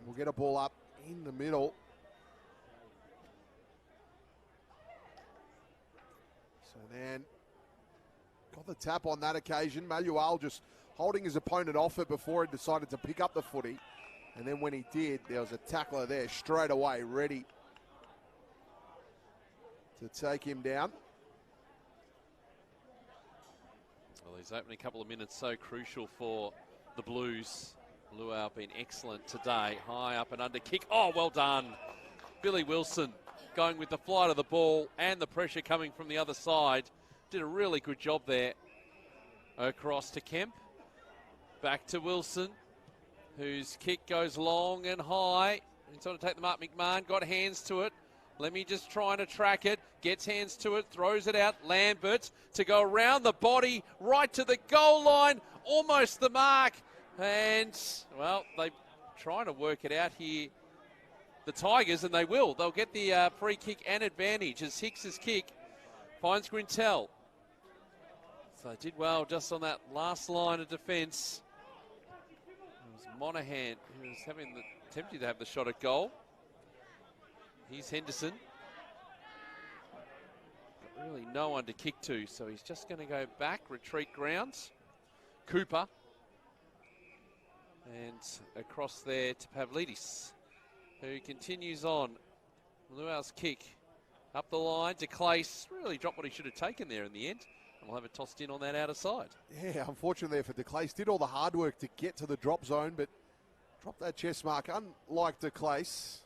Speaker 1: We'll get a ball up in the middle. So then, got the tap on that occasion. Maluel just holding his opponent off it before he decided to pick up the footy. And then when he did, there was a tackler there straight away, ready to take him down.
Speaker 2: Well, these opening couple of minutes so crucial for the Blues. Luau been excellent today. High up and under kick. Oh, well done. Billy Wilson going with the flight of the ball and the pressure coming from the other side. Did a really good job there. Across to Kemp. Back to Wilson, whose kick goes long and high. He's trying to take the mark. McMahon got hands to it. Lemmy just trying to track it. Gets hands to it, throws it out. Lambert to go around the body, right to the goal line. Almost the mark. And, well, they're trying to work it out here. The Tigers, and they will. They'll get the free kick and advantage as Hicks's kick finds Grintel. So they did well just on that last line of defence. It was Monahan who was attempting to have the shot at goal. Here's Henderson. But really no one to kick to, so he's just going to go back, retreat grounds. Cooper. And across there to Pavlidis, who continues on. Luau's kick up the line to Clace. Really dropped what he should have taken there in the end. And we'll have it tossed in on that outer side.
Speaker 1: Yeah, unfortunately for DeClace, did all the hard work to get to the drop zone, but dropped that chest mark, unlike DeClace.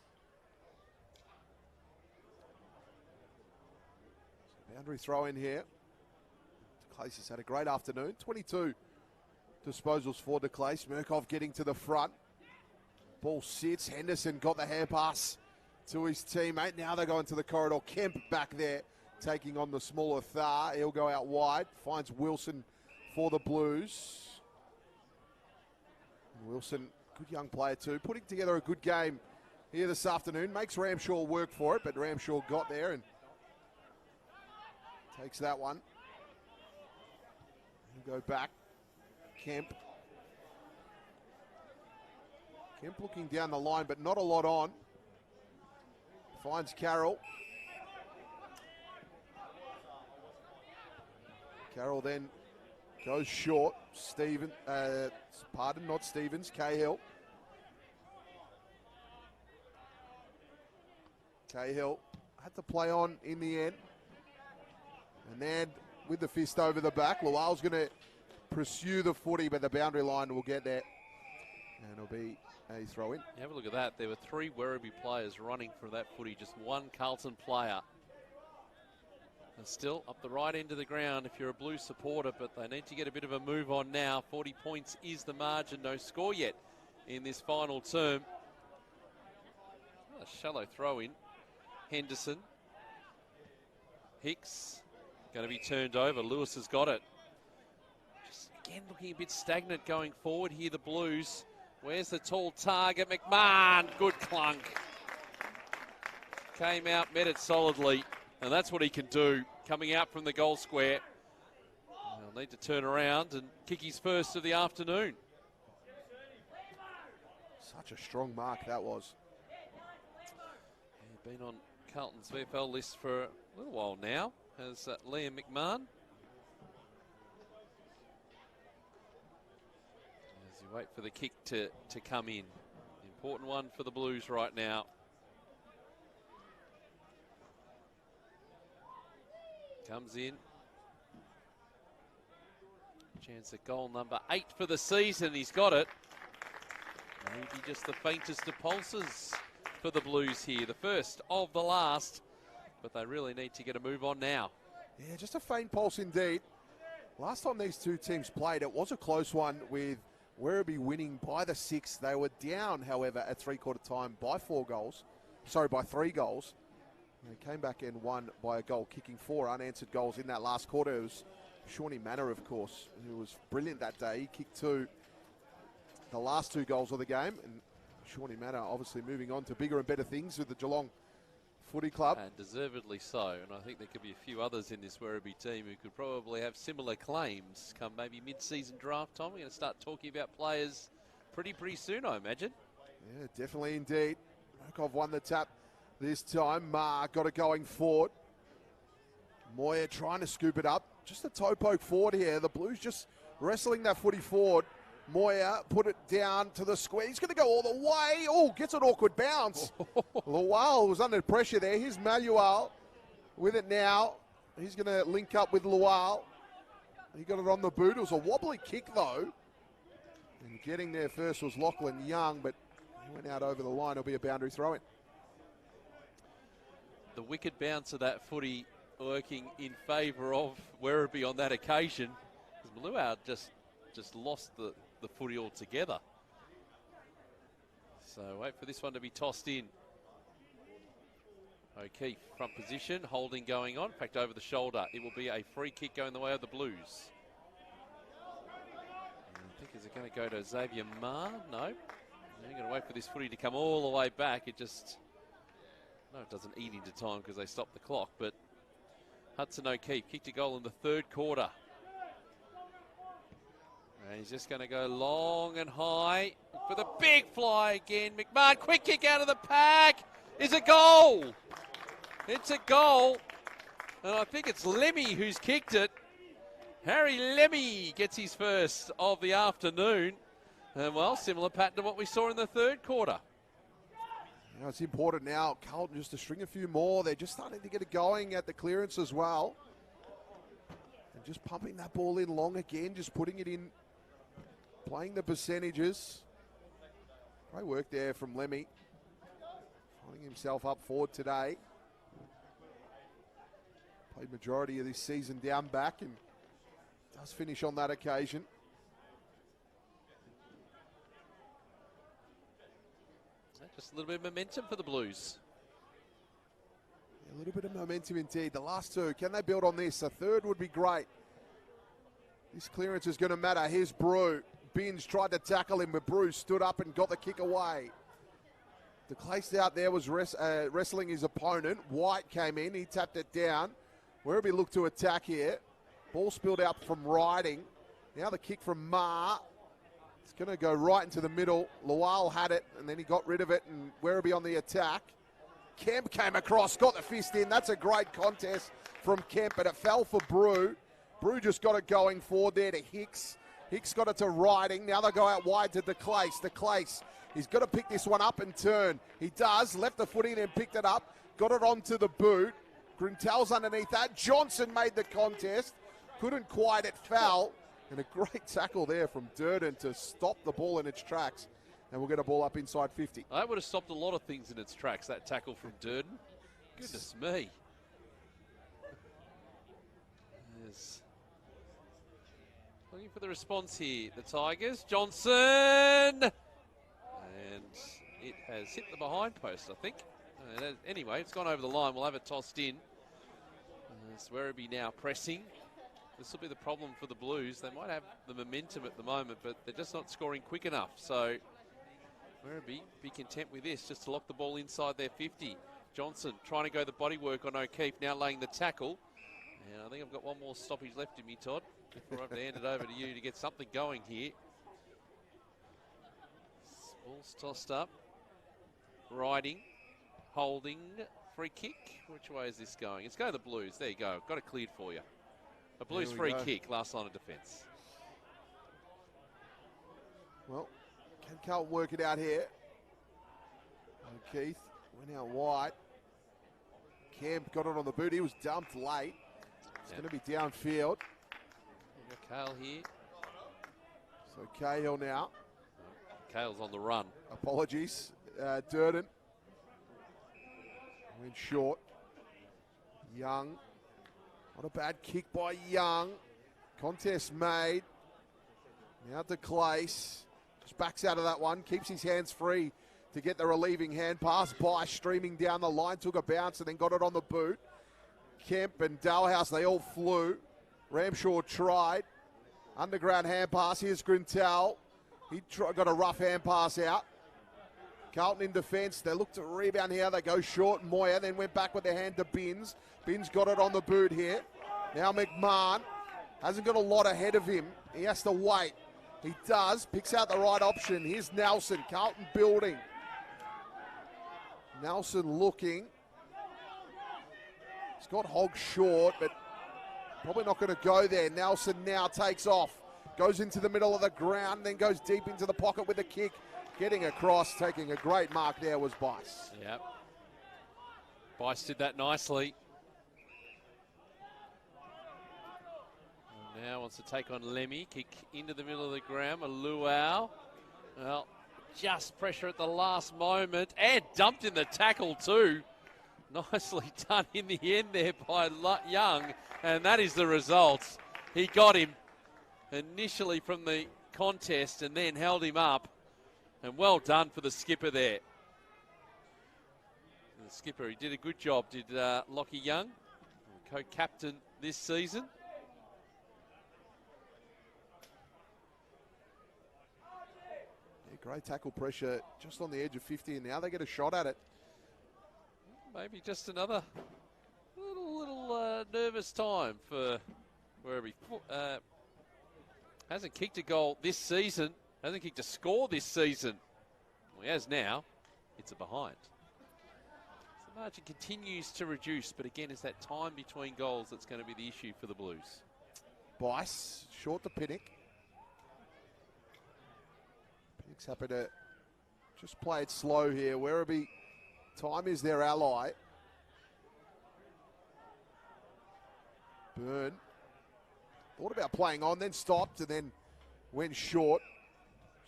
Speaker 1: Boundary throw in here. DeClace has had a great afternoon. 22 disposals for DeClace. Murkov getting to the front. Ball sits. Henderson got the hand pass to his teammate. Now they're going to the corridor. Kemp back there taking on the smaller Thar. He'll go out wide. Finds Wilson for the Blues. Wilson, good young player too. Putting together a good game here this afternoon. Makes Ramshaw work for it, but Ramshaw got there and takes that one. He'll go back. Kemp. Kemp looking down the line, but not a lot on. Finds Carroll. Carroll then goes short. Not Stevens, Cahill. Cahill had to play on in the end. And then with the fist over the back, Luau's going to pursue the footy, but the boundary line will get there. And it'll be a throw in.
Speaker 2: You have a look at that. There were 3 Werribee players running for that footy, just 1 Carlton player. And still up the right end of the ground if you're a Blue supporter, but they need to get a bit of a move on now. 40 points is the margin. No score yet in this final term. A shallow throw in. Henderson Hicks going to be turned over. Lewis has got it. Just again looking a bit stagnant going forward here, the Blues. Where's the tall target? McMahon, good clunk. Came out, met it solidly, and that's what he can do, coming out from the goal square. He'll need to turn around and kick his first of the afternoon.
Speaker 1: Such a strong mark that was.
Speaker 2: He's been on Carlton's VFL list for a little while now, as Liam McMahon. As you wait for the kick to come in. Important one for the Blues right now. Comes in. Chance at goal number 8 for the season. He's got it. Maybe just the faintest of pulses for the Blues here. The first of the last. But they really need to get a move on now.
Speaker 1: Yeah, just a faint pulse indeed. Last time these two teams played, it was a close one with Werribee winning by the 6. They were down, however, at three-quarter time by 3 goals. They came back and won by a goal, kicking 4 unanswered goals in that last quarter. It was Shawnee Manor, of course, who was brilliant that day. He kicked 2, the last 2 goals of the game. And Shawnee Manor obviously moving on to bigger and better things with the Geelong Footy Club.
Speaker 2: And deservedly so. And I think there could be a few others in this Werribee team who could probably have similar claims come maybe mid-season draft time. We're going to start talking about players pretty soon, I imagine.
Speaker 1: Yeah, definitely indeed. Murkov won the tap this time. Ma got it going forward. Moyer trying to scoop it up. Just a toe poke forward here. The Blues just wrestling that footy forward. Moyer put it down to the square. He's going to go all the way. Oh, gets an awkward bounce. Lual was under pressure there. Here's Manuel with it now. He's going to link up with Lual. He got it on the boot. It was a wobbly kick, though. And getting there first was Lachlan Young, but he went out over the line. It'll be a boundary throw-in.
Speaker 2: The wicked bounce of that footy working in favour of Werribee on that occasion. Luau just lost the footy altogether. So wait for this one to be tossed in. O'Keefe, front position, holding going on. In fact, over the shoulder. It will be a free kick going the way of the Blues. And I think, is it going to go to Xavier Marr? No. They're going to wait for this footy to come all the way back. It just... No, it doesn't eat into time because they stopped the clock, but Hudson O'Keefe kicked a goal in the 3rd quarter. And he's just going to go long and high for the big fly again. McMahon, quick kick out of the pack. Is a goal. It's a goal. And I think it's Lemmy who's kicked it. Harry Lemmy gets his first of the afternoon. And well, similar pattern to what we saw in the 3rd quarter.
Speaker 1: You know, it's important now, Carlton, just to string a few more. They're just starting to get it going at the clearance as well. And just pumping that ball in long again, just putting it in, playing the percentages. Great work there from Lemmy. Finding himself up forward today. Played majority of this season down back and does finish on that occasion.
Speaker 2: Just a little bit of momentum for the Blues.
Speaker 1: A little bit of momentum indeed. The last 2, can they build on this? A 3rd would be great. This clearance is going to matter. Here's Brew. Binge tried to tackle him, but Brew stood up and got the kick away. De Clay's out there was wrestling his opponent. White came in. He tapped it down. Werribee looked to attack here. Ball spilled out from Riding. Now the kick from Ma. It's going to go right into the middle. Lual had it, and then he got rid of it, and Werribee on the attack. Kemp came across, got the fist in. That's a great contest from Kemp, but it fell for Brew. Brew just got it going forward there to Hicks. Hicks got it to Riding. Now they go out wide to De Clace. De Clace, he's got to pick this one up and turn. He does. Left the footing and picked it up. Got it onto the boot. Grintel's underneath that. Johnson made the contest. Couldn't quite. It fell. And a great tackle there from Durden to stop the ball in its tracks. And we'll get a ball up inside 50.
Speaker 2: That would have stopped a lot of things in its tracks, that tackle from Durden. Goodness me. Yes. Looking for the response here, the Tigers. Johnson! And it has hit the behind post, I think. Anyway, it's gone over the line. We'll have it tossed in. As Werribee now pressing. This will be the problem for the Blues. They might have the momentum at the moment, but they're just not scoring quick enough. So Werribee be content with this, just to lock the ball inside their 50. Johnson trying to go the body work on O'Keefe, now laying the tackle. And I think I've got one more stoppage left in me, Todd, before I have to hand it over to you to get something going here. Ball's tossed up. Riding, holding, free kick. Which way is this going? It's going to the Blues. There you go. Got it cleared for you. A Blues free kick, last line of defence.
Speaker 1: Well, can Carlton work it out here? O'Keefe went out wide. Kemp got it on the boot. He was dumped late. It's going to be downfield.
Speaker 2: We've got Cale here.
Speaker 1: So Cahill now.
Speaker 2: Cale's on the run.
Speaker 1: Apologies. Durden went short. Young. Not a bad kick by Young. Contest made. Now to Clace. Just backs out of that one. Keeps his hands free to get the relieving hand pass by. Streaming down the line. Took a bounce and then got it on the boot. Kemp and Dalhouse, they all flew. Ramshaw tried. Underground hand pass. Here's Grintel. He got a rough hand pass out. Carlton in defence. They look to rebound here. They go short. Moyer then went back with their hand to Binns. Binns got it on the boot here. Now McMahon hasn't got a lot ahead of him. He has to wait. He does. Picks out the right option. Here's Nelson. Carlton building. Nelson looking. He's got Hogg short, but probably not going to go there. Nelson now takes off. Goes into the middle of the ground, then goes deep into the pocket with a kick. Getting across, taking a great mark there was Bice.
Speaker 2: Yep. Bice did that nicely. And now wants to take on Lemmy. Kick into the middle of the ground. A Luau. Well, just pressure at the last moment. And dumped in the tackle too. Nicely done in the end there by Young. And that is the result. He got him initially from the contest and then held him up. And well done for the skipper there. The skipper, he did a good job, did Lockie Young, co-captain this season.
Speaker 1: Yeah, great tackle pressure just on the edge of 50, and now they get a shot at it.
Speaker 2: Maybe just another little nervous time for Werribee. Hasn't kicked a goal this season. Hasn't kicked a score this season. Well, he has now. It's a behind. So the margin continues to reduce, but again, it's that time between goals that's going to be the issue for the Blues.
Speaker 1: Bice, short to Pinnock. Pinnock's happy to just play it slow here. Werribee, time is their ally. Byrne thought about playing on, then stopped, and then went short.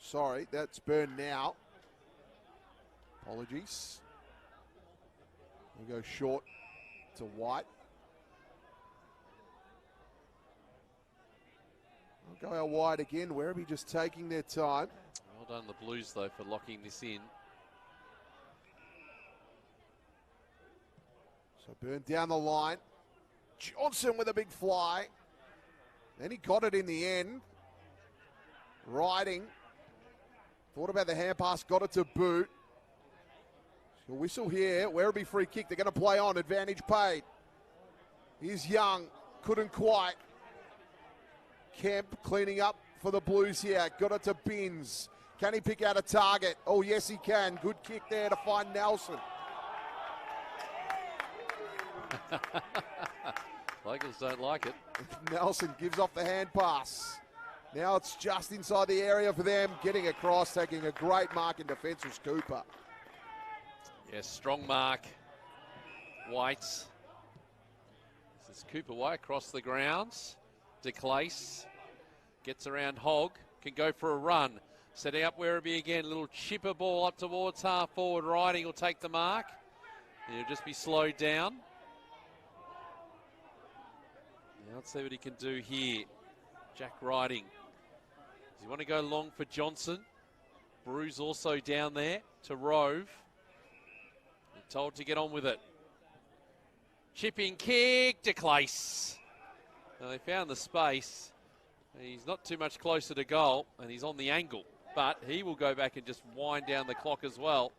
Speaker 1: Sorry, that's Byrne now. Apologies. We'll go short to White. I'll go out wide again. Werribee just taking their time.
Speaker 2: Well done the Blues, though, for locking this in.
Speaker 1: So Byrne down the line. Johnson with a big fly. Then he got it in the end. Riding. Thought about the hand pass, got it to boot. So whistle here. Werribee free kick. They're going to play on. Advantage paid. Here's Young. Couldn't quite. Kemp cleaning up for the Blues here. Got it to Binns. Can he pick out a target? Oh, yes, he can. Good kick there to find Nelson.
Speaker 2: Locals don't like it.
Speaker 1: Nelson gives off the hand pass. Now it's just inside the area for them. Getting across, taking a great mark in defence was Cooper.
Speaker 2: Yes, strong mark. White. This is Cooper White across the grounds. DeClace gets around Hogg. Can go for a run. Setting up Werribee again. Little chipper ball up towards half forward. Riding will take the mark. He'll just be slowed down. Now let's see what he can do here. Jack Riding. Does he want to go long for Johnson? Bruce also down there to Rove. They're told to get on with it. Chipping kick to Clace. Now they found the space. He's not too much closer to goal, and he's on the angle. But he will go back and just wind down the clock as well.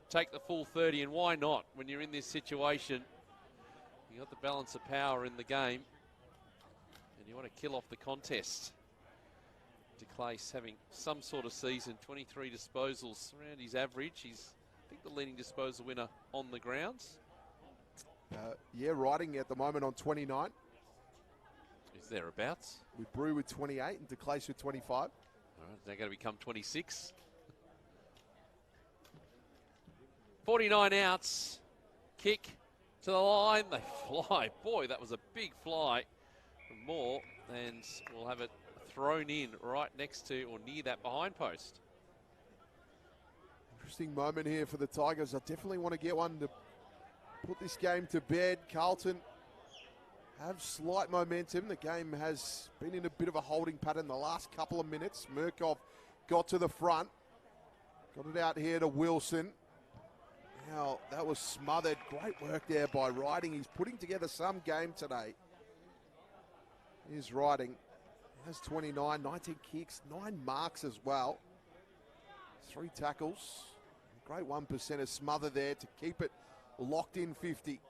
Speaker 2: Take the full 30, and why not? When you're in this situation, you got the balance of power in the game, and you want to kill off the contest. De Clace having some sort of season, 23 disposals around his average. He's, I think, the leading disposal winner on the grounds.
Speaker 1: Yeah, riding at the moment on 29.
Speaker 2: Is thereabouts.
Speaker 1: With Brew with 28 and De Clace with 25.
Speaker 2: All right, they're going to become 26. 49 outs. Kick to the line. They fly. Boy, that was a big fly from Moore. And we'll have it thrown in right next to or near that behind post.
Speaker 1: Interesting moment here for the Tigers. I definitely want to get one to put this game to bed. Carlton have slight momentum. The game has been in a bit of a holding pattern the last couple of minutes. Murkoff got to the front. Got it out here to Wilson. Now, that was smothered. Great work there by Riding. He's putting together some game today. Here's Riding. He has 29, 19 kicks, 9 marks as well. 3 tackles. Great 1% smother there to keep it locked in 50.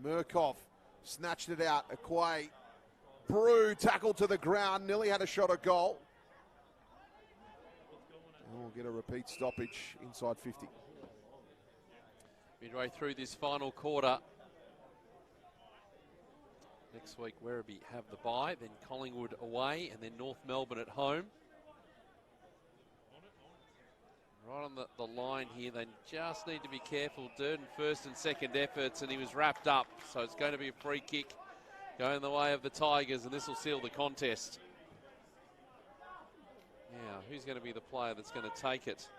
Speaker 1: Murkoff snatched it out. Aquay. Brew tackled to the ground. Nearly had a shot at goal. And we'll get a repeat stoppage inside 50.
Speaker 2: Midway through this final quarter. Next week, Werribee have the bye, then Collingwood away, and then North Melbourne at home. Right on the line here, they just need to be careful. Durden first and second efforts, and he was wrapped up. So it's going to be a free kick going the way of the Tigers, and this will seal the contest. Now, who's going to be the player that's going to take it?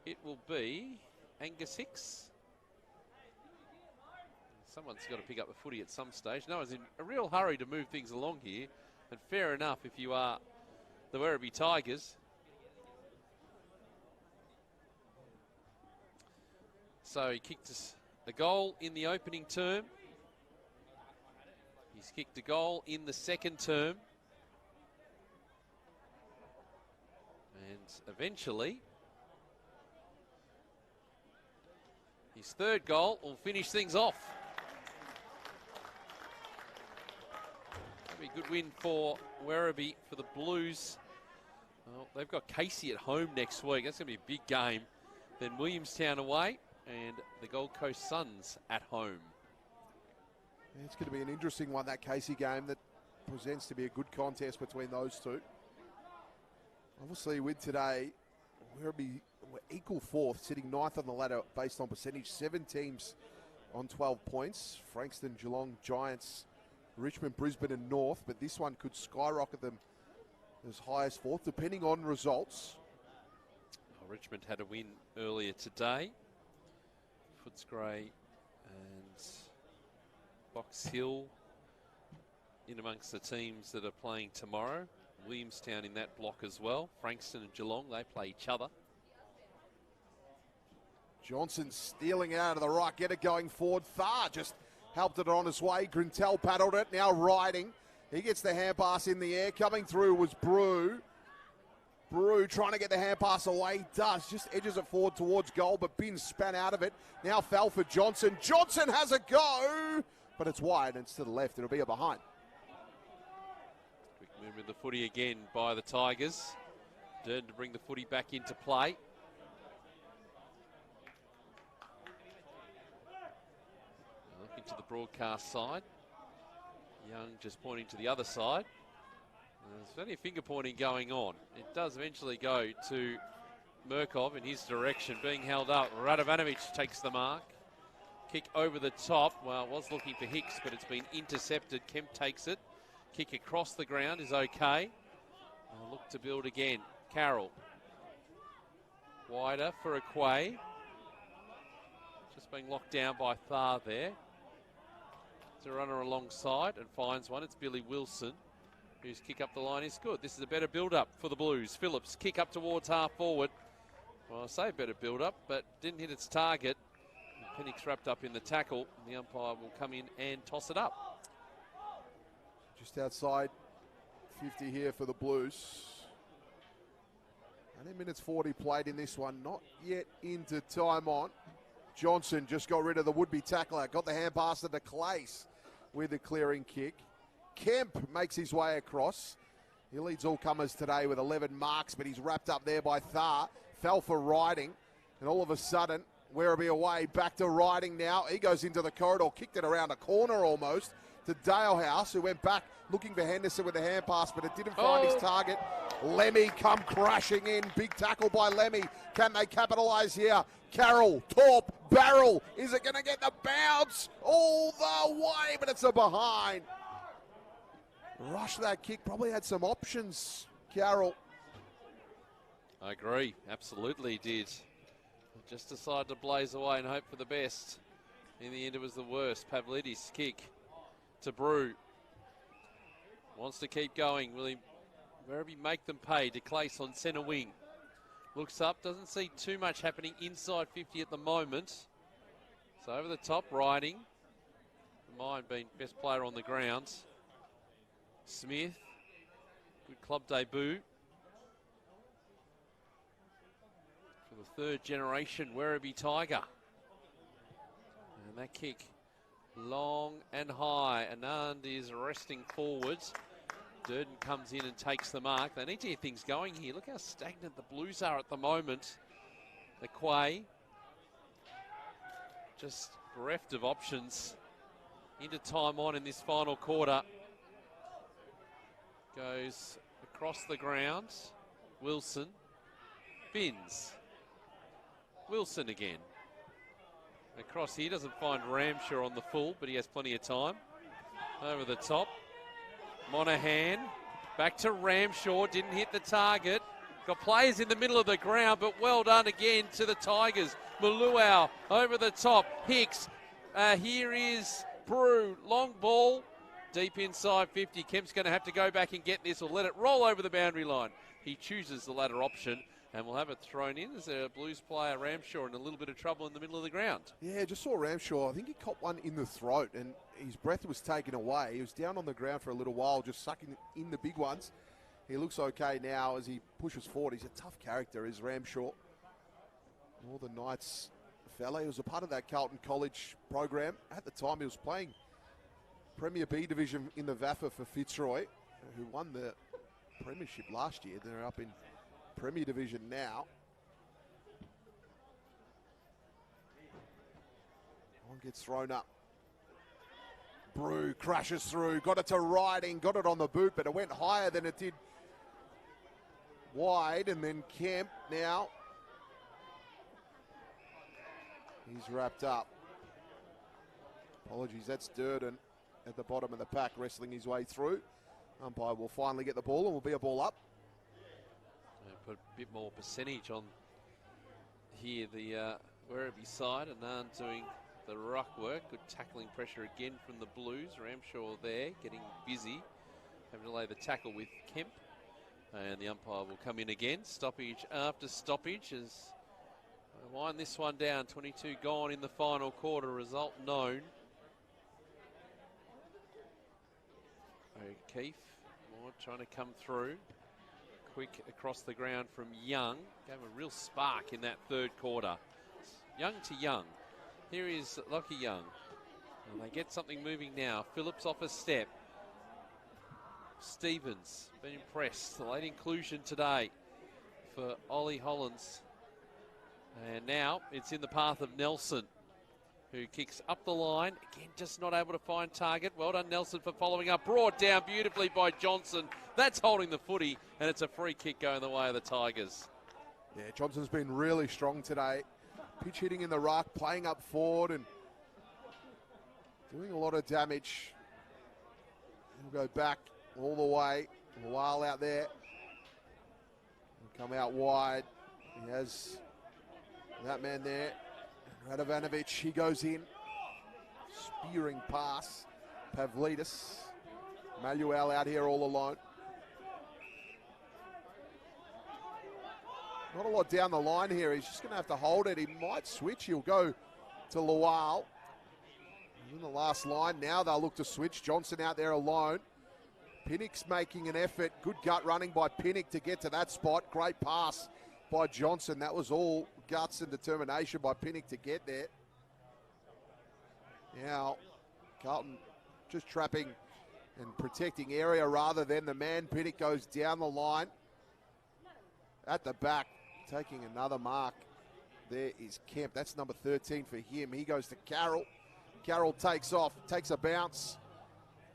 Speaker 2: It will be Angus Hicks. Someone's got to pick up the footy at some stage. No one's in a real hurry to move things along here, and fair enough if you are the Werribee Tigers. So he kicked a goal in the opening term. He's kicked a goal in the second term. And eventually, his third goal will finish things off. That'll be a good win for Werribee, for the Blues. Well, they've got Casey at home next week. That's going to be a big game. Then Williamstown away and the Gold Coast Suns at home.
Speaker 1: Yeah, it's going to be an interesting one, that Casey game, that presents to be a good contest between those two. Obviously, with today, Werribee were equal fourth, sitting ninth on the ladder based on percentage. 7 teams on 12 points. Frankston, Geelong, Giants, Richmond, Brisbane and North. But this one could skyrocket them as high as fourth, depending on results.
Speaker 2: Richmond had a win earlier today. Footscray and Box Hill in amongst the teams that are playing tomorrow. Williamstown in that block as well. Frankston and Geelong, they play each other.
Speaker 1: Johnson stealing it out of the right, get it going forward. Thar just helped it on his way. Grintel paddled it, now riding. He gets the hand pass in the air. Coming through was Brew. Brew trying to get the hand pass away. Does, just edges it forward towards goal, but Bin span out of it. Now fell for Johnson. Johnson has a go, but it's wide and it's to the left. It'll be a behind.
Speaker 2: Quick movement of the footy again by the Tigers. Durden to bring the footy back into play. Looking to the broadcast side. Young just pointing to the other side. There's plenty of finger pointing going on. It does eventually go to Murkoff in his direction, being held up. Radovanovic takes the mark. Kick over the top. Well, it was looking for Hicks, but it's been intercepted. Kemp takes it. Kick across the ground is okay. Look to build again. Carroll. Wider for Aquay. Just being locked down by Thar there. It's a runner alongside and finds one. It's Billy Wilson, whose kick up the line is good. This is a better build-up for the Blues. Phillips, kick up towards half forward. Well, I say better build-up, but didn't hit its target. Pennick's wrapped up in the tackle. The umpire will come in and toss it up.
Speaker 1: Just outside 50 here for the Blues. 18 minutes 40 played in this one. Not yet into time on. Johnson just got rid of the would-be tackler. Got the hand pass to Clace with the clearing kick. Kemp makes his way across. He leads all comers today with 11 marks, but he's wrapped up there by Thar. Fell for riding, and all of a sudden, Werribee away, back to riding now. He goes into the corridor, kicked it around a corner almost to Dalehouse, who went back looking for Henderson with the hand pass, but it didn't find his target. Lemmy come crashing in. Big tackle by Lemmy. Can they capitalise here? Carroll, Torp, Barrel. Is it going to get the bounce all the way? But it's a behind. Rush that kick. Probably had some options, Carroll.
Speaker 2: I agree. Absolutely did. Just decided to blaze away and hope for the best. In the end, it was the worst. Pavlidis' kick to Brew. Wants to keep going. Will he Werribee make them pay? De Clace on centre wing. Looks up. Doesn't see too much happening inside 50 at the moment. So over the top, riding. Mine being best player on the ground. Smith. Good club debut. For the third generation Werribee Tiger. And that kick long and high. Anand is resting forwards. Durden comes in and takes the mark. They need to get things going here. Look how stagnant the Blues are at the moment. The Quay just bereft of options. Into time on in this final quarter. Goes across the ground. Wilson. Binns. Wilson again. Across here, doesn't find Ramshaw on the full, but he has plenty of time. Over the top. Monahan. Back to Ramshaw. Didn't hit the target. Got players in the middle of the ground, but well done again to the Tigers. Maluau over the top. Hicks. Here is Brew. Long ball. Deep inside 50. Kemp's going to have to go back and get this or let it roll over the boundary line. He chooses the latter option and will have it thrown in as a Blues player, Ramshaw, in a little bit of trouble in the middle of the ground. Yeah,
Speaker 1: just saw Ramshaw. I think he caught one in the throat and his breath was taken away. He was down on the ground for a little while, just sucking in the big ones. He looks okay now as he pushes forward. He's a tough character, is Ramshaw. Northern Knights fella. He was a part of that Carlton College program. At the time, he was playing Premier B division in the VFL for Fitzroy, who won the premiership last year. They're up in Premier Division now. One gets thrown up. Brew crashes through, got it to Riding, got it on the boot, but it went higher than it did wide, and then Kemp now. He's wrapped up. Apologies, that's Durden at the bottom of the pack, wrestling his way through. Umpire will finally get the ball and will be a ball up.
Speaker 2: Put a bit more percentage on here, the Werribee side, and Naan doing the ruck work. Good tackling pressure again from the Blues. Ramshaw there, getting busy, having to lay the tackle with Kemp. And the umpire will come in again. Stoppage after stoppage as wind this one down. 22 gone in the final quarter. Result known. O'Keefe more trying to come through. Quick across the ground from Young. Gave a real spark in that third quarter. Young to Young. Here is Lockie Young. And they get something moving now. Phillips off a step. Stevens, been impressed. The late inclusion today for Ollie Hollins. And now it's in the path of Nelson, who kicks up the line. Again, just not able to find target. Well done, Nelson, for following up. Brought down beautifully by Johnson. That's holding the footy, and it's a free kick going the way of the Tigers.
Speaker 1: Yeah, Johnson's been really strong today. Pitch hitting in the ruck, playing up forward, and doing a lot of damage. He'll go back all the way. A while out there. He'll come out wide. He has that man there. Radovanovic, he goes in. Spearing pass. Pavlidis. Maluel out here all alone. Not a lot down the line here. He's just going to have to hold it. He might switch. He'll go to Lual. In the last line, now they'll look to switch. Johnson out there alone. Pinnock's making an effort. Good gut running by Pinnock to get to that spot. Great pass by Johnson. That was all guts and determination by Pinnock to get there. Now, Carlton just trapping and protecting area rather than the man. Pinnock goes down the line. At the back, taking another mark. There is Kemp. That's number 13 for him. He goes to Carroll. Carroll takes off, takes a bounce,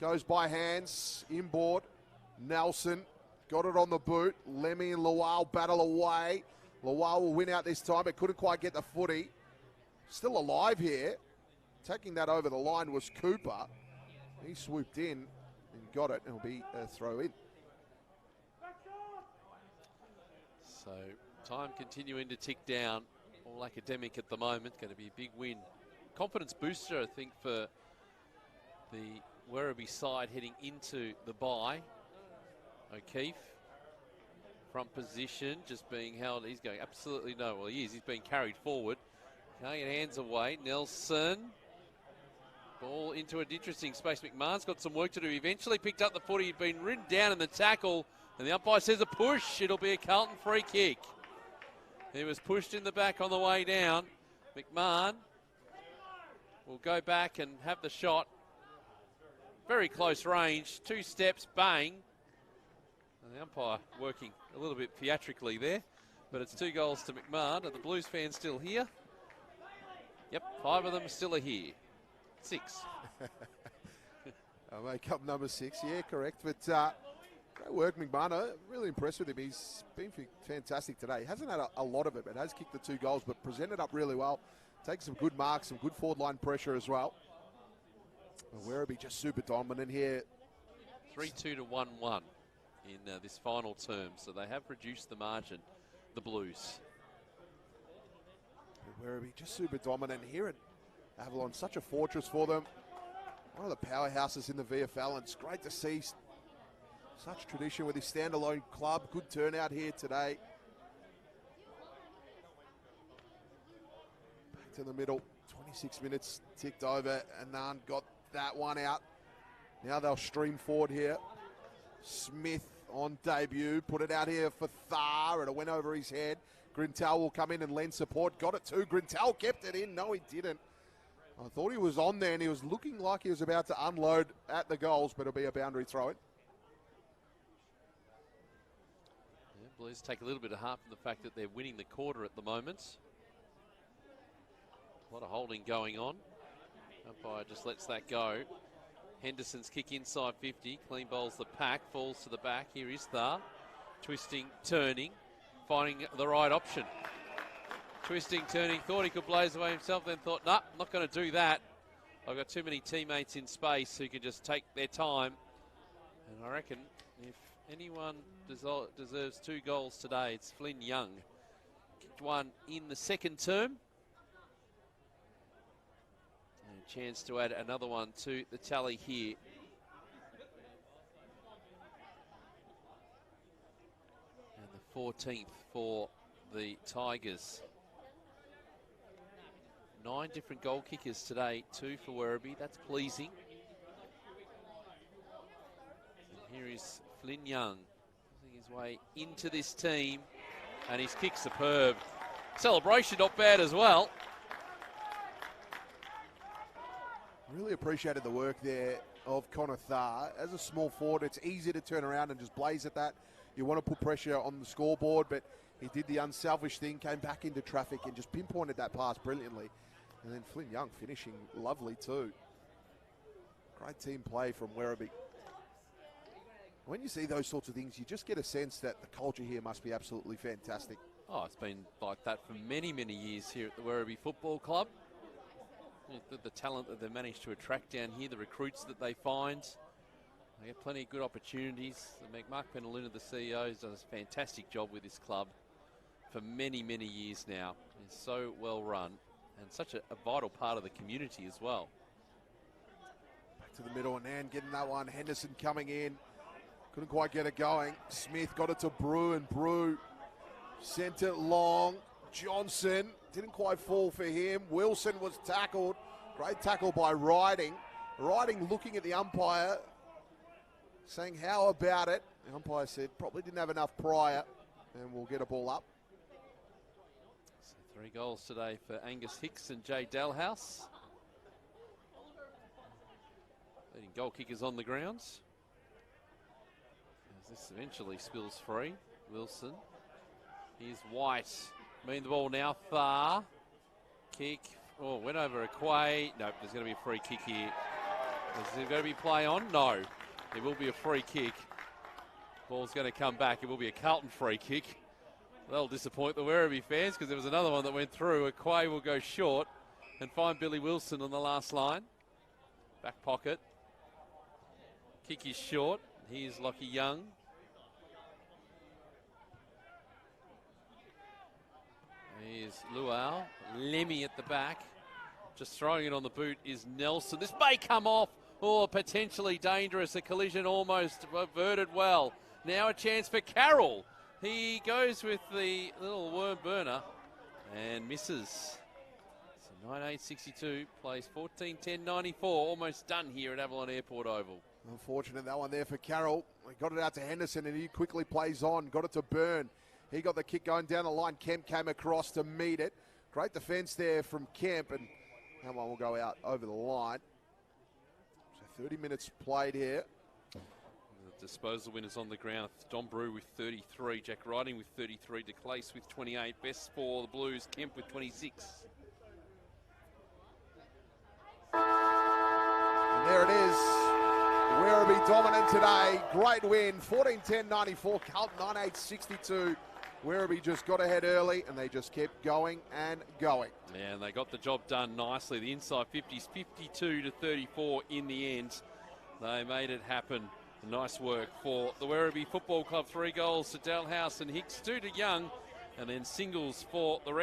Speaker 1: goes by hands, inboard. Nelson got it on the boot. Lemmy and Lual battle away. Lual will win out this time, but couldn't quite get the footy. Still alive here. Taking that over the line was Cooper. He swooped in and got it. It'll be a throw in.
Speaker 2: So time continuing to tick down. All academic at the moment. Going to be a big win. Confidence booster, I think, for the Werribee side heading into the bye. O'Keefe, front position, just being held. He's going absolutely no. Well, he is. He's being carried forward. Can't get hands away. Nelson. Ball into an interesting space. McMahon's got some work to do. Eventually picked up the footy. He'd been ridden down in the tackle. And the umpire says a push. It'll be a Carlton free kick. He was pushed in the back on the way down. McMahon will go back and have the shot. Very close range. 2 steps, bang. And the umpire working a little bit theatrically there. But it's 2 goals to McMahon. Are the Blues fans still here? Yep, 5 of them still are here. 6.
Speaker 1: I'll make up number 6. Yeah, correct. But great work, McMahon. Really impressed with him. He's been fantastic today. He hasn't had a lot of it, but has kicked the 2 goals, but presented up really well. Takes some good marks, some good forward line pressure as well. Werribee just super dominant here.
Speaker 2: 3-2 to 1-1 in this final term. So they have reduced the margin, the Blues.
Speaker 1: Werribee just super dominant here at Avalon. Such a fortress for them. One of the powerhouses in the VFL, and it's great to see such tradition with his standalone club. Good turnout here today. Back to the middle. 26 minutes ticked over. Anand got that one out. Now they'll stream forward here. Smith on debut. Put it out here for Thar, and it went over his head. Grintel will come in and lend support. Got it too. Grintel kept it in. No, he didn't. I thought he was on there, and he was looking like he was about to unload at the goals, but it'll be a boundary throw-in.
Speaker 2: Yeah, Blues take a little bit of heart from the fact that they're winning the quarter at the moment. A lot of holding going on. Umpire just lets that go. Henderson's kick inside 50. Clean bowls the pack. Falls to the back. Here is Thar. Twisting, turning. Finding the right option. Twisting, turning. Thought he could blaze away himself. Then thought, nah, I'm not going to do that. I've got too many teammates in space who can just take their time. And I reckon if anyone deserves 2 goals today, it's Flynn Young. Kicked one in the second term. Chance to add another one to the tally here. And the 14th for the Tigers. 9 different goal kickers today, 2 for Werribee. That's pleasing. And here is Flynn Young, pushing his way into this team, and his kick superb. Celebration not bad as well.
Speaker 1: Really appreciated the work there of Connor Thar. As a small forward, it's easy to turn around and just blaze at that. You want to put pressure on the scoreboard, but he did the unselfish thing, came back into traffic and just pinpointed that pass brilliantly. And then Flynn Young finishing lovely too. Great team play from Werribee. When you see those sorts of things, you just get a sense that the culture here must be absolutely fantastic.
Speaker 2: Oh, it's been like that for many, many years here at the Werribee Football Club. The talent that they've managed to attract down here, the recruits that they find. They get plenty of good opportunities. Mark Penaluna, the CEO, has done a fantastic job with this club for many, many years now. It's so well run and such a vital part of the community as well.
Speaker 1: Back to the middle, and getting that one. Henderson coming in. Couldn't quite get it going. Smith got it to Brew, and Brew Sent it long. Johnson didn't quite fall for him. Wilson was tackled. Great tackle by Riding. Riding looking at the umpire, saying, how about it? The umpire said, probably didn't have enough prior, and we'll get a ball up.
Speaker 2: So 3 goals today for Angus Hicks and Jay Dalhouse. Leading goal kickers on the grounds. As this eventually spills free. Wilson. Here's White. Mean the ball now. Far. Kick. Oh, went over a Quay. Nope, there's going to be a free kick here. Is there going to be play on? No. There will be a free kick. Ball's going to come back. It will be a Carlton free kick. That'll disappoint the Werribee fans because there was another one that went through. A Quay will go short and find Billy Wilson on the last line. Back pocket. Kick is short. Here's Lockie Young. Here's Luau. Lemmy at the back. Just throwing it on the boot is Nelson. This may come off. Oh, potentially dangerous. A collision almost averted well. Now a chance for Carroll. He goes with the little worm burner and misses. So 9.862 plays 14.10.94. Almost done here at Avalon Airport Oval.
Speaker 1: Unfortunate that one there for Carroll. He got it out to Henderson and he quickly plays on. Got it to Byrne. He got the kick going down the line. Kemp came across to meet it. Great defence there from Kemp, and that one will go out over the line. So 30 minutes played here.
Speaker 2: The disposal winners on the ground. Don Brew with 33. Jack Riding with 33. DeClace with 28. Best for the Blues. Kemp with 26.
Speaker 1: And there it is. Werribee dominant today. Great win. 14-10-94. Carlton 9.862. Werribee just got ahead early and they just kept going and going.
Speaker 2: Yeah, and they got the job done nicely. The inside 50s, 52-34 in the end. They made it happen. Nice work for the Werribee Football Club. 3 goals to Dalhouse and Hicks, 2 to Young, and then singles for the